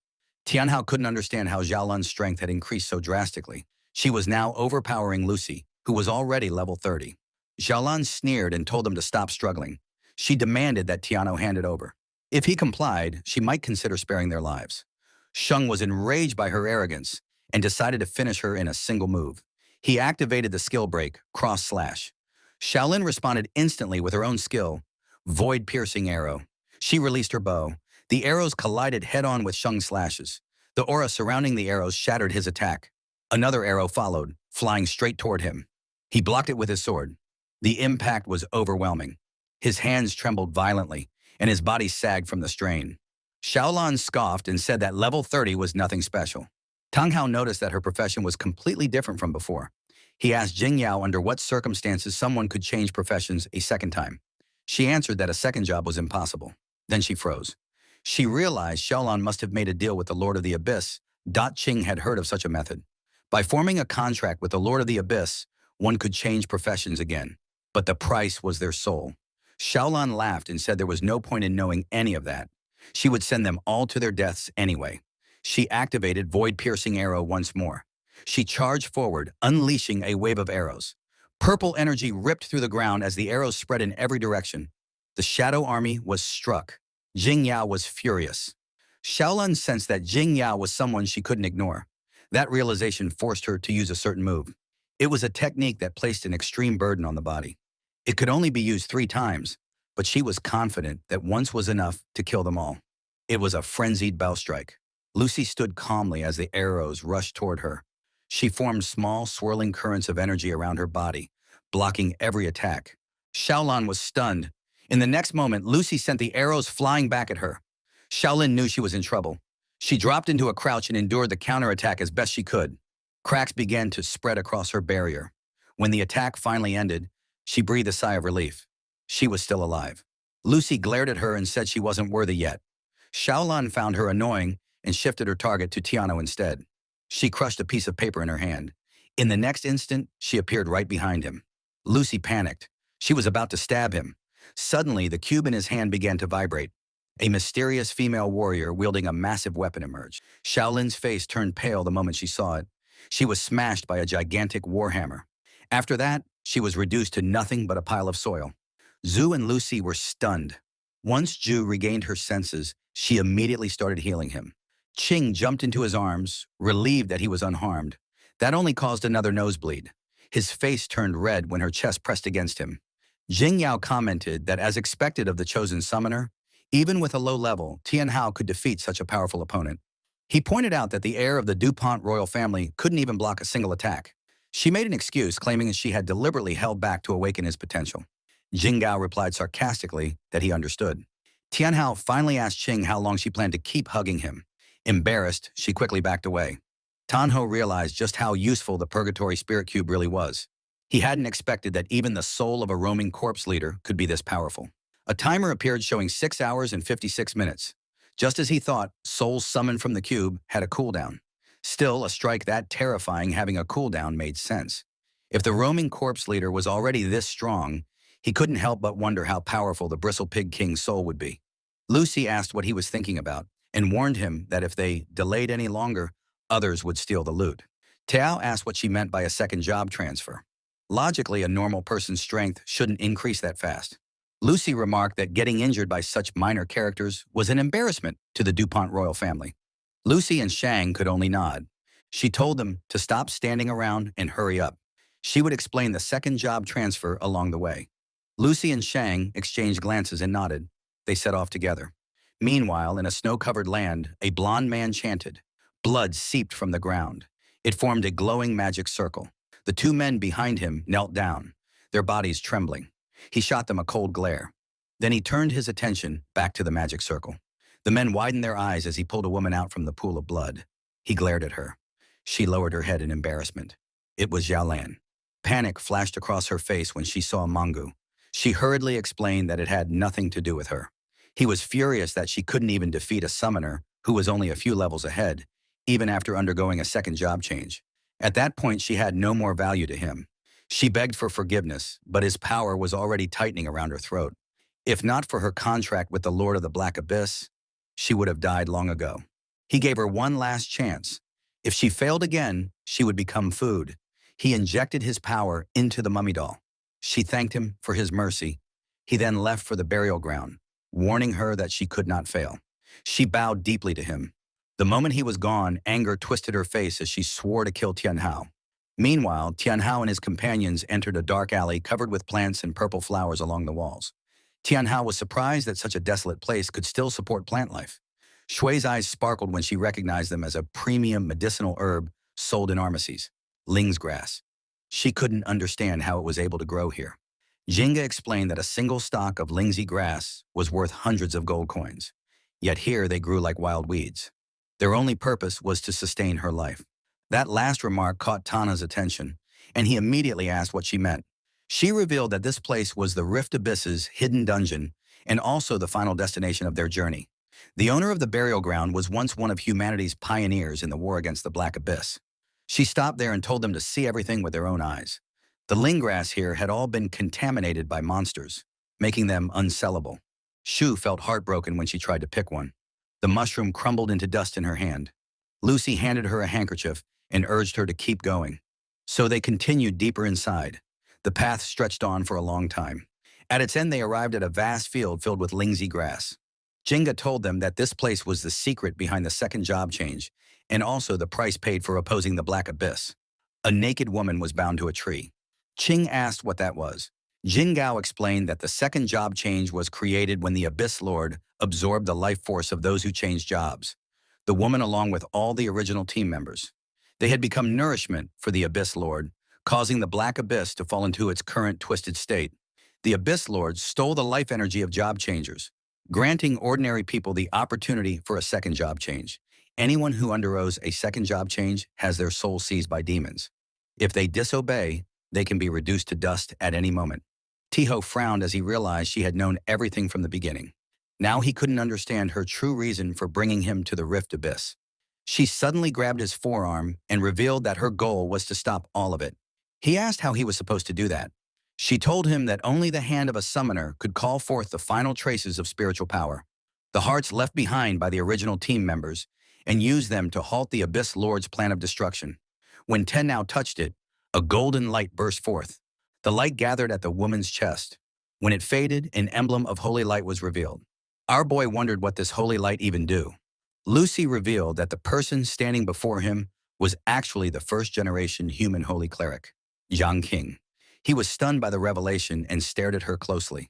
Tianhao couldn't understand how Xiaolan's strength had increased so drastically. She was now overpowering Lucy, who was already level 30. Xiaolan sneered and told them to stop struggling. She demanded that Tiano hand it over. If he complied, she might consider sparing their lives. Sheng was enraged by her arrogance and decided to finish her in a single move. He activated the skill break, Cross Slash. Shaolin responded instantly with her own skill, Void Piercing Arrow. She released her bow. The arrows collided head-on with Sheng's slashes. The aura surrounding the arrows shattered his attack. Another arrow followed, flying straight toward him. He blocked it with his sword. The impact was overwhelming. His hands trembled violently, and his body sagged from the strain. Xiaolan scoffed and said that level 30 was nothing special. Tang Hao noticed that her profession was completely different from before. He asked Jing Yao under what circumstances someone could change professions a second time. She answered that a second job was impossible. Then she froze. She realized Xiaolan must have made a deal with the Lord of the Abyss. Qing had heard of such a method. By forming a contract with the Lord of the Abyss, one could change professions again. But the price was their soul. Xiaolan laughed and said there was no point in knowing any of that. She would send them all to their deaths anyway. She activated Void Piercing Arrow once more. She charged forward, unleashing a wave of arrows. Purple energy ripped through the ground as the arrows spread in every direction. The Shadow Army was struck. Jing Yao was furious. Xiaolan sensed that Jing Yao was someone she couldn't ignore. That realization forced her to use a certain move. It was a technique that placed an extreme burden on the body. It could only be used 3 times, but she was confident that once was enough to kill them all. It was a frenzied bow strike. Lucy stood calmly as the arrows rushed toward her. She formed small, swirling currents of energy around her body, blocking every attack. Xiaolan was stunned. In the next moment, Lucy sent the arrows flying back at her. Xiaolin knew she was in trouble. She dropped into a crouch and endured the counterattack as best she could. Cracks began to spread across her barrier. When the attack finally ended, she breathed a sigh of relief. She was still alive. Lucy glared at her and said she wasn't worthy yet. Xiaolan found her annoying and shifted her target to Tiano instead. She crushed a piece of paper in her hand. In the next instant, she appeared right behind him. Lucy panicked. She was about to stab him. Suddenly, the cube in his hand began to vibrate. A mysterious female warrior wielding a massive weapon emerged. Xiaolin's face turned pale the moment she saw it. She was smashed by a gigantic warhammer. After that, she was reduced to nothing but a pile of soil. Zhu and Lucy were stunned. Once Zhu regained her senses, she immediately started healing him. Qing jumped into his arms, relieved that he was unharmed. That only caused another nosebleed. His face turned red when her chest pressed against him. Jing Yao commented that as expected of the chosen summoner, even with a low level, Tian Hao could defeat such a powerful opponent. He pointed out that the heir of the DuPont royal family couldn't even block a single attack. She made an excuse, claiming that she had deliberately held back to awaken his potential. Jing Gao replied sarcastically that he understood. Tian Hao finally asked Qing how long she planned to keep hugging him. Embarrassed, she quickly backed away. Tanho realized just how useful the Purgatory Spirit Cube really was. He hadn't expected that even the soul of a roaming corpse leader could be this powerful. A timer appeared showing 6 hours and 56 minutes. Just as he thought, souls summoned from the cube had a cooldown. Still, a strike that terrifying having a cooldown made sense. If the roaming corpse leader was already this strong, he couldn't help but wonder how powerful the Bristle Pig King's soul would be. Lucy asked what he was thinking about, and warned him that if they delayed any longer, others would steal the loot. Tao asked what she meant by a second job transfer. Logically, a normal person's strength shouldn't increase that fast. Lucy remarked that getting injured by such minor characters was an embarrassment to the DuPont royal family. Lucy and Shang could only nod. She told them to stop standing around and hurry up. She would explain the second job transfer along the way. Lucy and Shang exchanged glances and nodded. They set off together. Meanwhile, in a snow-covered land, a blond man chanted. Blood seeped from the ground. It formed a glowing magic circle. The two men behind him knelt down, their bodies trembling. He shot them a cold glare. Then he turned his attention back to the magic circle. The men widened their eyes as he pulled a woman out from the pool of blood. He glared at her. She lowered her head in embarrassment. It was Xiaolan. Panic flashed across her face when she saw Mangu. She hurriedly explained that it had nothing to do with her. He was furious that she couldn't even defeat a summoner who was only a few levels ahead, even after undergoing a second job change. At that point, she had no more value to him. She begged for forgiveness, but his power was already tightening around her throat. If not for her contract with the Lord of the Black Abyss, she would have died long ago. He gave her one last chance. If she failed again, she would become food. He injected his power into the mummy doll. She thanked him for his mercy. He then left for the burial ground, warning her that she could not fail. She bowed deeply to him. The moment he was gone, anger twisted her face as she swore to kill Tian Hao. Meanwhile, Tian Hao and his companions entered a dark alley covered with plants and purple flowers along the walls. Tian Hao was surprised that such a desolate place could still support plant life. Shui's eyes sparkled when she recognized them as a premium medicinal herb sold in pharmacies, Ling's grass. She couldn't understand how it was able to grow here. Jinga explained that a single stalk of Lingzi grass was worth hundreds of gold coins. Yet here they grew like wild weeds. Their only purpose was to sustain her life. That last remark caught Tana's attention, and he immediately asked what she meant. She revealed that this place was the Rift Abyss's hidden dungeon and also the final destination of their journey. The owner of the burial ground was once one of humanity's pioneers in the war against the Black Abyss. She stopped there and told them to see everything with their own eyes. The Ling grass here had all been contaminated by monsters, making them unsellable. Shu felt heartbroken when she tried to pick one. The mushroom crumbled into dust in her hand. Lucy handed her a handkerchief and urged her to keep going. So they continued deeper inside. The path stretched on for a long time. At its end, they arrived at a vast field filled with Lingzi grass. Jinga told them that this place was the secret behind the second job change, and also the price paid for opposing the Black Abyss. A naked woman was bound to a tree. Qing asked what that was. Jin Gao explained that the second job change was created when the Abyss Lord absorbed the life force of those who changed jobs. The woman along with all the original team members. They had become nourishment for the Abyss Lord, causing the Black Abyss to fall into its current twisted state. The Abyss Lord stole the life energy of job changers, granting ordinary people the opportunity for a second job change. Anyone who undergoes a second job change has their soul seized by demons. If they disobey, they can be reduced to dust at any moment. Tiho frowned as he realized she had known everything from the beginning. Now he couldn't understand her true reason for bringing him to the Rift Abyss. She suddenly grabbed his forearm and revealed that her goal was to stop all of it. He asked how he was supposed to do that. She told him that only the hand of a summoner could call forth the final traces of spiritual power, the hearts left behind by the original team members, and use them to halt the Abyss Lord's plan of destruction. When Ten now touched it, a golden light burst forth. The light gathered at the woman's chest. When it faded, an emblem of holy light was revealed. Our boy wondered what this holy light even do. Lucy revealed that the person standing before him was actually the first-generation human holy cleric, Yang King. He was stunned by the revelation and stared at her closely.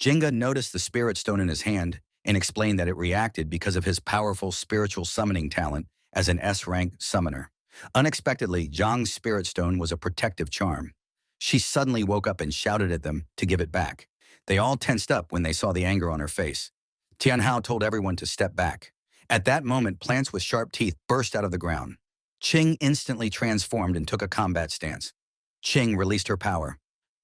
Jinga noticed the spirit stone in his hand and explained that it reacted because of his powerful spiritual summoning talent as an S-rank summoner. Unexpectedly, Zhang's spirit stone was a protective charm. She suddenly woke up and shouted at them to give it back. They all tensed up when they saw the anger on her face. Tianhao told everyone to step back. At that moment, plants with sharp teeth burst out of the ground. Qing instantly transformed and took a combat stance. Qing released her power.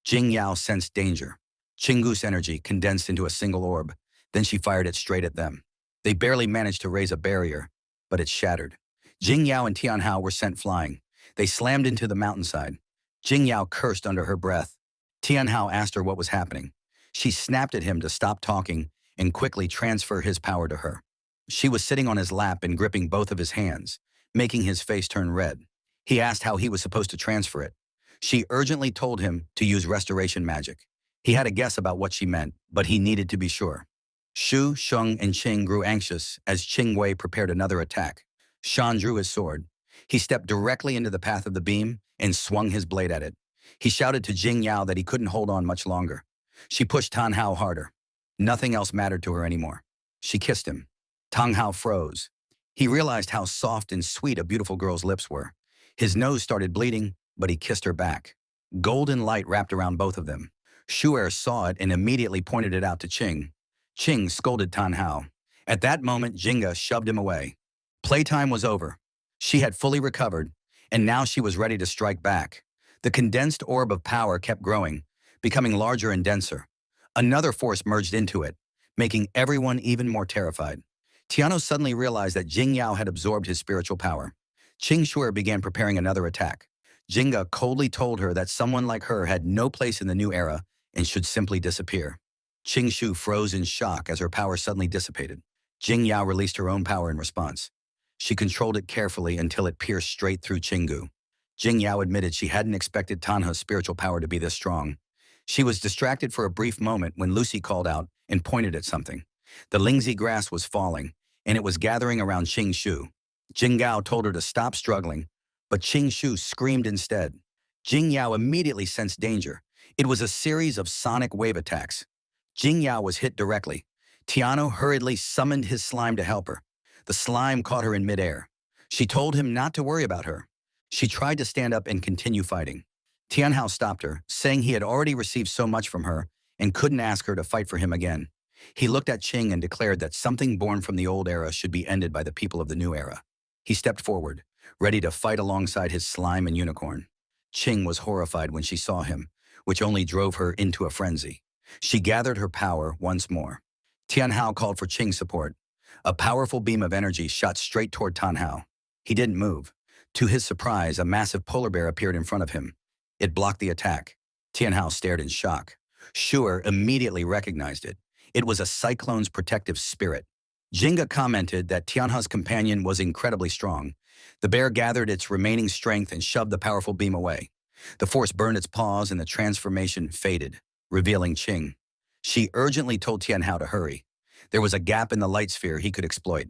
Jing Yao sensed danger. Qinggu's energy condensed into a single orb. Then she fired it straight at them. They barely managed to raise a barrier, but it shattered. Jing Yao and Tianhao were sent flying. They slammed into the mountainside. Jing Yao cursed under her breath. Tianhao asked her what was happening. She snapped at him to stop talking and quickly transfer his power to her. She was sitting on his lap and gripping both of his hands, making his face turn red. He asked how he was supposed to transfer it. She urgently told him to use restoration magic. He had a guess about what she meant, but he needed to be sure. Shu, Sheng, and Qing grew anxious as Qing Wei prepared another attack. Shan drew his sword. He stepped directly into the path of the beam and swung his blade at it. He shouted to Jing Yao that he couldn't hold on much longer. She pushed Tan Hao harder. Nothing else mattered to her anymore. She kissed him. Tang Hao froze. He realized how soft and sweet a beautiful girl's lips were. His nose started bleeding, but he kissed her back. Golden light wrapped around both of them. Shu'er saw it and immediately pointed it out to Qing. Qing scolded Tan Hao. At that moment, Jinga shoved him away. Playtime was over. She had fully recovered, and now she was ready to strike back. The condensed orb of power kept growing, becoming larger and denser. Another force merged into it, making everyone even more terrified. Tiano suddenly realized that Jing Yao had absorbed his spiritual power. Qing Shu'er began preparing another attack. Jinga coldly told her that someone like her had no place in the new era and should simply disappear. Qing Shu froze in shock as her power suddenly dissipated. Jing Yao released her own power in response. She controlled it carefully until it pierced straight through Qinggu. Jing Yao admitted she hadn't expected Tanha's spiritual power to be this strong. She was distracted for a brief moment when Lucy called out and pointed at something. The Lingzi grass was falling, and it was gathering around Qing Shu. Jing Gao told her to stop struggling, but Qing Shu screamed instead. Jing Yao immediately sensed danger. It was a series of sonic wave attacks. Jing Yao was hit directly. Tiano hurriedly summoned his slime to help her. The slime caught her in midair. She told him not to worry about her. She tried to stand up and continue fighting. Tianhao stopped her, saying he had already received so much from her and couldn't ask her to fight for him again. He looked at Qing and declared that something born from the old era should be ended by the people of the new era. He stepped forward, ready to fight alongside his slime and unicorn. Qing was horrified when she saw him, which only drove her into a frenzy. She gathered her power once more. Tianhao called for Qing's support. A powerful beam of energy shot straight toward Tanhao. He didn't move. To his surprise, a massive polar bear appeared in front of him. It blocked the attack. Tianhao stared in shock. Shu'er immediately recognized it. It was a cyclone's protective spirit. Jinga commented that Tianha's companion was incredibly strong. The bear gathered its remaining strength and shoved the powerful beam away. The force burned its paws and the transformation faded, revealing Qing. She urgently told Tianhao to hurry. There was a gap in the light sphere he could exploit.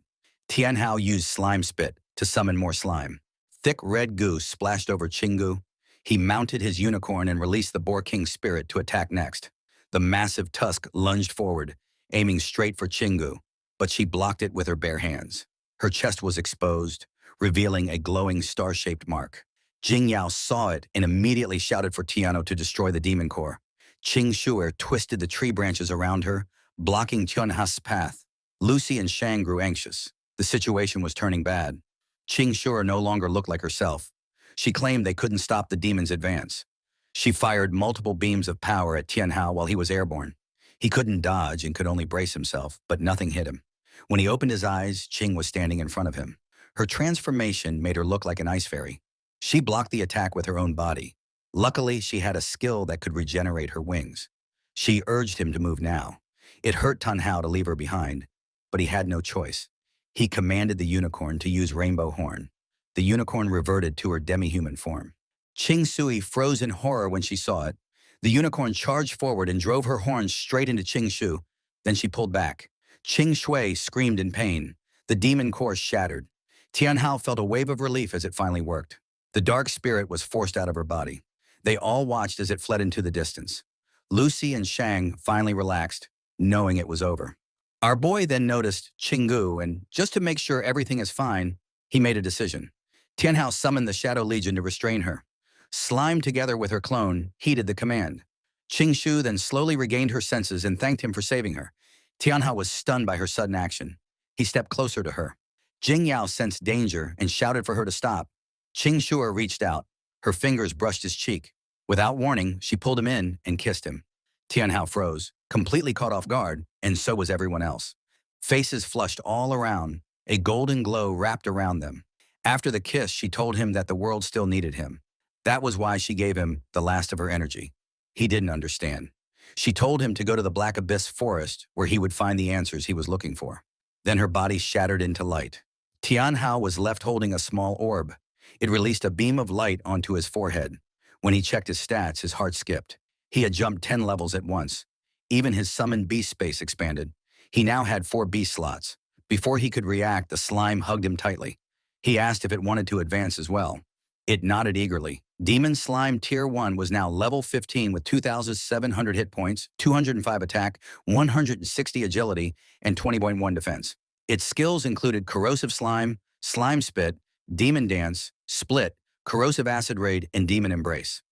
Tianhao used slime spit to summon more slime. Thick red goo splashed over Qinggu. He mounted his unicorn and released the Boar King spirit to attack next. The massive tusk lunged forward, aiming straight for Qinggu, but she blocked it with her bare hands. Her chest was exposed. revealing a glowing star-shaped mark. Jing Yao saw it and immediately shouted for Tiano to destroy the demon core. Qing Shuer twisted the tree branches around her, blocking Tianha's path. Lucy and Shang grew anxious. The situation was turning bad. Qing Shuer no longer looked like herself. She claimed they couldn't stop the demon's advance. She fired multiple beams of power at Tianhao while he was airborne. He couldn't dodge and could only brace himself, but nothing hit him. When he opened his eyes, Qing was standing in front of him. Her transformation made her look like an ice fairy. She blocked the attack with her own body. Luckily, she had a skill that could regenerate her wings. She urged him to move now. It hurt Tan Hao to leave her behind, but he had no choice. He commanded the unicorn to use Rainbow Horn. The unicorn reverted to her demi-human form. Qing Sui froze in horror when she saw it. The unicorn charged forward and drove her horns straight into Qing Shu. Then she pulled back. Qing Shui screamed in pain. The demon core shattered. Tianhao felt a wave of relief as it finally worked. The dark spirit was forced out of her body. They all watched as it fled into the distance. Lucy and Shang finally relaxed, knowing it was over. Our boy then noticed Qinggu, and just to make sure everything is fine, he made a decision. Tianhao summoned the Shadow Legion to restrain her. Slime, together with her clone, heeded the command. Qing Shu then slowly regained her senses and thanked him for saving her. Tianhao was stunned by her sudden action. He stepped closer to her. Jing Yao sensed danger and shouted for her to stop. Qing Shuer reached out. Her fingers brushed his cheek. Without warning, she pulled him in and kissed him. Tianhao froze, completely caught off guard, and so was everyone else. Faces flushed all around. A golden glow wrapped around them. After the kiss, she told him that the world still needed him. That was why she gave him the last of her energy. He didn't understand. She told him to go to the Black Abyss forest where he would find the answers he was looking for. Then her body shattered into light. Tianhao was left holding a small orb. It released a beam of light onto his forehead. When he checked his stats, his heart skipped. He had jumped 10 levels at once. Even his summoned beast space expanded. He now had 4 beast slots. Before he could react, the slime hugged him tightly. He asked if it wanted to advance as well. It nodded eagerly. Demon Slime Tier 1 was now level 15 with 2,700 hit points, 205 attack, 160 agility, and 20.1 defense. Its skills included Corrosive Slime, Slime Spit, Demon Dance, Split, Corrosive Acid Raid, and Demon Embrace.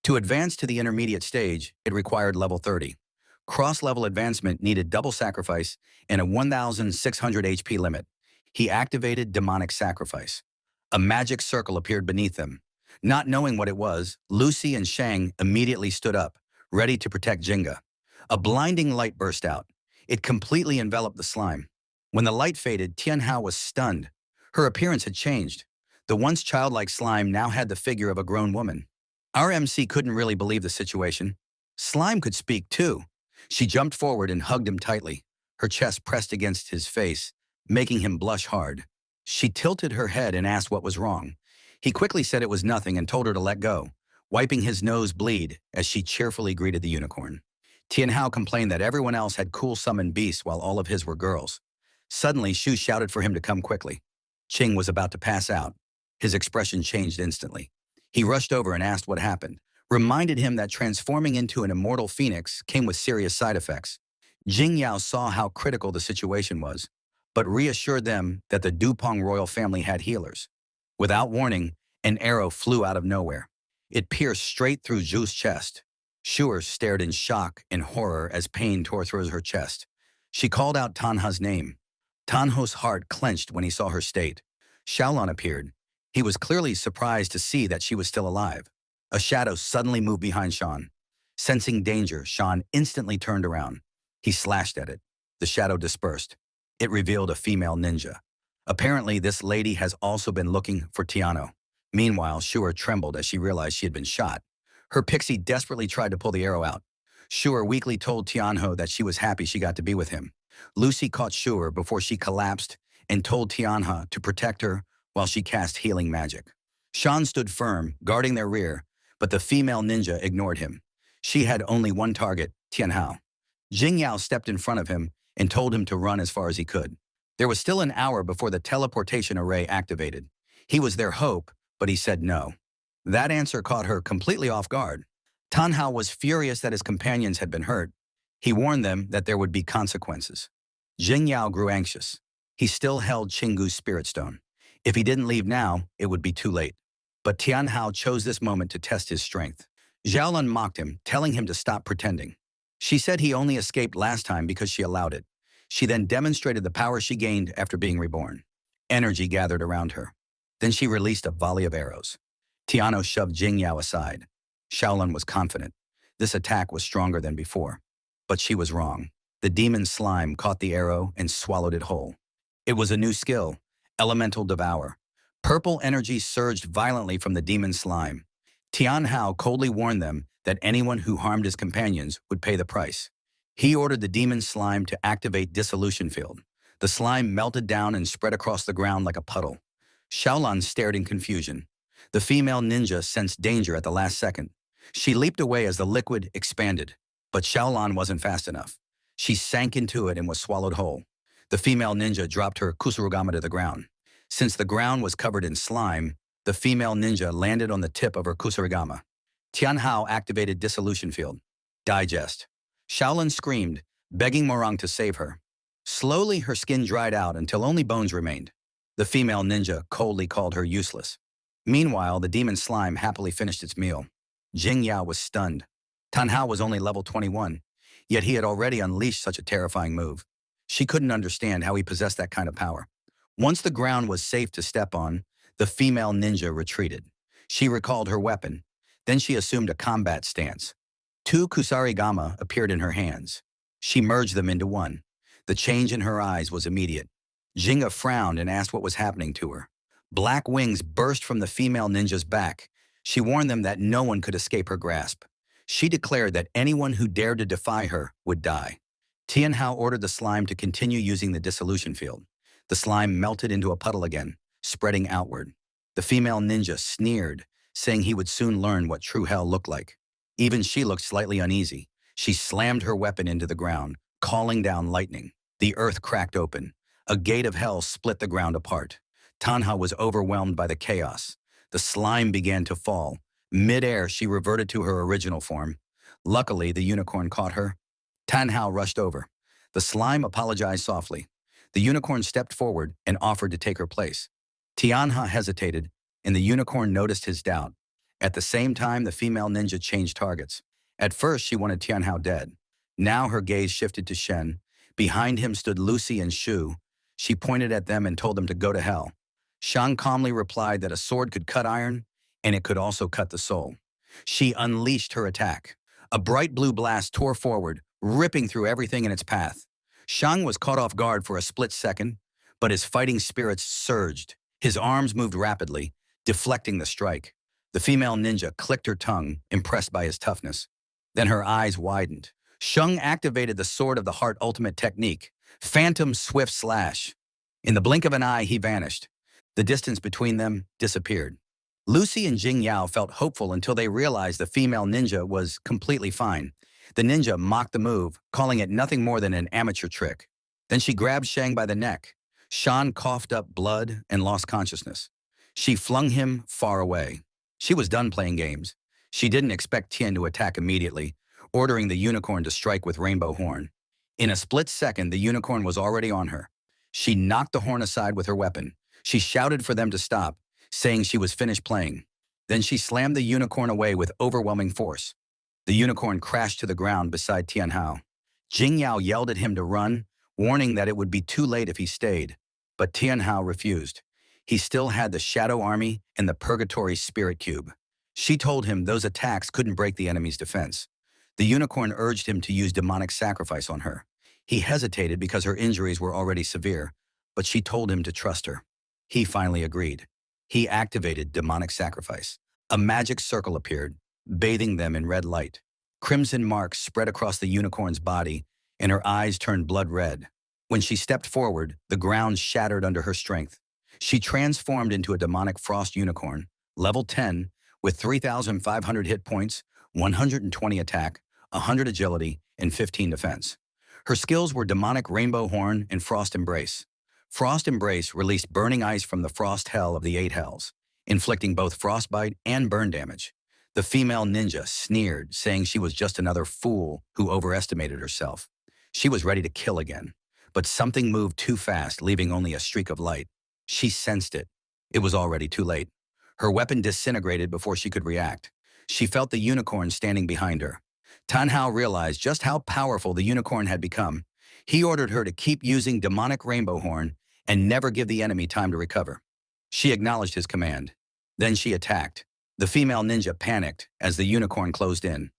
To advance to the intermediate stage, it required level 30. Cross-level advancement needed double sacrifice and a 1,600 HP limit. He activated Demonic Sacrifice. A magic circle appeared beneath them. Not knowing what it was, Lucy and Shang immediately stood up, ready to protect Jinga. A blinding light burst out. It completely enveloped the slime. When the light faded, Tianhao was stunned. Her appearance had changed. The once childlike slime now had the figure of a grown woman. Our MC couldn't really believe the situation. Slime could speak too. She jumped forward and hugged him tightly, her chest pressed against his face, making him blush hard. She tilted her head and asked what was wrong. He quickly said it was nothing and told her to let go, wiping his nose bleed as she cheerfully greeted the unicorn. Tianhao complained that everyone else had cool summoned beasts while all of his were girls. Suddenly, Shu shouted for him to come quickly. Qing was about to pass out. His expression changed instantly. He rushed over and asked what happened, reminded him that transforming into an immortal phoenix came with serious side effects. Jing Yao saw how critical the situation was, but reassured them that the Dupong royal family had healers. Without warning, an arrow flew out of nowhere. It pierced straight through Zhu's chest. Shuer stared in shock and horror as pain tore through her chest. She called out Tanha's name. Tanho's heart clenched when he saw her state. Xiaolon appeared. He was clearly surprised to see that she was still alive. A shadow suddenly moved behind Shan. Sensing danger, Shan instantly turned around. He slashed at it. The shadow dispersed. It revealed a female ninja. Apparently, this lady has also been looking for Tiano. Meanwhile, Shuer trembled as she realized she had been shot. Her pixie desperately tried to pull the arrow out. Shuer weakly told Tianho that she was happy she got to be with him. Lucy caught Shuer before she collapsed and told Tianha to protect her while she cast healing magic. Shan stood firm, guarding their rear, but the female ninja ignored him. She had only one target, Tianhao. Jing Yao stepped in front of him and told him to run as far as he could. There was still an hour before the teleportation array activated. He was their hope, but he said no. That answer caught her completely off guard. Tanhao was furious that his companions had been hurt. He warned them that there would be consequences. Jing Yao grew anxious. He still held Qinggu's spirit stone. If he didn't leave now, it would be too late. But Tianhao chose this moment to test his strength. Xiaolun mocked him, telling him to stop pretending. She said he only escaped last time because she allowed it. She then demonstrated the power she gained after being reborn. Energy gathered around her. Then she released a volley of arrows. Tiano shoved Jingyao aside. Xiaolun was confident. This attack was stronger than before. But she was wrong. The demon slime caught the arrow and swallowed it whole. It was a new skill, Elemental Devour. Purple energy surged violently from the demon slime. Tianhao coldly warned them that anyone who harmed his companions would pay the price. He ordered the demon slime to activate Dissolution Field. The slime melted down and spread across the ground like a puddle. Xiaolun stared in confusion. The female ninja sensed danger at the last second. She leaped away as the liquid expanded, but Xiaolun wasn't fast enough. She sank into it and was swallowed whole. The female ninja dropped her kusurigama to the ground. Since the ground was covered in slime, the female ninja landed on the tip of her kusurigama. Tianhao activated Dissolution Field. Digest. Xiaolun screamed, begging Morang to save her. Slowly, her skin dried out until only bones remained. The female ninja coldly called her useless. Meanwhile, the demon slime happily finished its meal. Jing Yao was stunned. Tanhao was only level 21, yet he had already unleashed such a terrifying move. She couldn't understand how he possessed that kind of power. Once the ground was safe to step on, the female ninja retreated. She recalled her weapon. Then she assumed a combat stance. Two kusarigama appeared in her hands. She merged them into one. The change in her eyes was immediate. Jinga frowned and asked what was happening to her. Black wings burst from the female ninja's back. She warned them that no one could escape her grasp. She declared that anyone who dared to defy her would die. Tianhao ordered the slime to continue using the dissolution field. The slime melted into a puddle again, spreading outward. The female ninja sneered, saying he would soon learn what true hell looked like. Even she looked slightly uneasy. She slammed her weapon into the ground, calling down lightning. The earth cracked open. A gate of hell split the ground apart. Tanha was overwhelmed by the chaos. The slime began to fall. Mid-air, she reverted to her original form. Luckily, the unicorn caught her. Tanhao rushed over. The slime apologized softly. The unicorn stepped forward and offered to take her place. Tianha hesitated, and the unicorn noticed his doubt. At the same time, the female ninja changed targets. At first, she wanted Tianhao dead. Now her gaze shifted to Shen. Behind him stood Lucy and Shu. She pointed at them and told them to go to hell. Shang calmly replied that a sword could cut iron, and it could also cut the soul. She unleashed her attack. A bright blue blast tore forward, ripping through everything in its path. Shang was caught off guard for a split second, but his fighting spirits surged. His arms moved rapidly, deflecting the strike. The female ninja clicked her tongue, impressed by his toughness. Then her eyes widened. Shang activated the Sword of the Heart ultimate technique, Phantom Swift Slash. In the blink of an eye, he vanished. The distance between them disappeared. Lucy and Jing Yao felt hopeful until they realized the female ninja was completely fine. The ninja mocked the move, calling it nothing more than an amateur trick. Then she grabbed Shang by the neck. Shan coughed up blood and lost consciousness. She flung him far away. She was done playing games. She didn't expect Tian to attack immediately, ordering the unicorn to strike with Rainbow Horn. In a split second, the unicorn was already on her. She knocked the horn aside with her weapon. She shouted for them to stop, saying she was finished playing. Then she slammed the unicorn away with overwhelming force. The unicorn crashed to the ground beside Tianhao. Jing Yao yelled at him to run, warning that it would be too late if he stayed. But Tianhao refused. He still had the Shadow Army and the Purgatory Spirit Cube. She told him those attacks couldn't break the enemy's defense. The unicorn urged him to use demonic sacrifice on her. He hesitated because her injuries were already severe, but she told him to trust her. He finally agreed. He activated demonic sacrifice. A magic circle appeared, bathing them in red light. Crimson marks spread across the unicorn's body, and her eyes turned blood red. When she stepped forward, the ground shattered under her strength. She transformed into a demonic frost unicorn, level 10, with 3,500 hit points, 120 attack, 100 agility, and 15 defense. Her skills were Demonic Rainbow Horn and Frost Embrace. Frost Embrace released burning ice from the frost hell of the 8 hells, inflicting both frostbite and burn damage. The female ninja sneered, saying she was just another fool who overestimated herself. She was ready to kill again, but something moved too fast, leaving only a streak of light. She sensed it. It was already too late. Her weapon disintegrated before she could react. She felt the unicorn standing behind her. Tan Hao realized just how powerful the unicorn had become. He ordered her to keep using demonic rainbow horn and never give the enemy time to recover. She acknowledged his command. Then she attacked. The female ninja panicked as the unicorn closed in.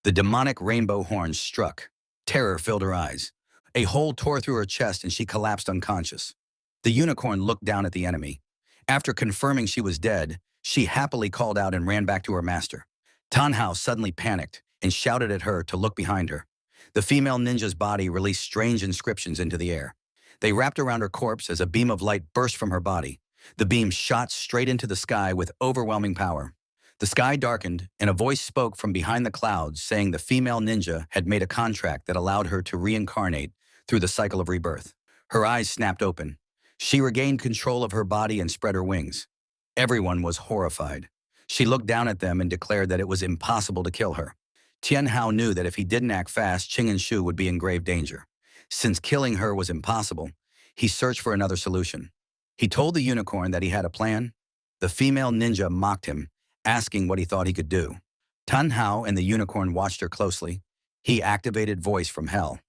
The demonic rainbow horn struck. Terror filled her eyes. A hole tore through her chest and she collapsed unconscious. The unicorn looked down at the enemy. After confirming she was dead, she happily called out and ran back to her master. Tan Hao suddenly panicked and shouted at her to look behind her. The female ninja's body released strange inscriptions into the air. They wrapped around her corpse as a beam of light burst from her body. The beam shot straight into the sky with overwhelming power. The sky darkened, and a voice spoke from behind the clouds saying the female ninja had made a contract that allowed her to reincarnate through the cycle of rebirth. Her eyes snapped open. She regained control of her body and spread her wings. Everyone was horrified. She looked down at them and declared that it was impossible to kill her. Tian Hao knew that if he didn't act fast, Qing and Shu would be in grave danger. Since killing her was impossible, he searched for another solution. He told the unicorn that he had a plan. The female ninja mocked him, asking what he thought he could do. Tan Hao and the unicorn watched her closely. He activated Voice from Hell.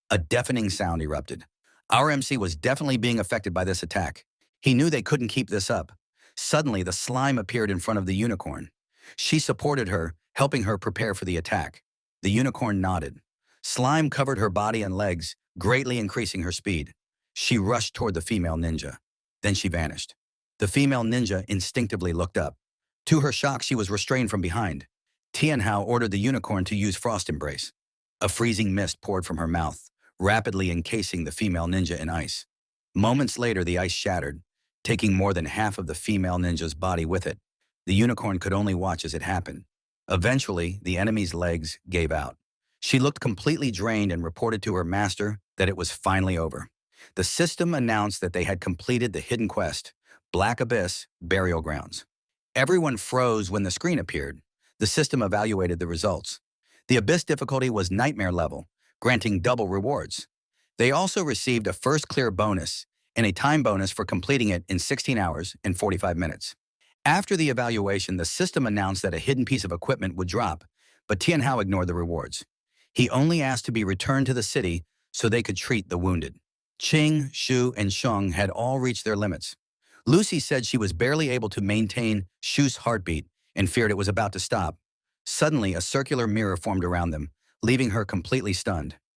A deafening sound erupted. Our MC was definitely being affected by this attack. He knew they couldn't keep this up. Suddenly, the slime appeared in front of the unicorn. She supported her, helping her prepare for the attack. The unicorn nodded. Slime covered her body and legs, greatly increasing her speed. She rushed toward the female ninja. Then she vanished. The female ninja instinctively looked up. To her shock, she was restrained from behind. Tian Hao ordered the unicorn to use Frost Embrace. A freezing mist poured from her mouth, rapidly encasing the female ninja in ice. Moments later, the ice shattered, taking more than half of the female ninja's body with it. The unicorn could only watch as it happened. Eventually, the enemy's legs gave out. She looked completely drained and reported to her master that it was finally over. The system announced that they had completed the hidden quest, Black Abyss Burial Grounds. Everyone froze when the screen appeared. The system evaluated the results. The Abyss difficulty was Nightmare level, granting double rewards. They also received a first clear bonus and a time bonus for completing it in 16 hours and 45 minutes. After the evaluation, the system announced that a hidden piece of equipment would drop, but Tian Hao ignored the rewards. He only asked to be returned to the city so they could treat the wounded. Qing, Shu, and Sheng had all reached their limits. Lucy said she was barely able to maintain Shu's heartbeat and feared it was about to stop. Suddenly, a circular mirror formed around them, leaving her completely stunned.